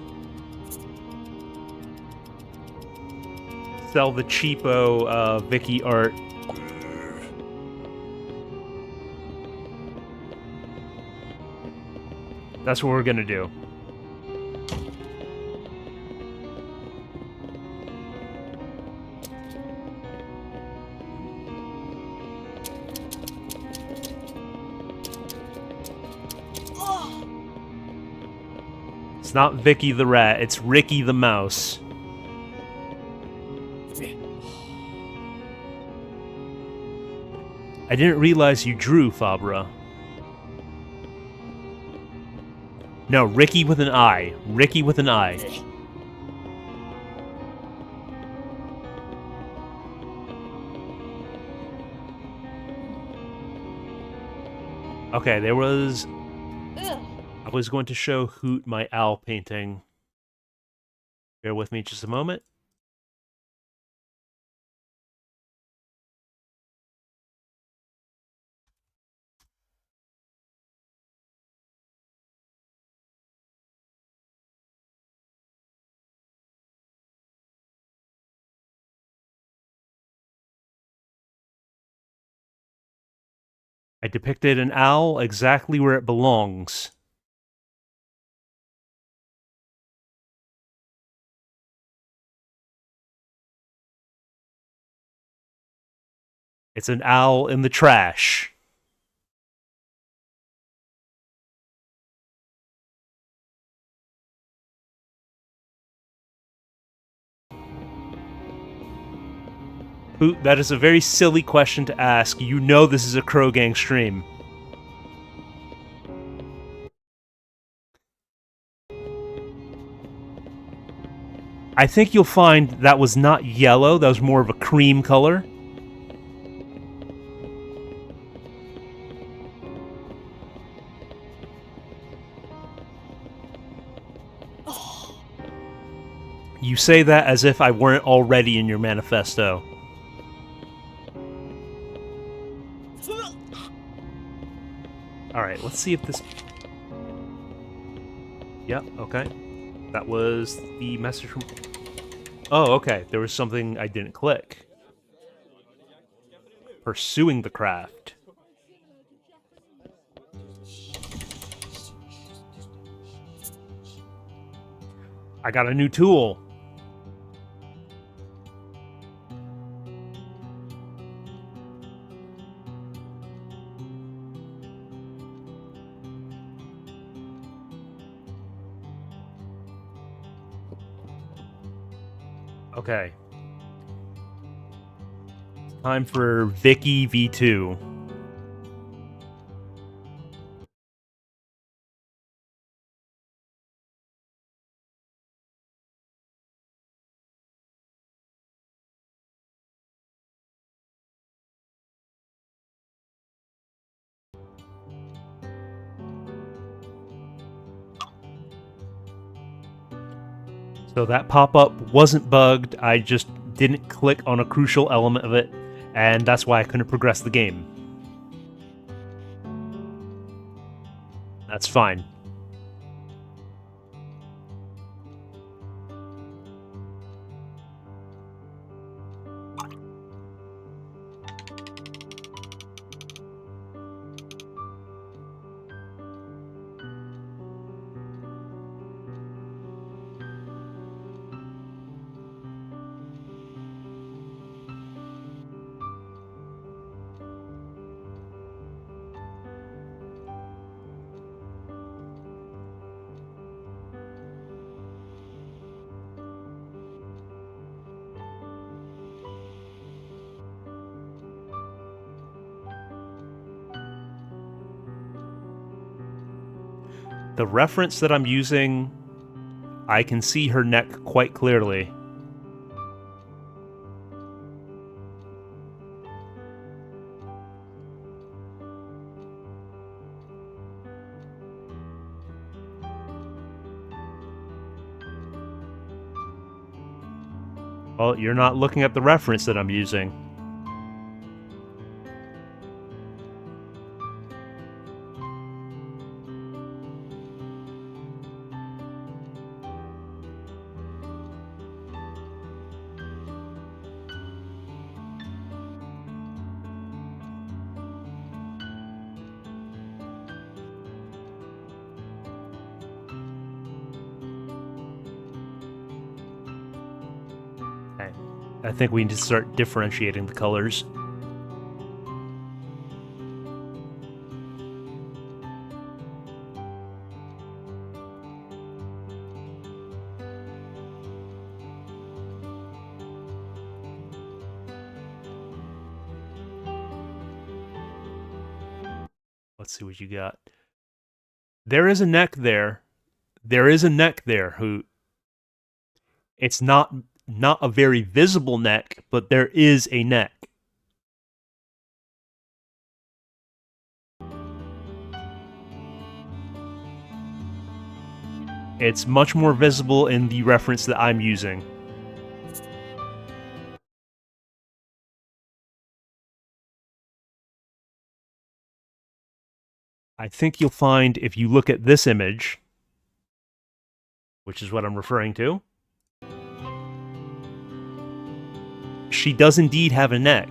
sell the cheapo Vicky art. That's what we're gonna do. It's not Vicky the rat, it's Ricky the mouse. I didn't realize you drew, Fabra. No, Ricky with an I. Ricky with an I. Okay, there was... Ugh. I was going to show Hoot my owl painting. Bear with me just a moment. I depicted an owl exactly where it belongs. It's an owl in the trash. Hoot, that is a very silly question to ask. You know this is a Crow Gang stream. I think you'll find that was not yellow, that was more of a cream color. You say that as if I weren't already in your manifesto. Alright, let's see if this... Yep, okay. That was the message from... Oh, okay. There was something I didn't click. Pursuing the craft. I got a new tool. Okay. Time for Vicky V2. So that pop-up wasn't bugged, I just didn't click on a crucial element of it, and that's why I couldn't progress the game. That's fine. The reference that I'm using, I can see her neck quite clearly. Well, you're not looking at the reference that I'm using. Okay. I think we need to start differentiating the colors. Let's see what you got. There is a neck there. There is a neck there, Hoot. It's not a very visible neck, but there is a neck. It's much more visible in the reference that I'm using. I think you'll find if you look at this image, which is what I'm referring to, she does indeed have a neck.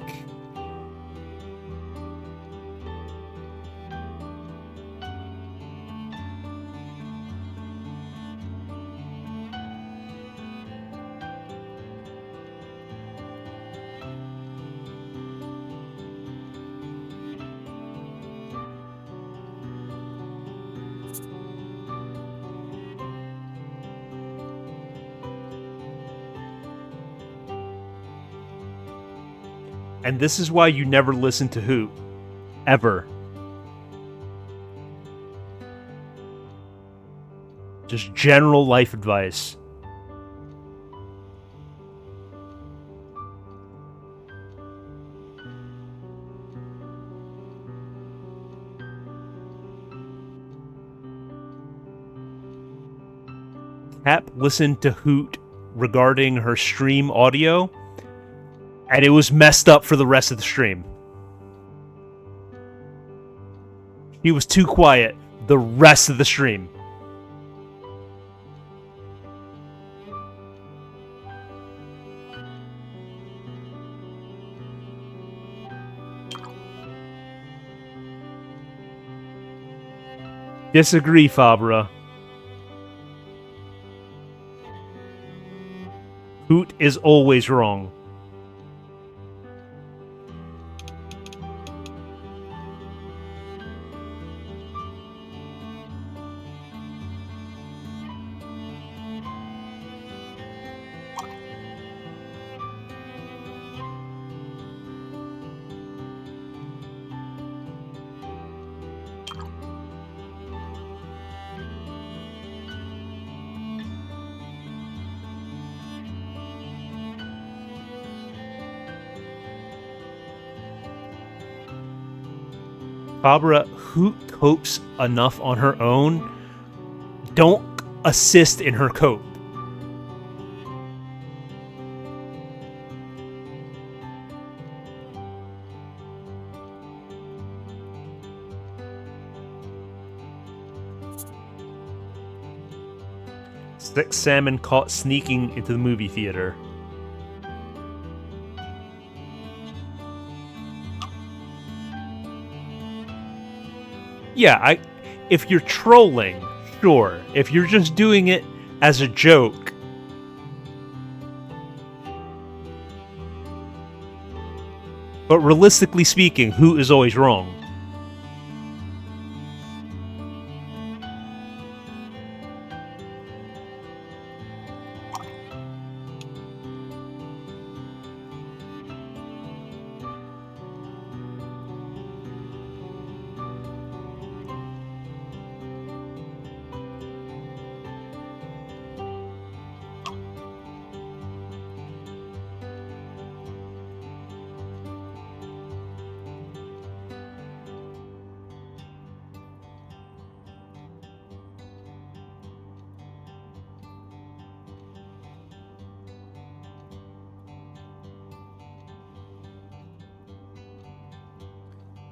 And this is why you never listen to Hoot. Ever. Just general life advice. Cap listened to Hoot regarding her stream audio, and it was messed up for the rest of the stream. He was too quiet the rest of the stream. Disagree, Fabra. Hoot is always wrong. Barbara, who copes enough on her own, don't assist in her cope. Six salmon caught sneaking into the movie theater. Yeah, if you're trolling, sure. If you're just doing it as a joke, but realistically speaking, who is always wrong?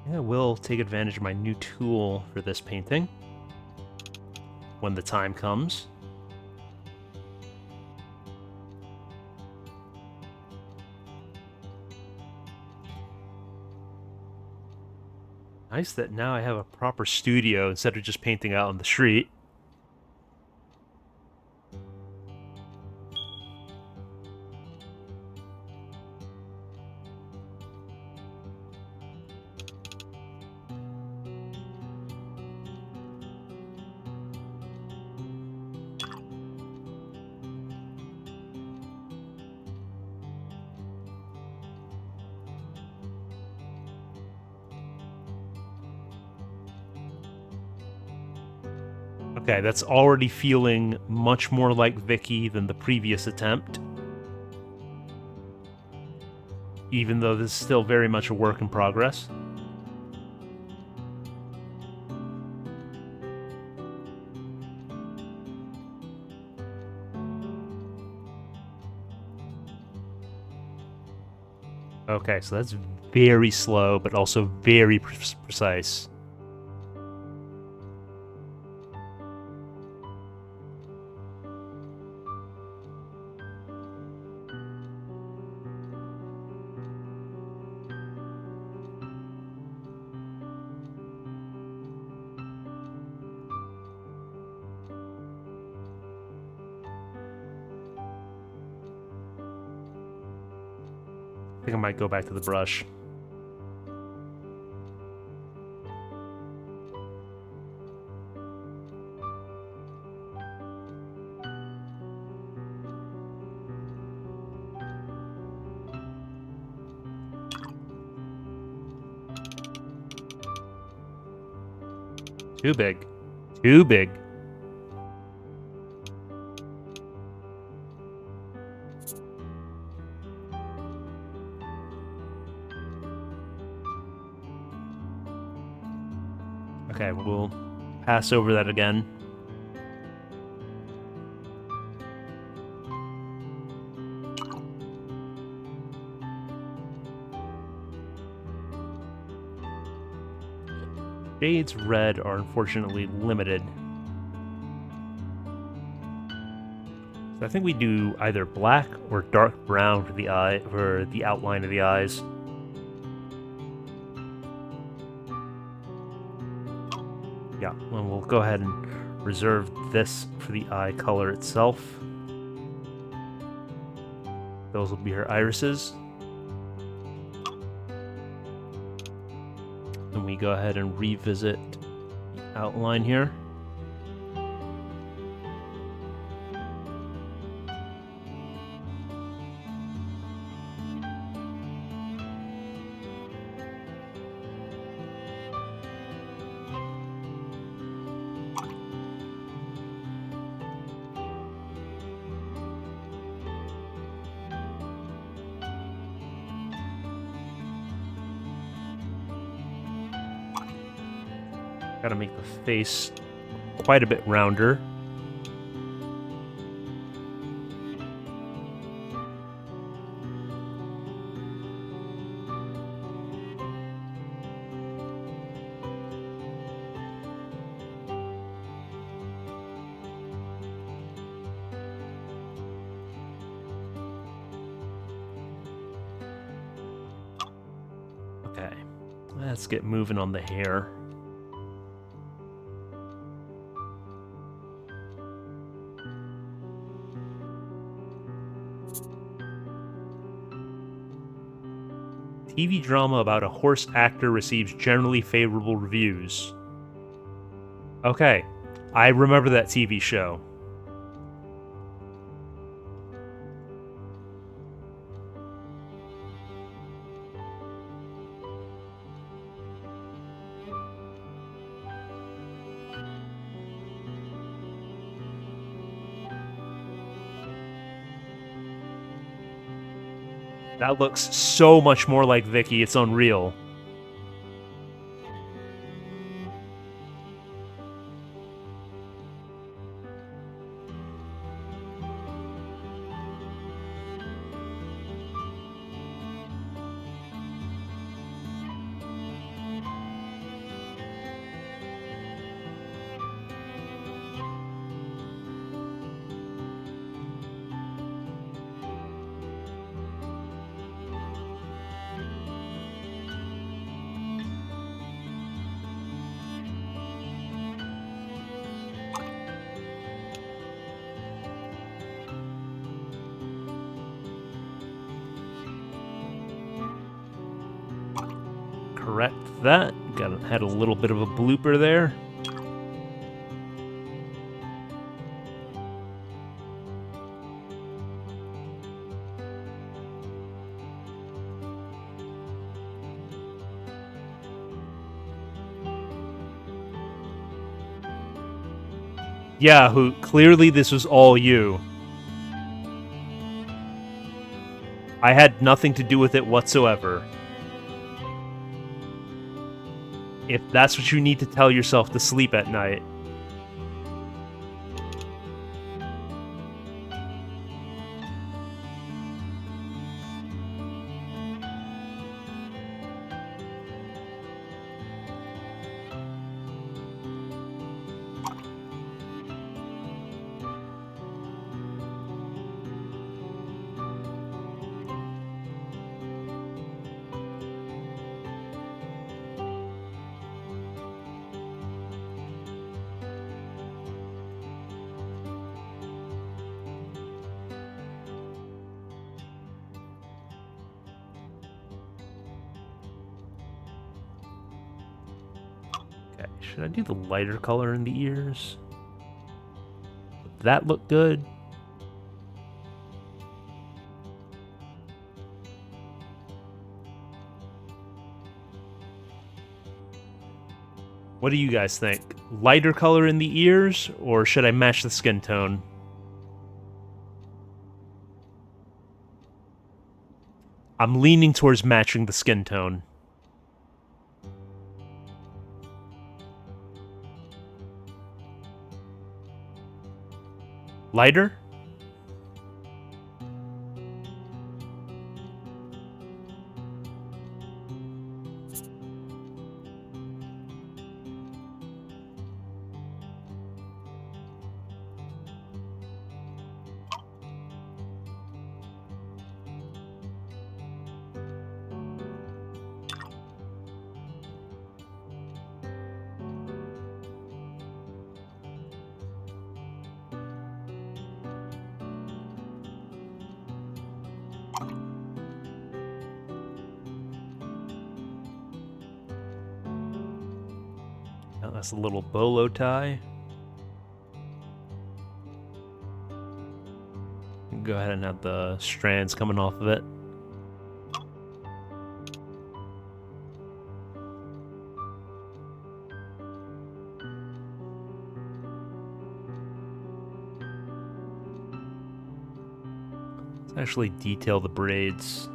Yeah, we'll take advantage of my new tool for this painting when the time comes. Nice that now I have a proper studio instead of just painting out on the street. Okay, that's already feeling much more like Vicky than the previous attempt. Even though this is still very much a work in progress. Okay, so that's very slow, but also very precise. I think I might go back to the brush. Too big. Too big. Okay, we'll pass over that again. Shades red are unfortunately limited. So I think we do either black or dark brown for the eye, for the outline of the eyes. Yeah, and we'll go ahead and reserve this for the eye color itself. Those will be her irises. And we go ahead and revisit the outline here. Gotta make the face quite a bit rounder. Okay, let's get moving on the hair. TV drama about a horse actor receives generally favorable reviews. Okay, I remember that TV show. That looks so much more like Vicky, it's unreal. Correct that. Had a little bit of a blooper there. Yeah, who clearly this was all you. I had nothing to do with it whatsoever. If that's what you need to tell yourself to sleep at night. Okay, should I do the lighter color in the ears? Would that look good? What do you guys think? Lighter color in the ears, or should I match the skin tone? I'm leaning towards matching the skin tone. Lighter? Now that's a little bolo tie. Go ahead and have the strands coming off of it. Let's actually detail the braids.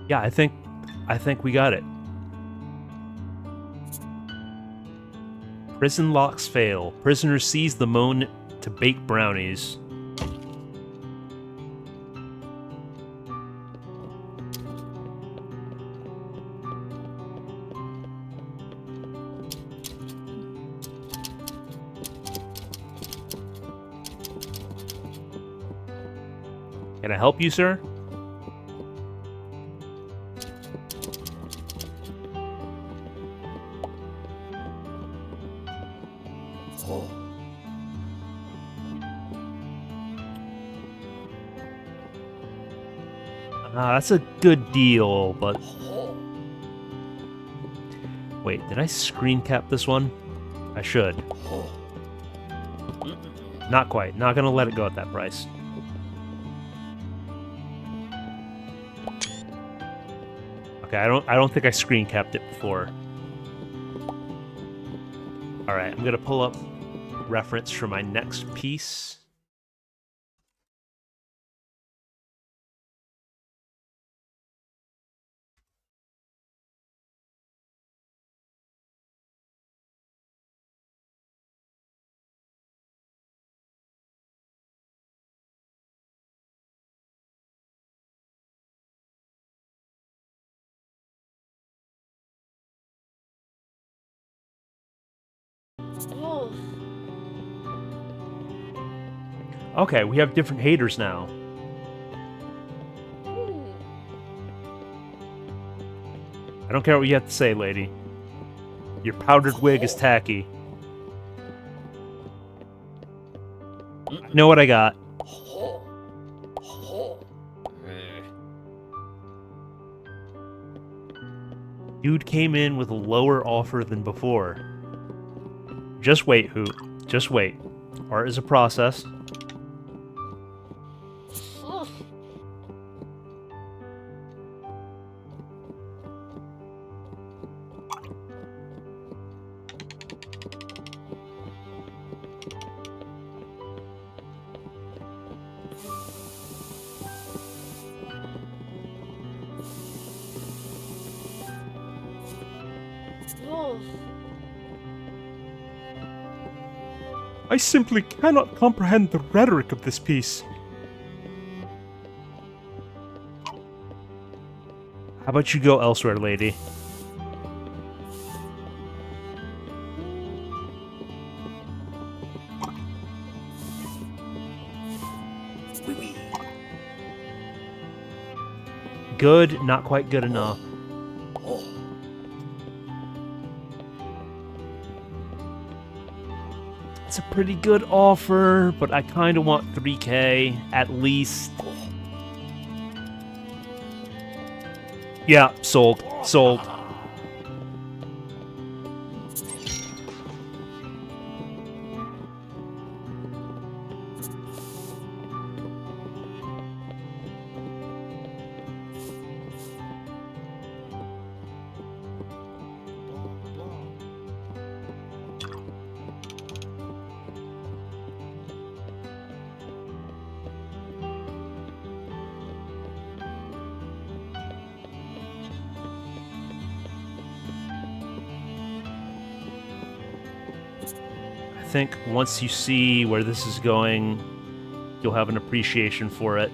Yeah, I think we got it. Prison locks fail. Prisoner sees the moan to bake brownies. Can I help you, sir? Oh. That's a good deal, but... Oh. Wait, did I screen cap this one? I should. Oh. Not quite. Not gonna let it go at that price. Okay, I don't think I screen capped it before. Alright, I'm gonna pull up reference for my next piece. Oh. Okay, we have different haters now. Hmm. I don't care what you have to say, lady. Your powdered wig is tacky. I know what I got. Oh. Oh. Dude came in with a lower offer than before. Just wait, Hoot. Just wait. Art is a process. Oh. Oh. I simply cannot comprehend the rhetoric of this piece. How about you go elsewhere, lady? Oui, oui. Good, not quite good enough. Oh. It's a pretty good offer, but I kind of want 3K at least. Oh. Yeah, sold. Sold. I think once you see where this is going, you'll have an appreciation for it.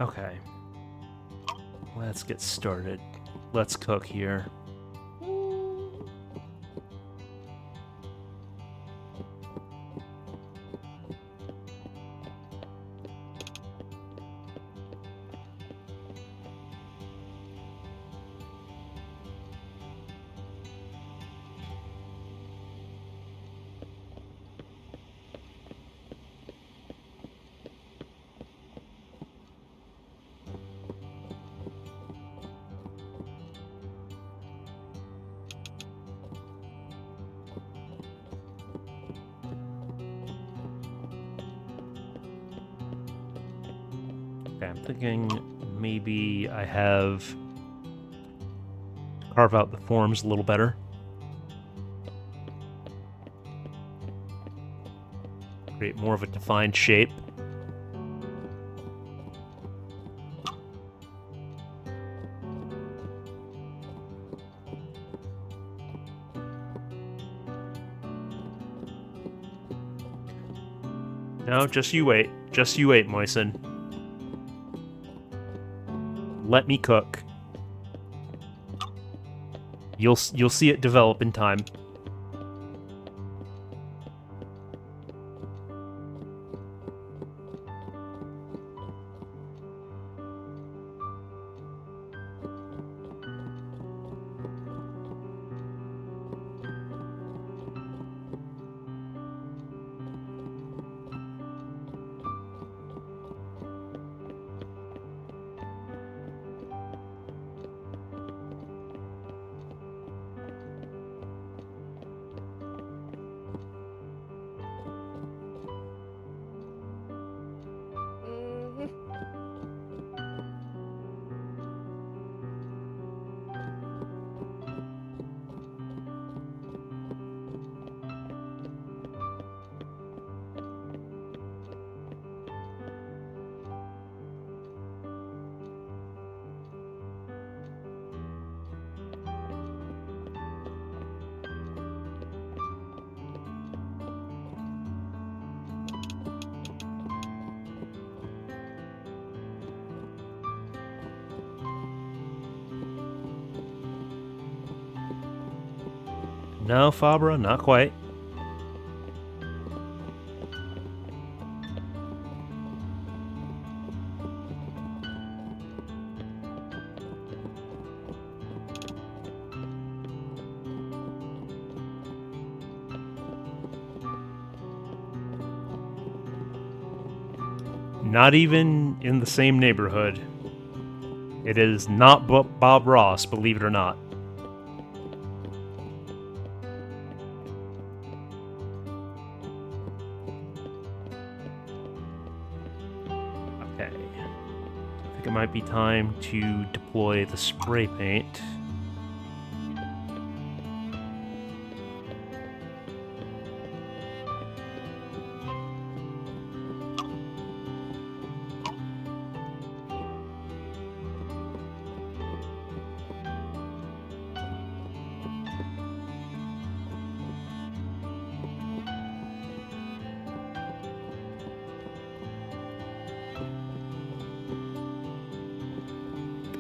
Okay. Let's get started. Let's cook here. Okay, I'm thinking maybe I have to carve out the forms a little better. Create more of a defined shape. No, just you wait. Just you wait, Moisen. Let me cook. You'll see it develop in time. No, Fabra, not quite. Not even in the same neighborhood. It is not Bob Ross, believe it or not. Okay. I think it might be time to deploy the spray paint.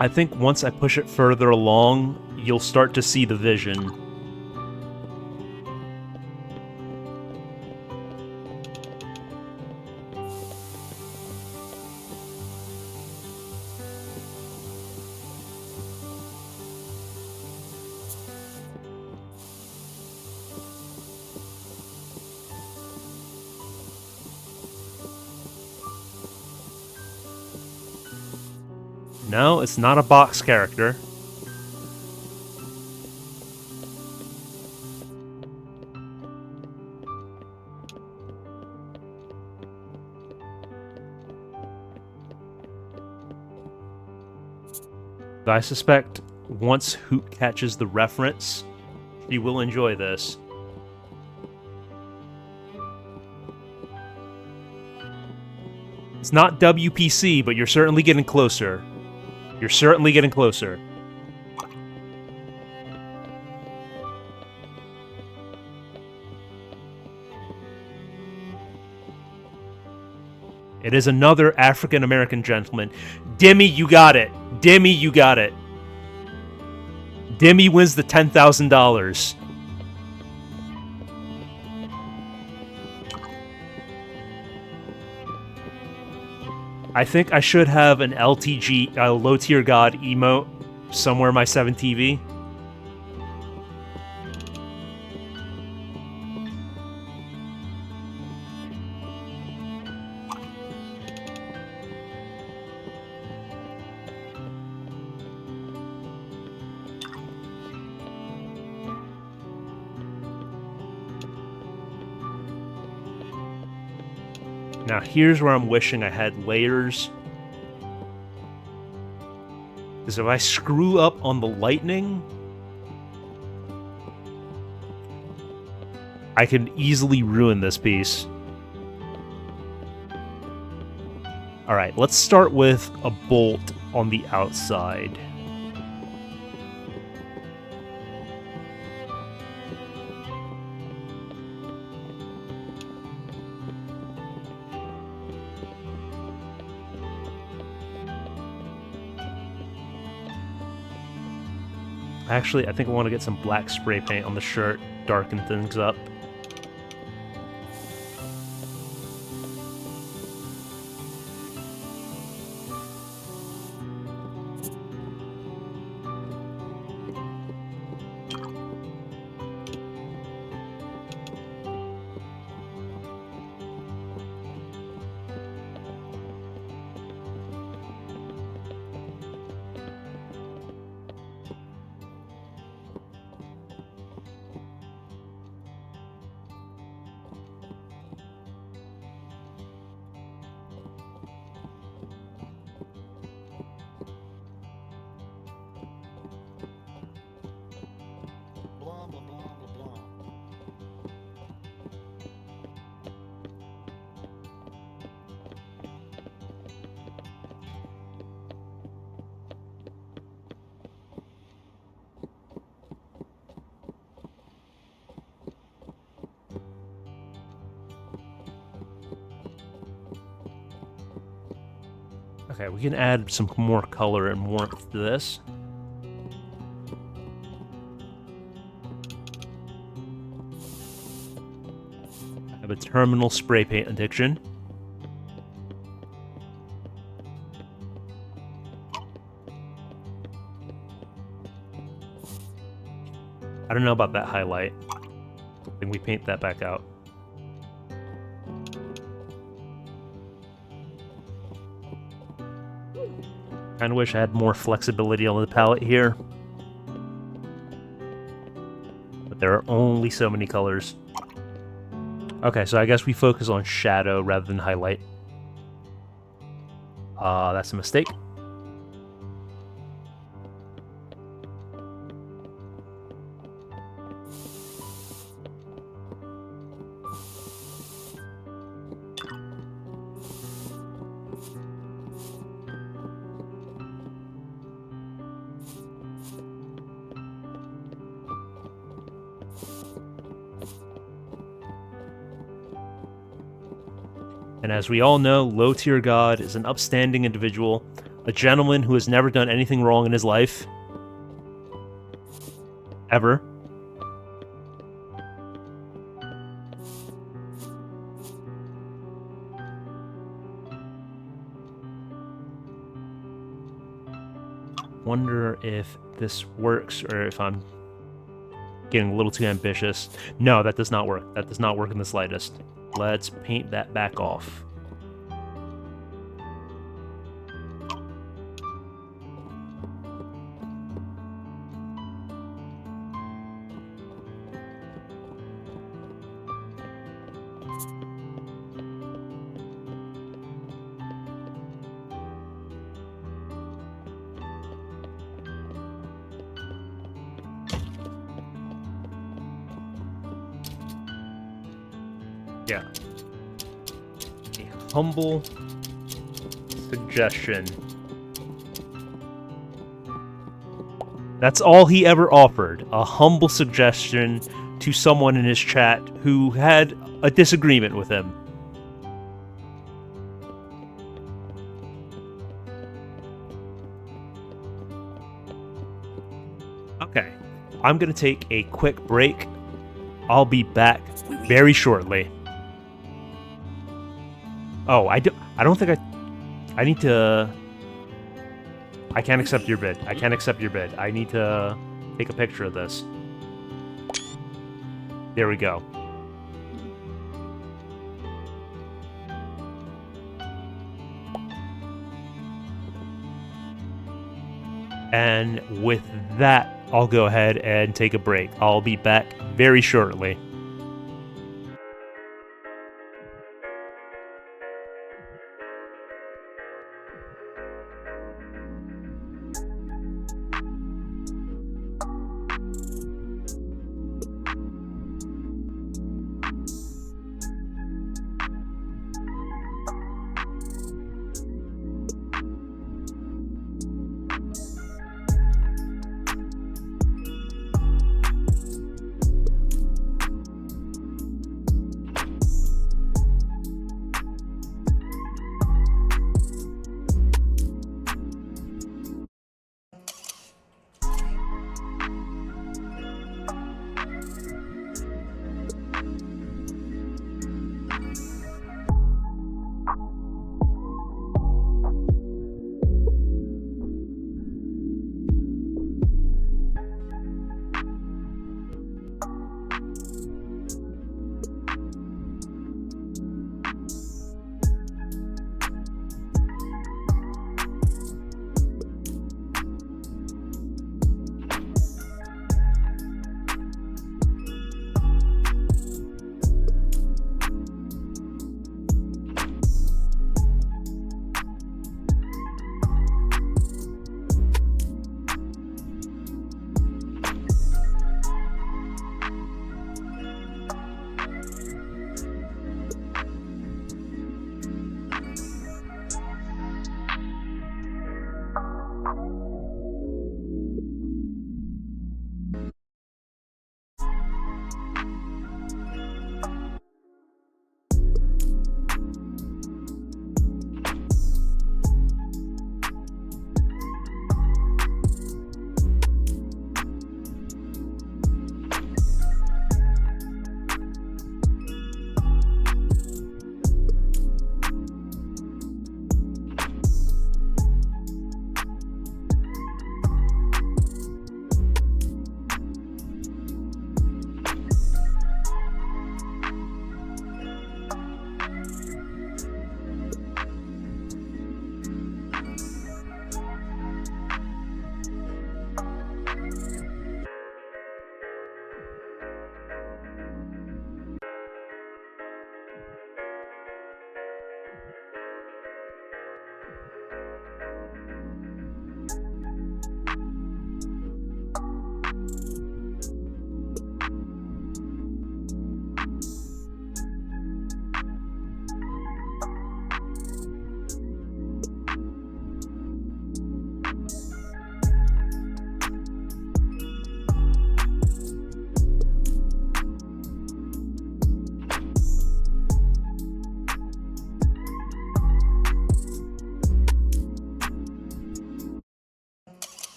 I think once I push it further along, you'll start to see the vision. No, it's not a box character. But I suspect once Hoot catches the reference, she will enjoy this. It's not WPC, but you're certainly getting closer. You're certainly getting closer. It is another African-American gentleman. Demi, you got it. Demi, you got it. Demi wins the $10,000. I think I should have an LTG, low tier god emote somewhere in my 7TV. Now here's where I'm wishing I had layers Because if I screw up on the lightning, I can easily ruin this piece. Alright, let's start with a bolt on the outside. Actually, I think I want to get some black spray paint on the shirt, darken things up. Blah, blah, blah, blah, blah. Okay, we can add some more color and warmth to this. I have a terminal spray paint addiction. I don't know about that highlight. I think we paint that back out. Kinda wish I had more flexibility on the palette here. But there are only so many colors. Okay, so I guess we focus on shadow rather than highlight. That's a mistake. And as we all know, Low Tier God is an upstanding individual, a gentleman who has never done anything wrong in his life. Ever. Wonder if this works or if I'm getting a little too ambitious. No, that does not work. That does not work in the slightest. Let's paint that back off. Yeah. A humble suggestion. That's all he ever offered. A humble suggestion to someone in his chat who had a disagreement with him. Okay. I'm gonna take a quick break. I'll be back very shortly. Oh, I don't think I need to... I can't accept your bid. I can't accept your bid. I need to take a picture of this. There we go. And with that, I'll go ahead and take a break. I'll be back very shortly.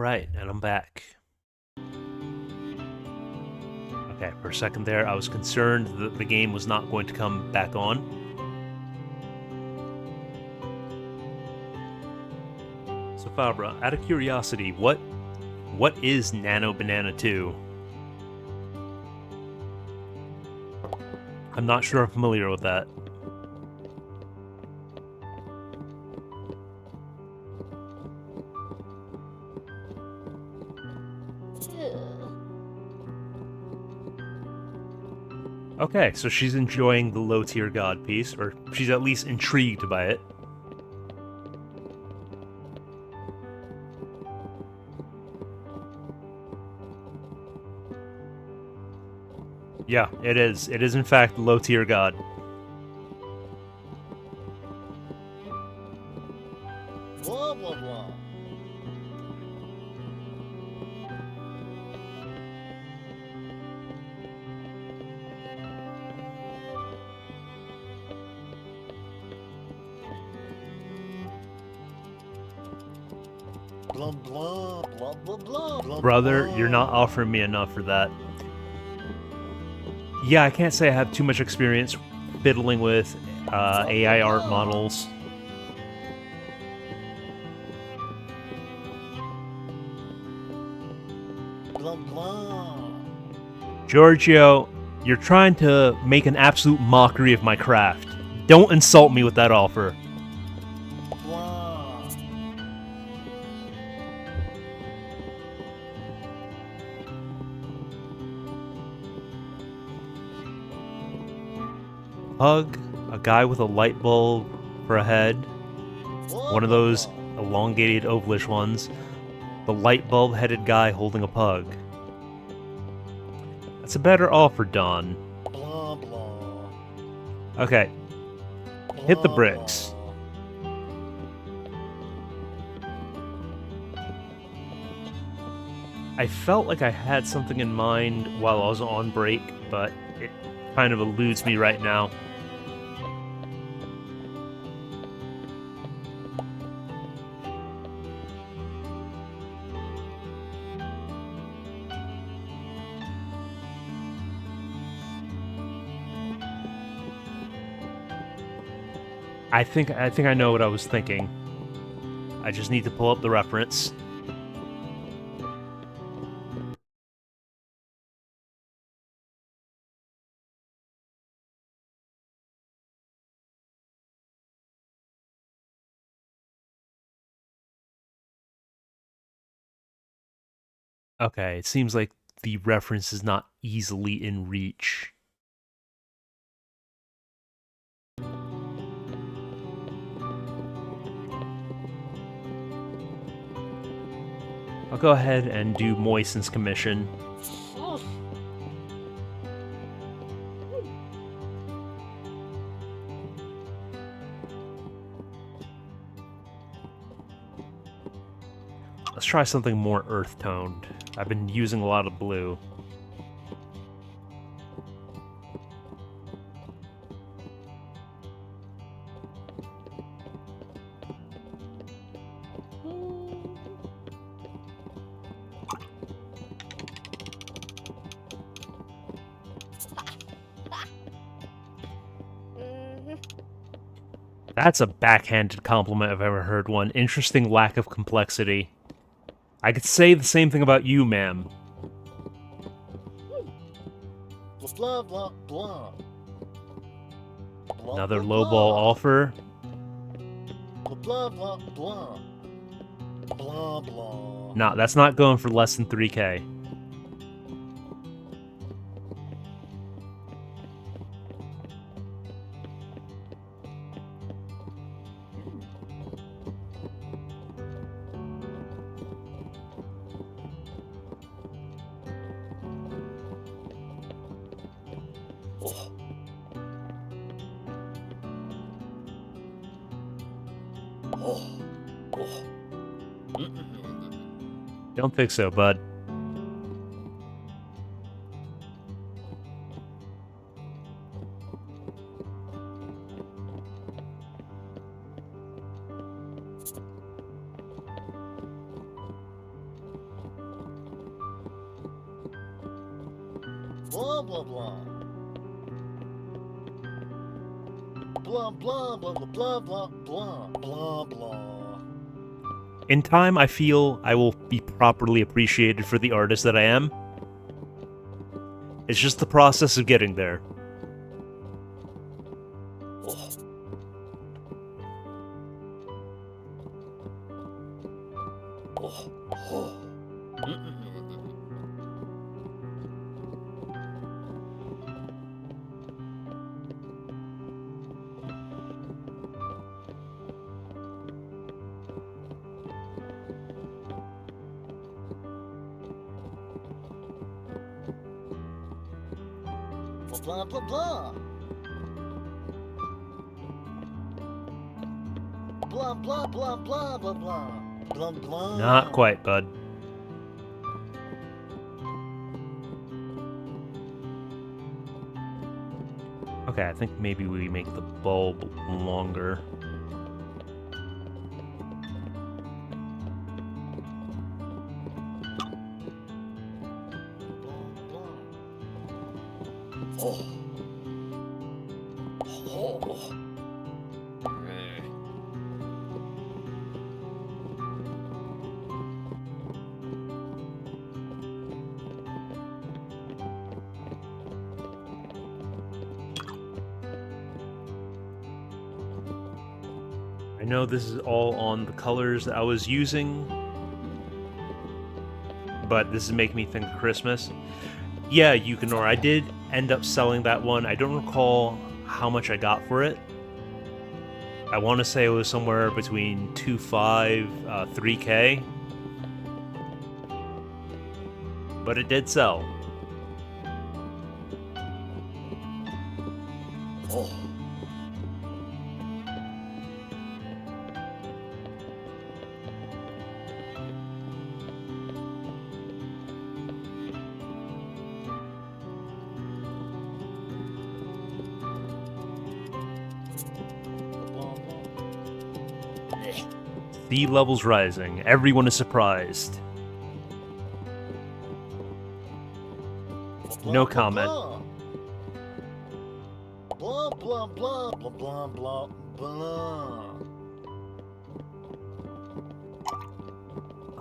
Alright, and I'm back. Okay, for a second there, I was concerned that the game was not going to come back on. So Fabra, out of curiosity, what is Nano Banana 2? I'm not sure I'm familiar with that. Okay, so she's enjoying the low-tier god piece, or she's at least intrigued by it. Yeah, it is. It is in fact low-tier god. Blah, blah, blah. Blah, blah, blah, blah, blah, blah, Brother, blah. you're not offering me enough for that. Yeah, I can't say I have too much experience fiddling with AI art models. Blah, blah. Giorgio, you're trying to make an absolute mockery of my craft. Don't insult me with that offer. Blah. Pug, a guy with a light bulb for a head, Blah, one of blah, those blah. elongated ovalish ones, the light bulb headed guy holding a pug. That's a better offer, Don. Blah, blah. Okay, hit the Blah, bricks. blah. I felt like I had something in mind while I was on break, but it kind of eludes me right now. I think I know what I was thinking. I just need to pull up the reference. Okay, it seems like the reference is not easily in reach. I'll go ahead and do Moisten's commission. Oof. Let's try something more earth-toned. I've been using a lot of blue. Mhm. That's a backhanded compliment if I've ever heard one. Interesting lack of complexity. I could say the same thing about you, ma'am. Blah, blah, blah. Blah, Another blah, lowball blah. offer. Blah, blah, blah. Blah, blah. Nah, that's not going for less than 3K. Oh. Oh. Oh. Mm-mm. Don't think so, bud. Blah, blah, blah. Blah, blah, blah, blah, blah, blah, blah, blah, blah. In time, I feel I will be properly appreciated for the artist that I am. It's just the process of getting there. Oh. Oh. Oh. Blah, blah, blah. Blah, blah, blah, blah, blah, blah. Blah, blah. Not quite, bud. Okay, I think maybe we make the bulb longer. Oh. Oh. Eh. I know this is all on the colors that I was using, but this is making me think of Christmas. Yeah, Yukinor, I did end up selling that one. I don't recall how much I got for it. I want to say it was somewhere between 2.5, 3K. But it did sell. Oh. Blah, blah. Eh. Sea levels rising. Everyone is surprised. Blah, No blah, comment. Blah, blah, blah, blah, blah, blah, blah.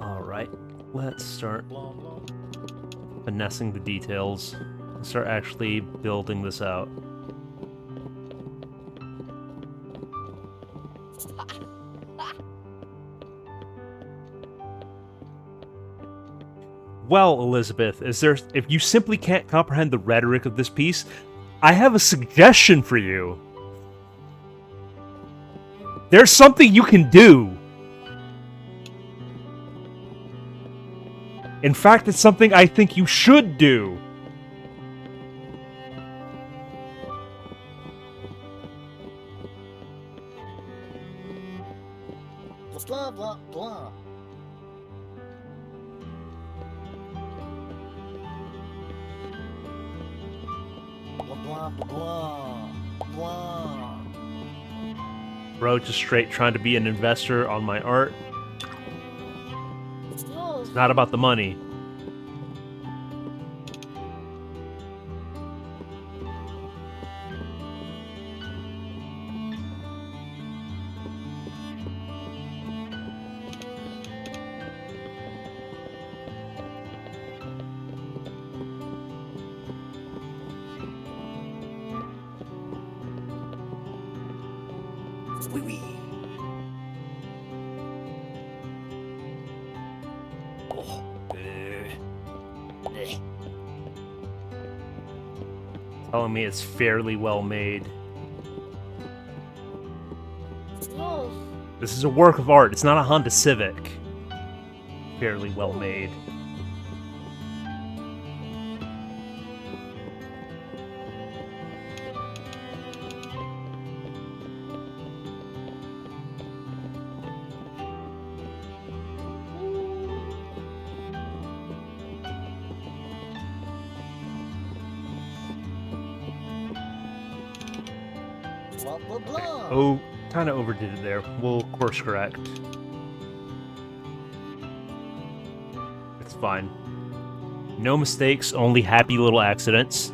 Alright, let's start Blah, blah. finessing the details. Start actually building this out. Well, Elizabeth, if you simply can't comprehend the rhetoric of this piece, I have a suggestion for you. There's something you can do. In fact, it's something I think you should do. Blah, blah, blah. Blah, blah, blah, blah. Bro, just straight trying to be an investor on my art. Wolf. It's not about the money. Wee wee. Oh. Eh. Telling me it's fairly well made. Wolf. This is a work of art. It's not a Honda Civic. Fairly well made. Blah, blah, blah. Oh, kind of overdid it there. We'll course correct. It's fine. No mistakes, only happy little accidents.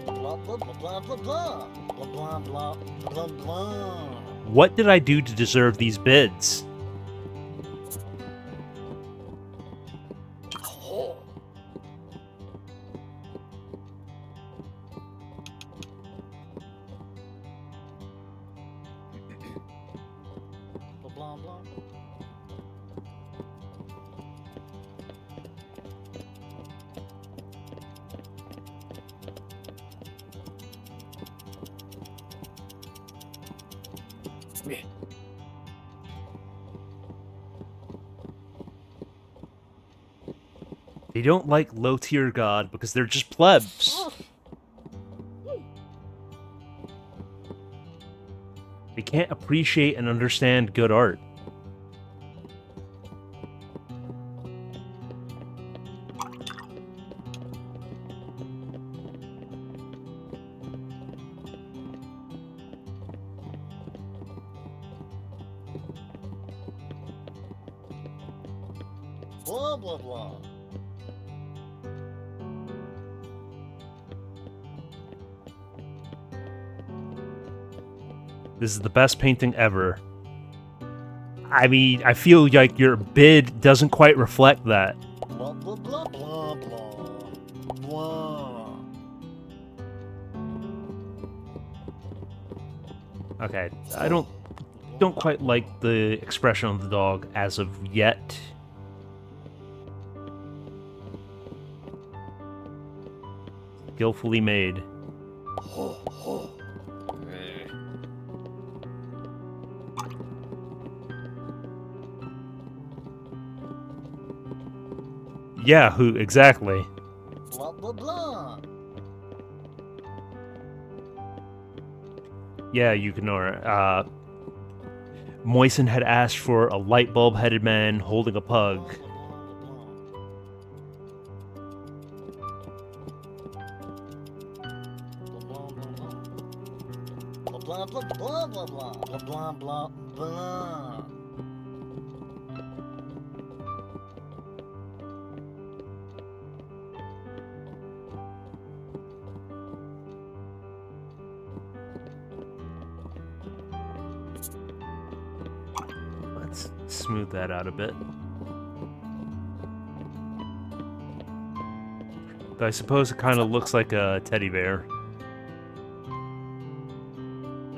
Blah blah blah blah blah blah blah blah blah blah. What did I do to deserve these bids? Oh. Blah blah blah. Yeah. They don't like low-tier god because they're just plebs. They can't appreciate and understand good art. Blah blah blah. This is the best painting ever. I mean, I feel like your bid doesn't quite reflect that. Blah blah blah blah blah blah. Okay, I don't quite like the expression on the dog as of yet. Skillfully made. Yeah, who exactly? Blah blah blah. Yeah, Yukinora. Moisen had asked for a light bulb-headed man holding a pug. Blah blah blah blah blah blah blah blah. Let's smooth that out a bit. But I suppose it kind of looks like a teddy bear.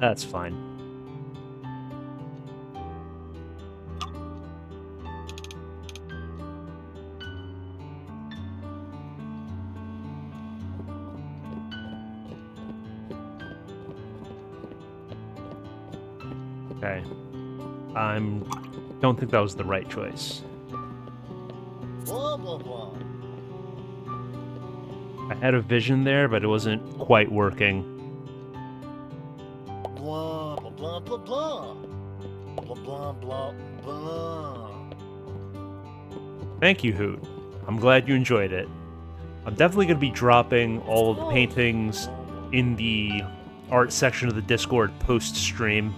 That's fine. Okay. Don't think that was the right choice. Blah blah blah. I had a vision there, but it wasn't quite working. Blah blah blah blah blah. Blah blah blah blah. Thank you, Hoot. I'm glad you enjoyed it. I'm definitely going to be dropping all of the paintings in the art section of the Discord post-stream.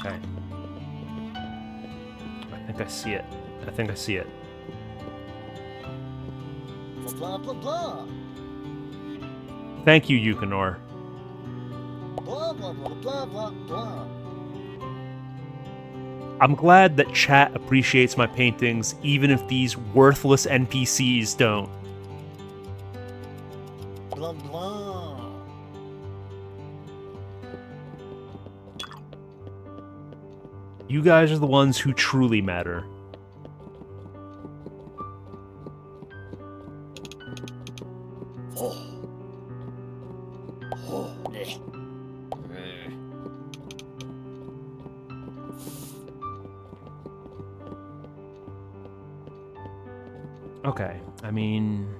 Okay. I think I see it. I think I see it. Blah blah blah. Thank you, Yukinor. Blah blah blah blah blah blah. I'm glad that chat appreciates my paintings, even if these worthless NPCs don't. Blah blah. You guys are the ones who truly matter. Okay, I mean,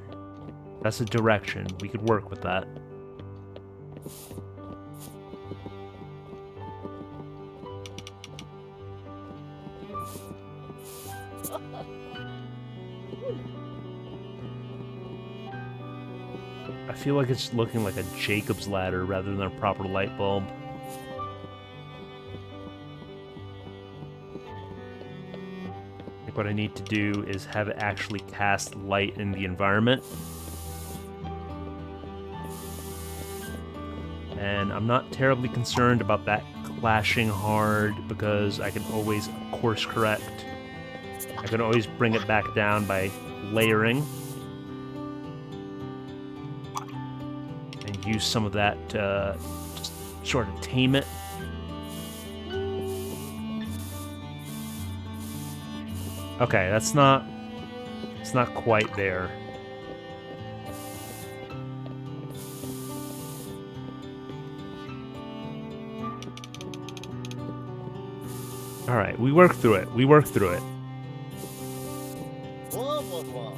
that's a direction. We could work with that. I feel like it's looking like a Jacob's ladder rather than a proper light bulb. I think what I need to do is have it actually cast light in the environment. And I'm not terribly concerned about that clashing hard because I can always course correct. I can always bring it back down by layering. And use some of that to sort of tame it. Okay, it's not quite there. Alright, we work through it. We work through it. Blah, blah, blah.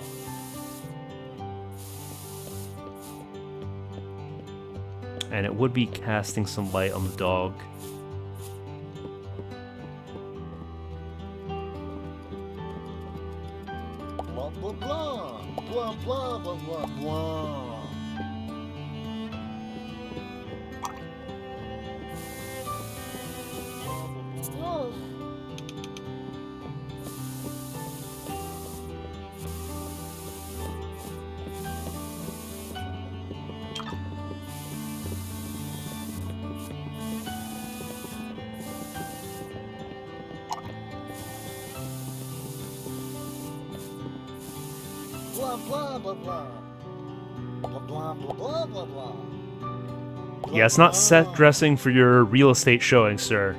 And it would be casting some light on the dog. Blah, blah, blah. Blah, blah, blah, blah, blah. Wolf. Blah, blah, blah, blah. Blah, blah, blah, blah, blah, blah. Yeah, it's not set dressing for your real estate showing, sir.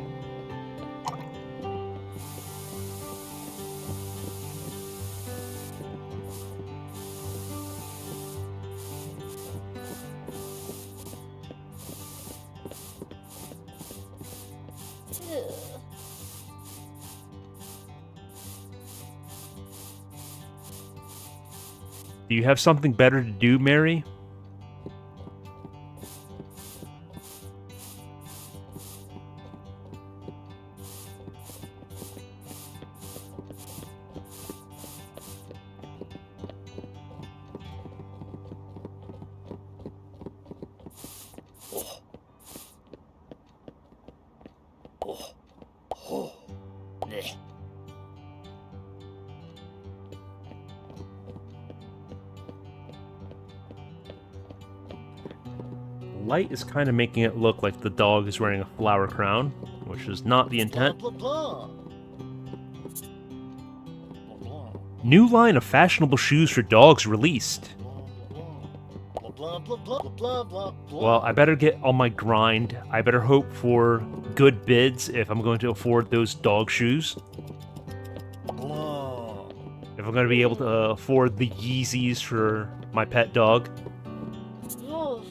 Ew. Do you have something better to do, Mary? Neh. Light is kind of making it look like the dog is wearing a flower crown, which is not the Blah, intent. blah, blah. Blah, blah. New line of fashionable shoes for dogs released. Blah, blah, blah, blah, blah, blah, blah. Well, I better get on my grind. I better hope for good bids if I'm going to afford those dog shoes. Blah. If I'm going to be able to afford the Yeezys for my pet dog. Wolf.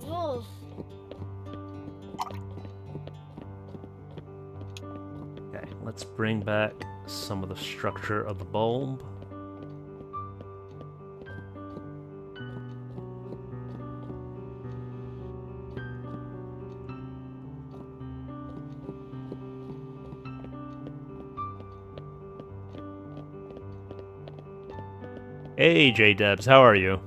Wolf. Okay, let's bring back some of the structure of the bulb. Hey, J-Debs, how are you?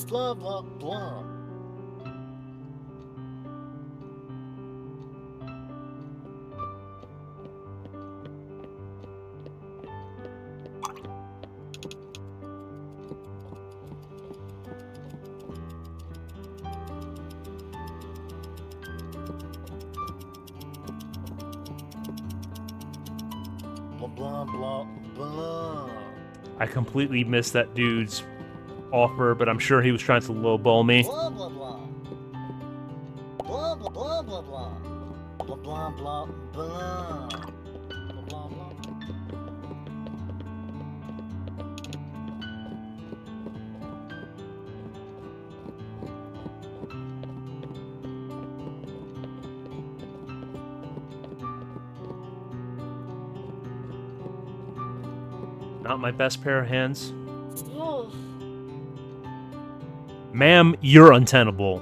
Blah, blah, blah. Blah, blah, blah, blah. I completely missed that dude's offer, but I'm sure he was trying to lowball me. Blah, blah, blah. Blah, blah, blah, blah, blah. Blah, blah, blah, blah. Blah, blah, blah. Not my best pair of hands. Oof. Ma'am, you're untenable.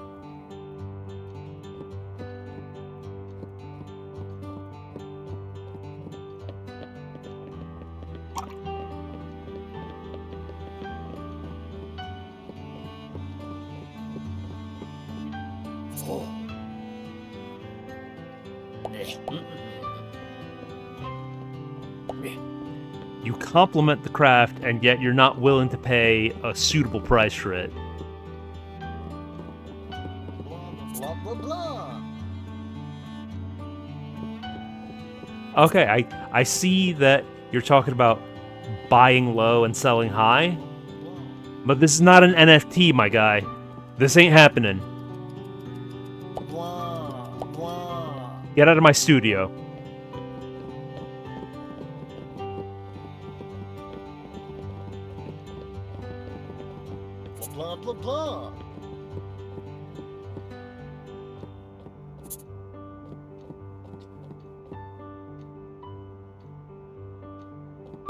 Oh. You compliment the craft, and yet you're not willing to pay a suitable price for it. Blah blah blah. Okay, I see that you're talking about buying low and selling high, but this is not an NFT, my guy. This ain't happening. Blah blah. Get out of my studio. Blah blah blah.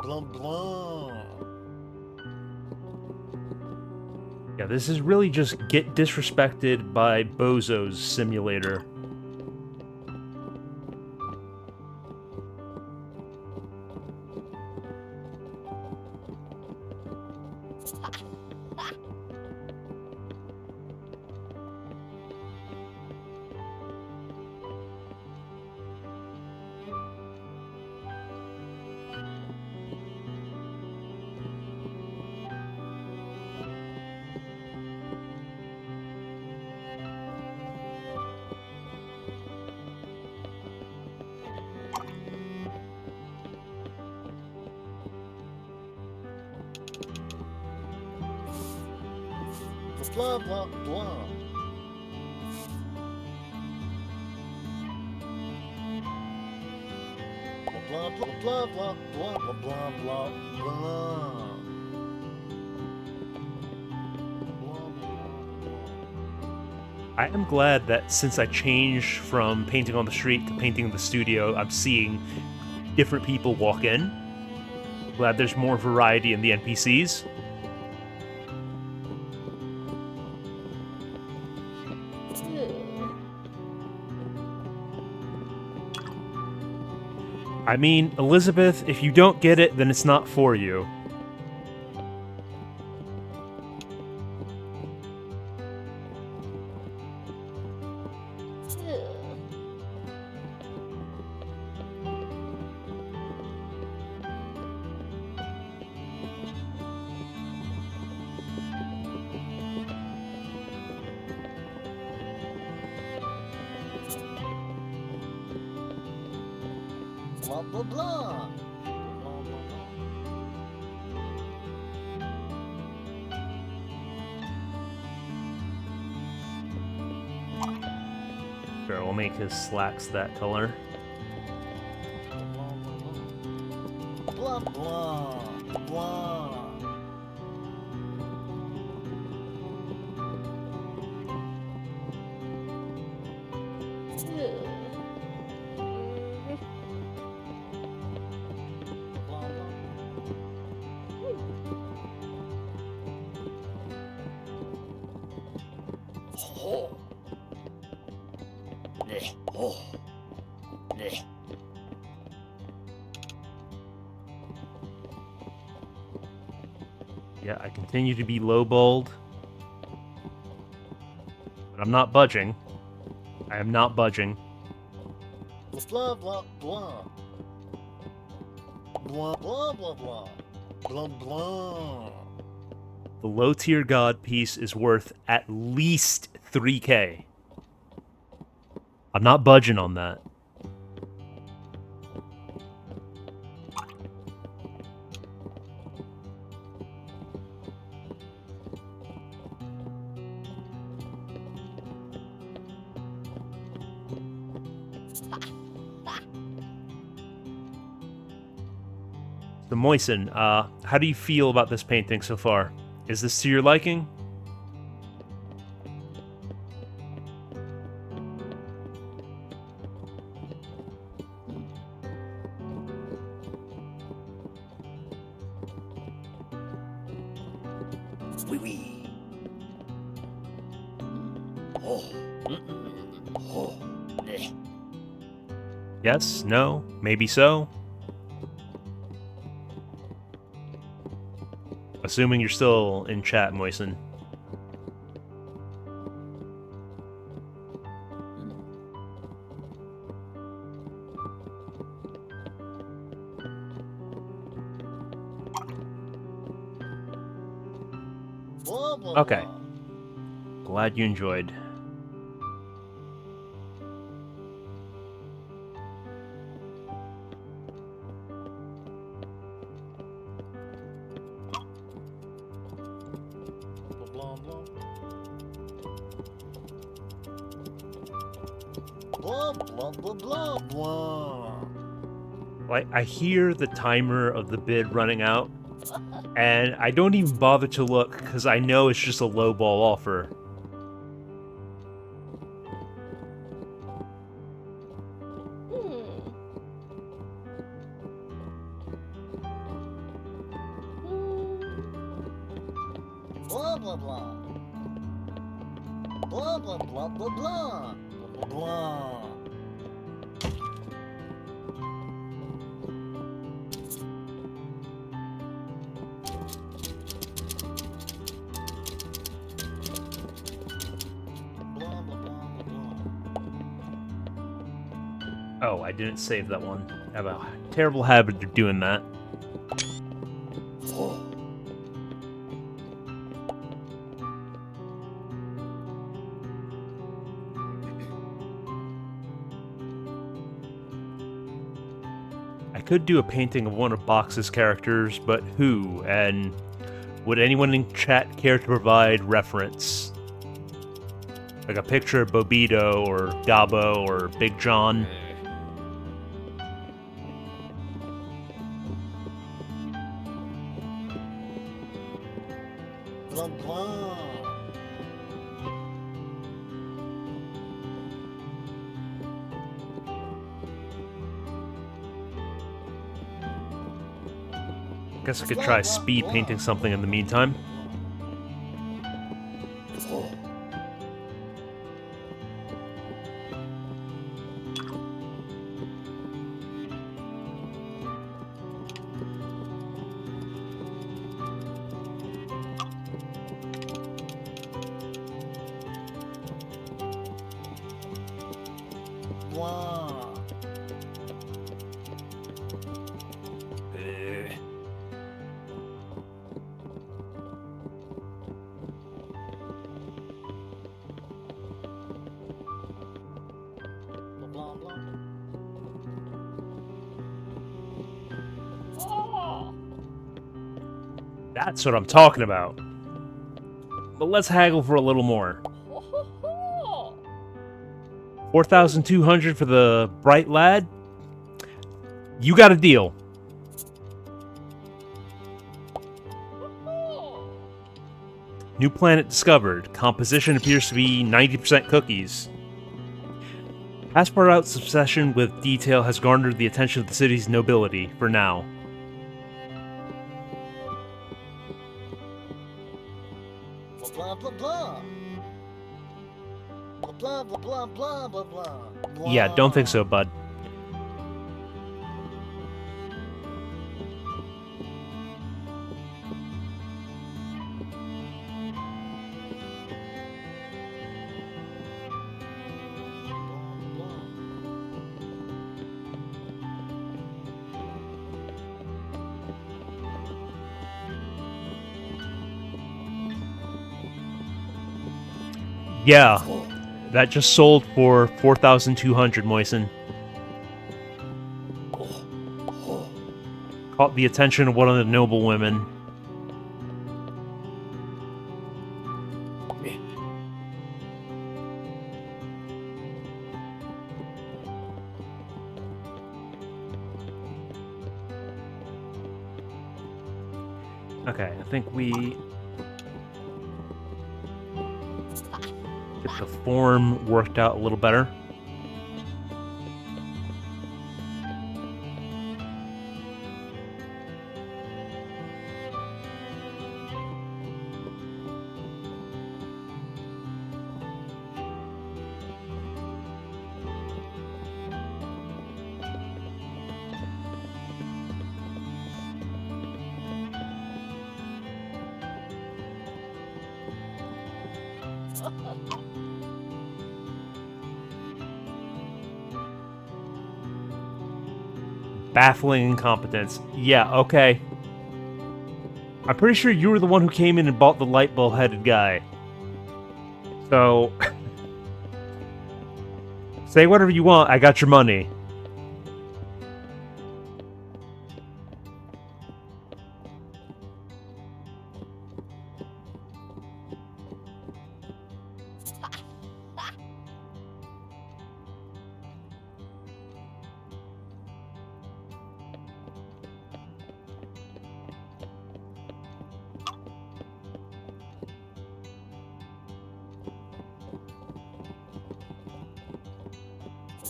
Blah blah. Yeah, this is really just get disrespected by Bozo's simulator. Blah blah blah. Blah blah blah blah blah blah blah blah blah. I am glad that since I changed from painting on the street to painting in the studio, I'm seeing different people walk in. Glad there's more variety in the NPCs. Ew. I mean, Elizabeth, if you don't get it, then it's not for you. Ew. Blah blah blah. Sure, we'll make his slacks that color. Blah blah blah. Ew. Oh. Nee. Oh. Nee. Yeah, I continue to be lowballed. But I'm not budging. I am not budging. Blah blah blah. Blah blah blah blah. Blah blah. The low tier god piece is worth at least 3K. I'm not budging on that. So Moisen, how do you feel about this painting so far? Is this to your liking? Wee wee. Oh. Oh. Eh. Yes? No? Maybe so? Assuming you're still in chat, Moisen. Blah, blah, Okay. blah. Glad you enjoyed. Blah, blah, blah. Blah, blah, blah, blah, blah. Like, I hear the timer of the bid running out, and I don't even bother to look because I know it's just a lowball offer. Blah, blah, blah. Blah, blah, blah, blah, blah. Blah, blah, blah. Blah, blah, blah, blah, Oh, I didn't save that one. I have a terrible habit of doing that. blah. I could do a painting of one of Box's characters, but who? And would anyone in chat care to provide reference? Like a picture of Bobito or Gabo or Big John? Blah, blah. Guess I could try speed painting something in the meantime. Oh. Blah. Blah, blah, blah. That's what I'm talking about. But let's haggle for a little more. 4,200 for the Bright Lad? You got a deal. New planet discovered. Composition appears to be 90% cookies. Passepartout's obsession with detail has garnered the attention of the city's nobility, for now. Blah, blah, blah. Blah, blah, blah, blah, blah, blah. Yeah, don't think so, bud. Yeah, that just sold for 4,200, Moisen. Caught the attention of one of the noble women. Okay, I think we get the form worked out a little better. Baffling incompetence. Yeah, okay. I'm pretty sure you were the one who came in and bought the light bulb headed guy. So say whatever you want, I got your money.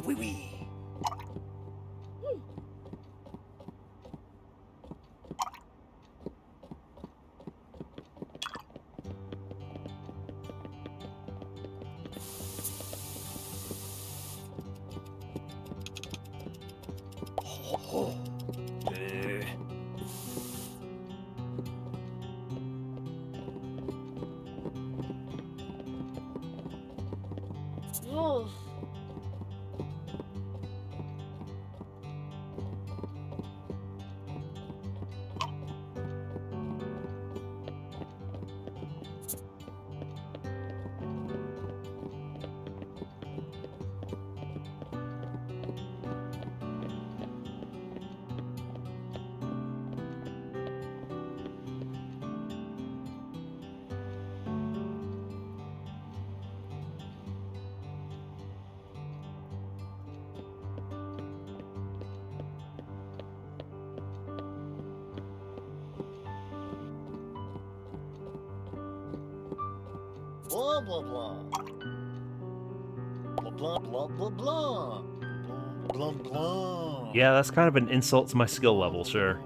Wee wee. Oof. Blah blah blah. Blah blah blah blah blah. Blah blah. Yeah, that's kind of an insult to my skill level, sir.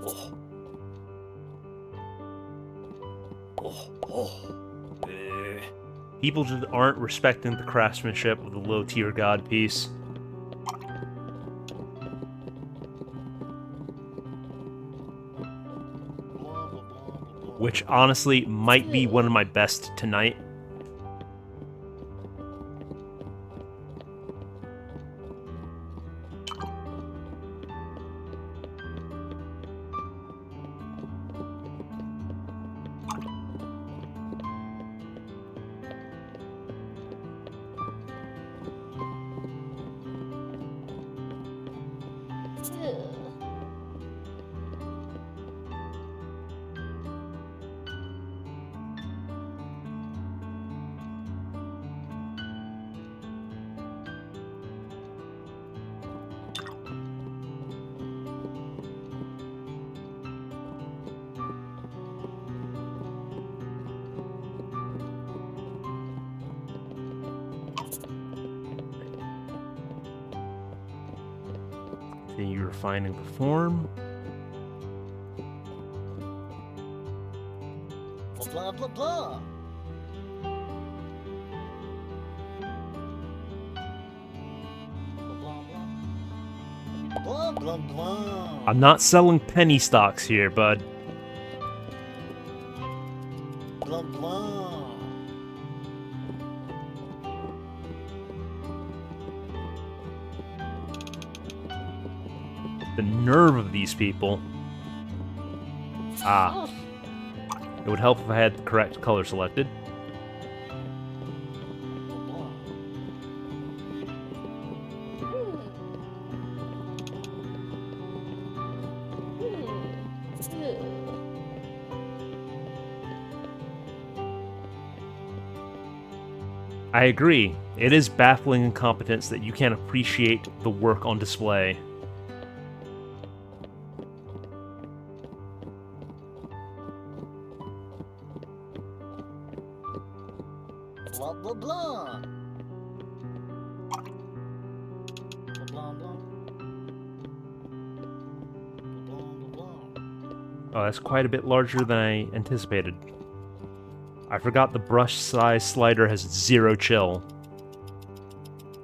Oh. Oh. Oh. People just aren't respecting the craftsmanship of the low-tier god piece. Which, honestly, might be one of my best tonight. Continue refining the form. Blah blah blah. Blah blah blah. I'm not selling penny stocks here, bud. Blah blah. The nerve of these people. Ah. Oof. It would help if I had the correct color selected. I agree. It is baffling incompetence that you can't appreciate the work on display. Blah blah blah. Blah blah blah. Blah blah blah. Oh, that's quite a bit larger than I anticipated. I forgot the brush size slider has 0 chill.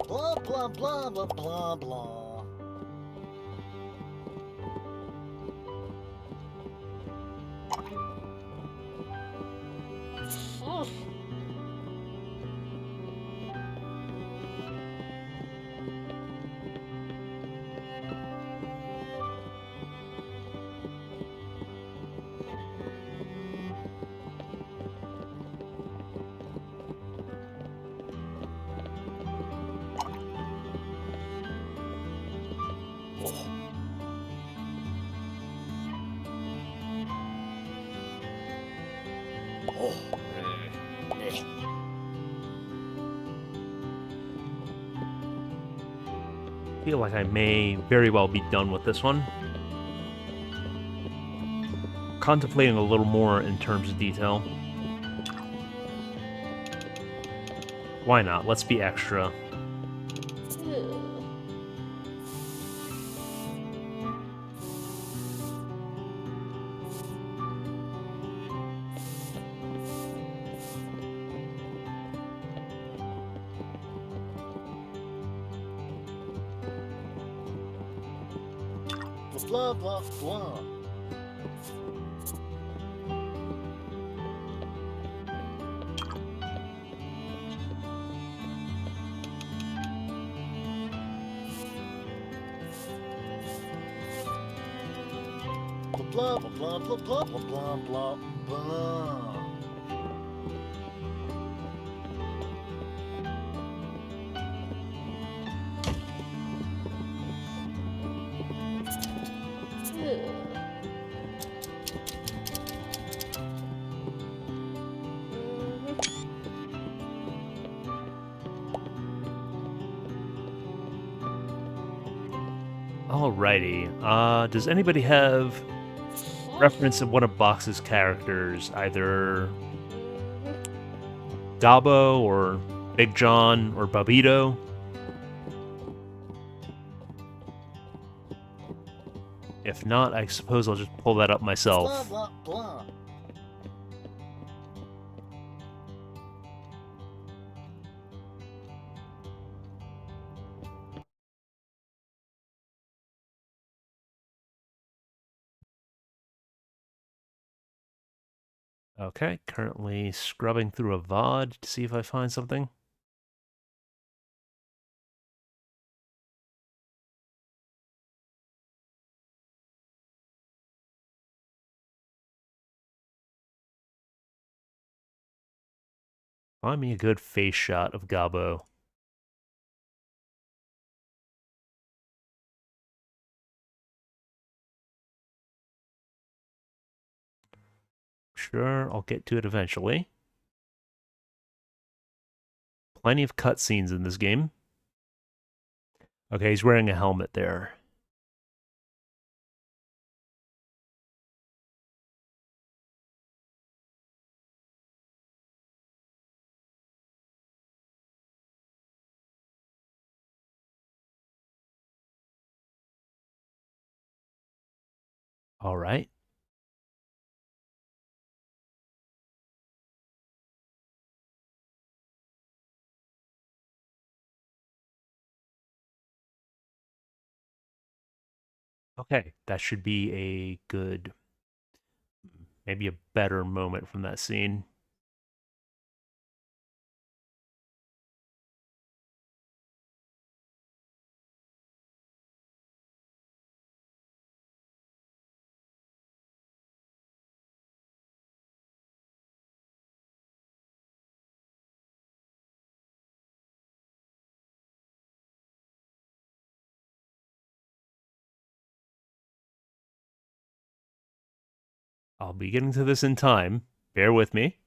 Blah blah blah blah blah blah. Oof. Feel like I may very well be done with this one. Contemplating a little more in terms of detail. Why not? Let's be extra. Ew. Blah blah blah. Blah blah blah blah blah blah blah blah. Ew. Alrighty. Does anybody have reference of one of Box's characters, either Gabo or Big John or Babito? If not, I suppose I'll just pull that up Blah myself. blah blah. Okay, currently scrubbing through a VOD to see if I find something. Find me a good face shot of Gabo. Sure, I'll get to it eventually. Plenty of cutscenes in this game. Okay, he's wearing a helmet there. All right. Okay, that should be a good, maybe a better moment from that scene. I'll be getting to this in time. Bear with me.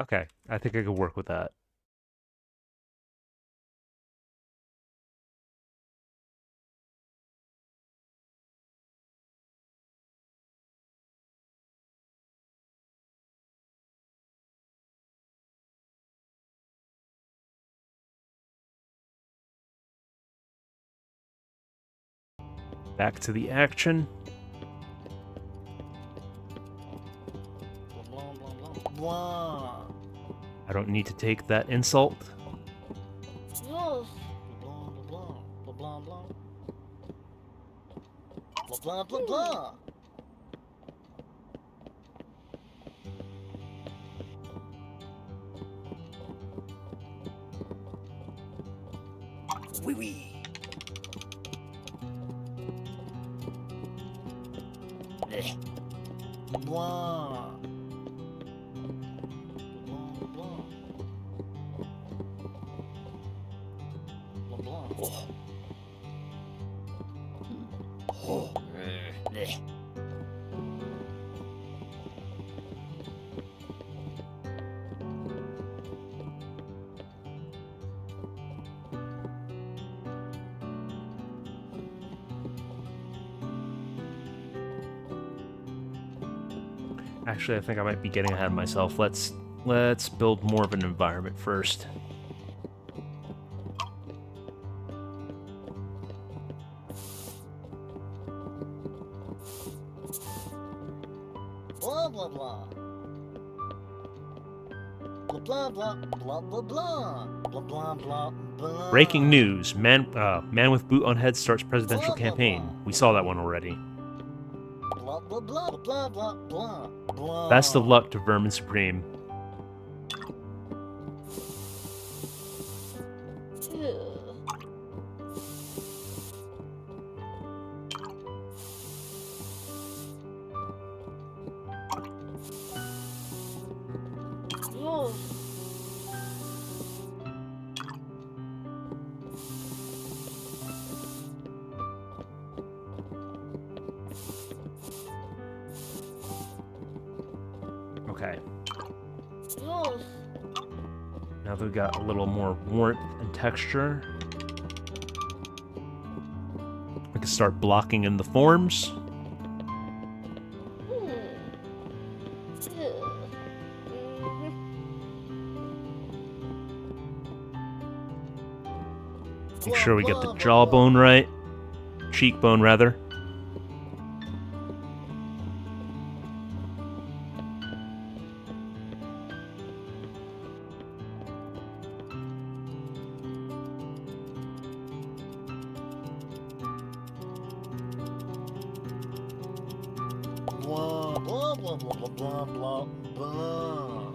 Okay, I think I could work with that. Back to the action. blah. I don't need to take that insult. Oh, Blah blah blah blah blah. Blah blah blah blah. Wee wee. Blah. Blah blah. Blah blah. Oh. Bleh. Actually, I think I might be getting ahead of myself. Let's build more of an environment first. Blah blah blah. Blah blah blah blah blah blah blah blah blah blah. Breaking news: man with boot on head starts presidential campaign. We saw that one already. Blah blah blah blah blah blah blah. Best of luck to Vermin Supreme. ew. Oh, Okay. oh, Now that we've got a little more warmth and texture, we can start blocking in the forms. hmm. Ew. Mhm. Make sure we get the jawbone right. Cheekbone, rather. Blah blah blah blah blah blah blah.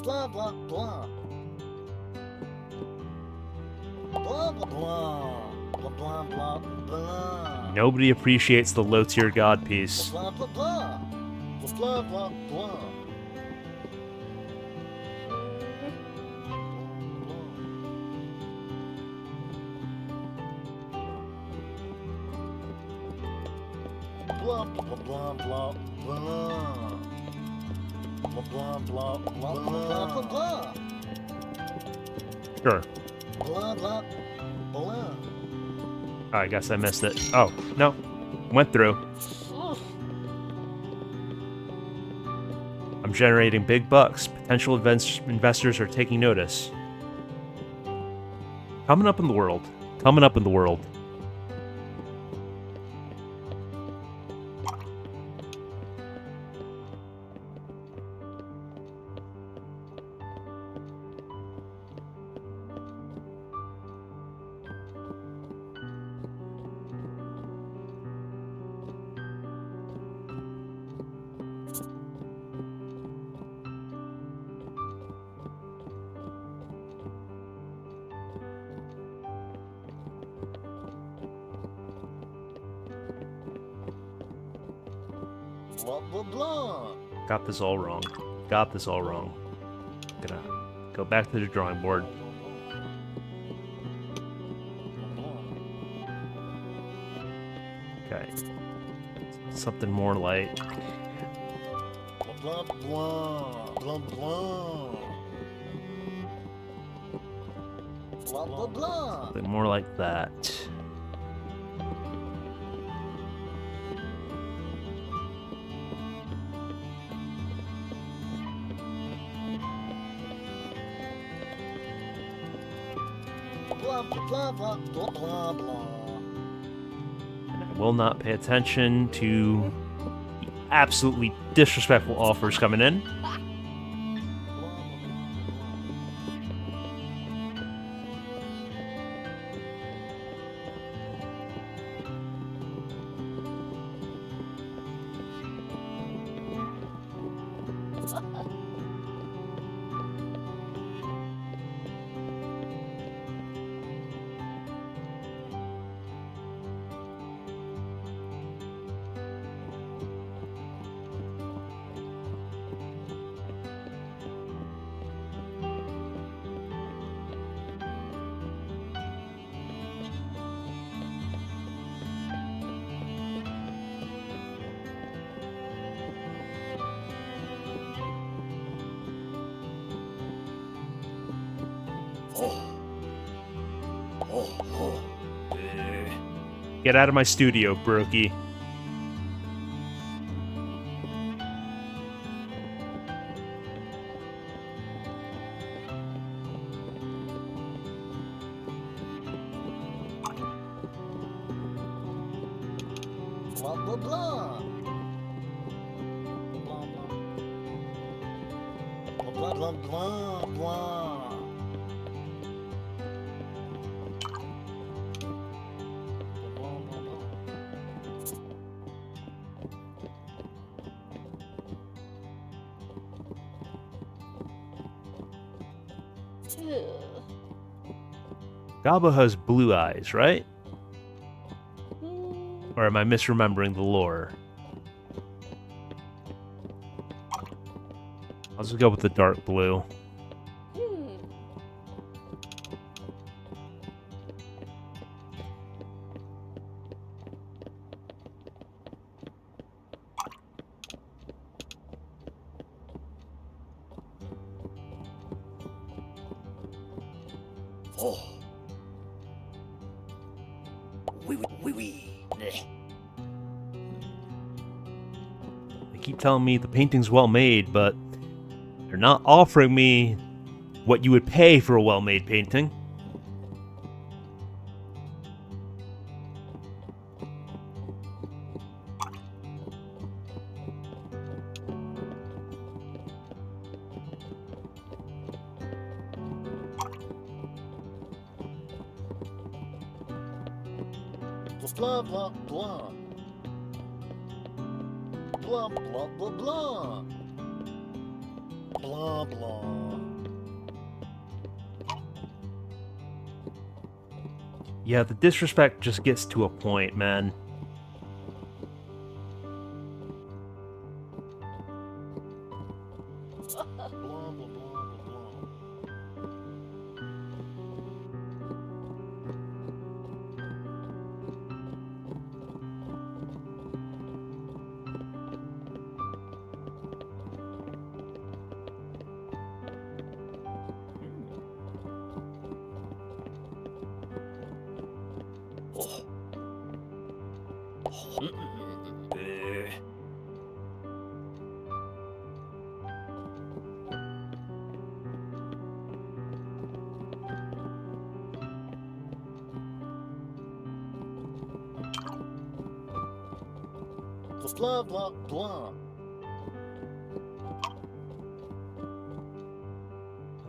Blah blah blah. Blah blah blah blah blah blah blah. Nobody appreciates the low-tier god piece. Blah blah blah. Blah blah blah. Blah blah blah blah blah. Blah blah blah blah blah blah blah. Sure. Blah blah blah. I guess I missed it. Oh, no. Went through. Oh, I'm generating big bucks. Potential investors are taking notice. Coming up in the world. Coming up in the world. Blah blah blah. Got this all wrong. Got this all wrong. Gonna go back to the drawing board. Okay. Something more like Blah blah blah blah. Blah blah blah. something more like that. Blah blah blah blah blah blah. will not pay attention to the absolutely disrespectful offers coming in. Get out of my studio, Brokey. Blah blah blah. Blah blah blah blah blah. Gabo has blue eyes, right? Or am I misremembering the lore? I'll just go with the dark blue. Oh. Wee. They keep telling me the painting's well made, but they're not offering me what you would pay for a well-made painting. Blah blah blah. Blah blah blah blah. Blah blah. Yeah, the disrespect just gets to a point, man. Blah blah blah blah blah. Blah blah blah.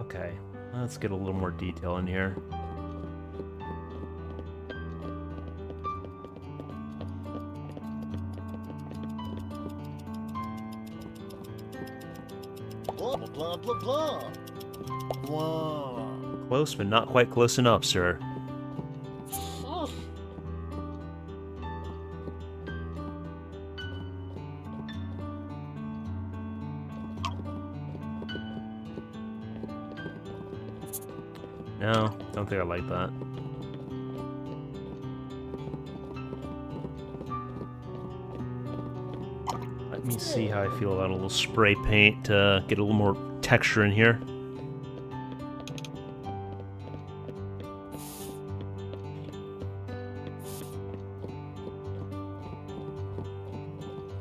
Okay, let's get a little more detail in here. Blah blah blah blah. Blah. Close, but not quite close enough, sir. No, don't think I like that. Let me see how I feel about a little spray paint to get a little more texture in here.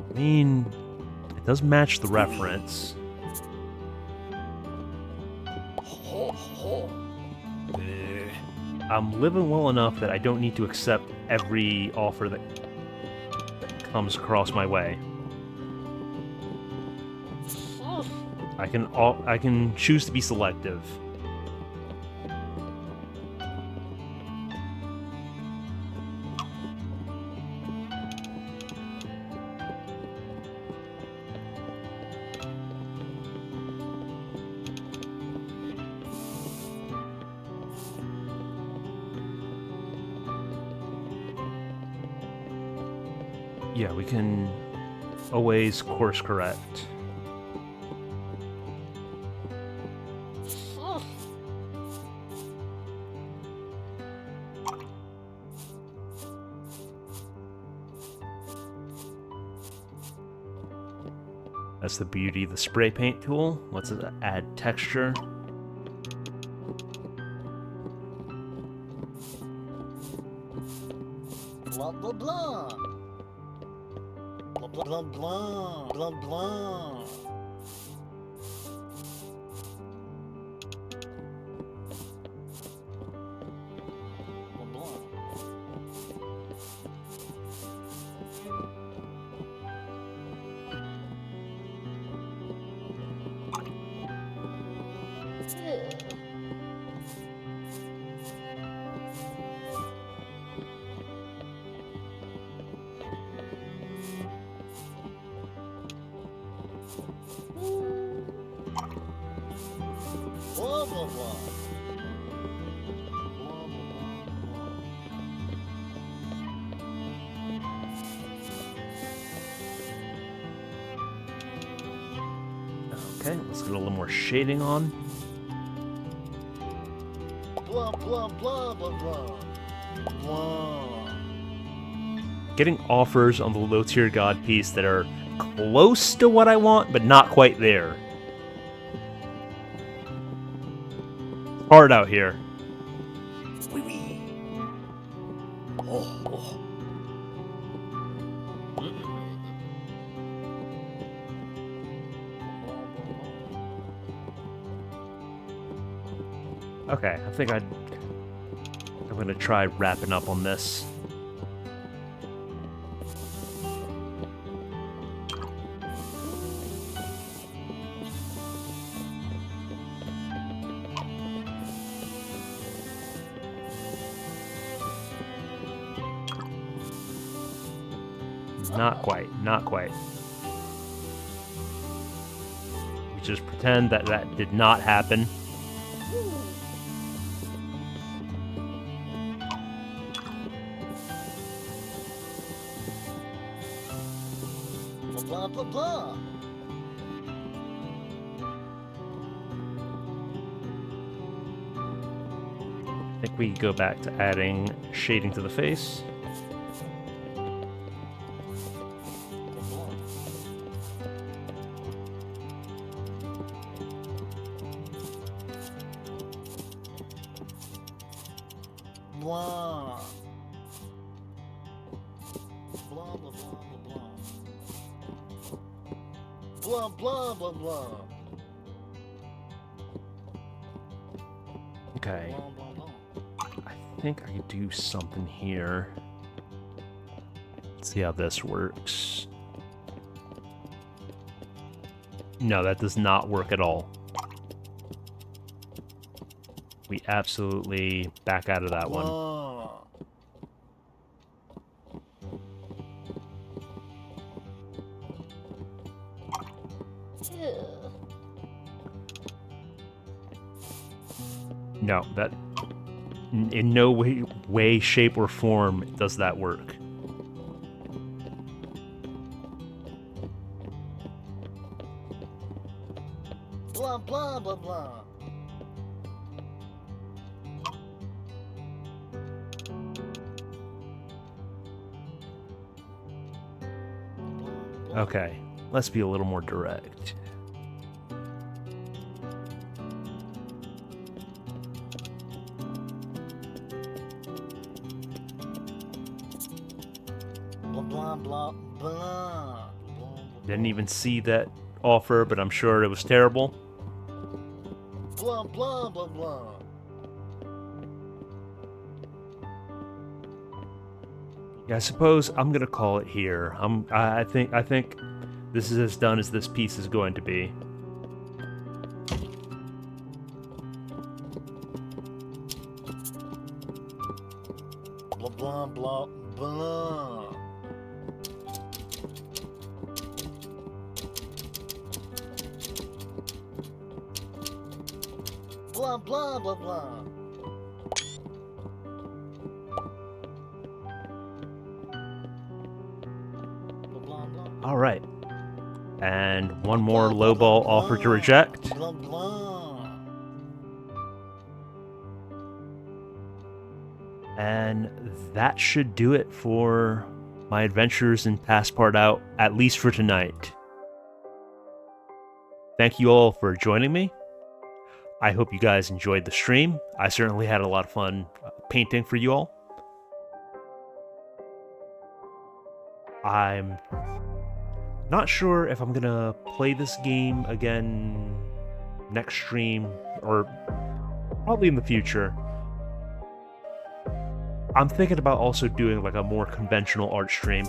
I mean, it does match the reference. I'm living well enough that I don't need to accept every offer that comes across my way. Oof. I can choose to be selective. Yeah, we can always course correct. Oof. That's the beauty of the spray paint tool. Let's add texture. Blah blah blah. Blah blah blah blah blah. Blah blah. Ew. Blah blah blah. Blah blah blah. Okay, let's get a little more shading on. Blah blah blah blah blah. Blah. Getting offers on the low tier god piece that are close to what I want, but not quite there. Hard out here. Wee wee. Oh oh. Okay, I think I'm gonna try wrapping up on this. Not quite, not quite. We just pretend that that did not happen. Blah blah blah. I think we go back to adding shading to the face. Blah. Blah blah blah blah blah. Blah blah blah blah. Okay, Blah blah blah. I think I could do something here. Let's see how this works. No, that does not work at all. We absolutely back out of that one. Blah. Ew. No, that in no way, shape, or form does that work. Blah blah blah blah. Okay, let's be a little more direct. Blah blah blah blah. Didn't even see that offer, but I'm sure it was terrible. Blah blah blah blah. Yeah, I suppose I'm gonna call it here. I think this is as done as this piece is going to be. Blah blah blah blah. Blah blah blah blah. Blah blah blah. All right. And one more lowball offer to reject. Blah blah. And that should do it for my adventures in Passport Out, at least for tonight. Thank you all for joining me. I hope you guys enjoyed the stream. I certainly had a lot of fun painting for you all. I'm not sure if I'm gonna play this game again next stream, or probably in the future. I'm thinking about also doing like a more conventional art stream,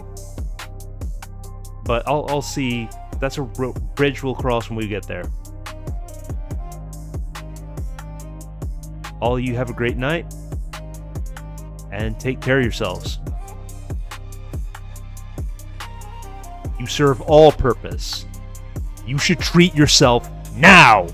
but I'll see. That's a bridge we'll cross when we get there. All of you have a great night, and take care of yourselves. You serve all purpose. You should treat yourself now!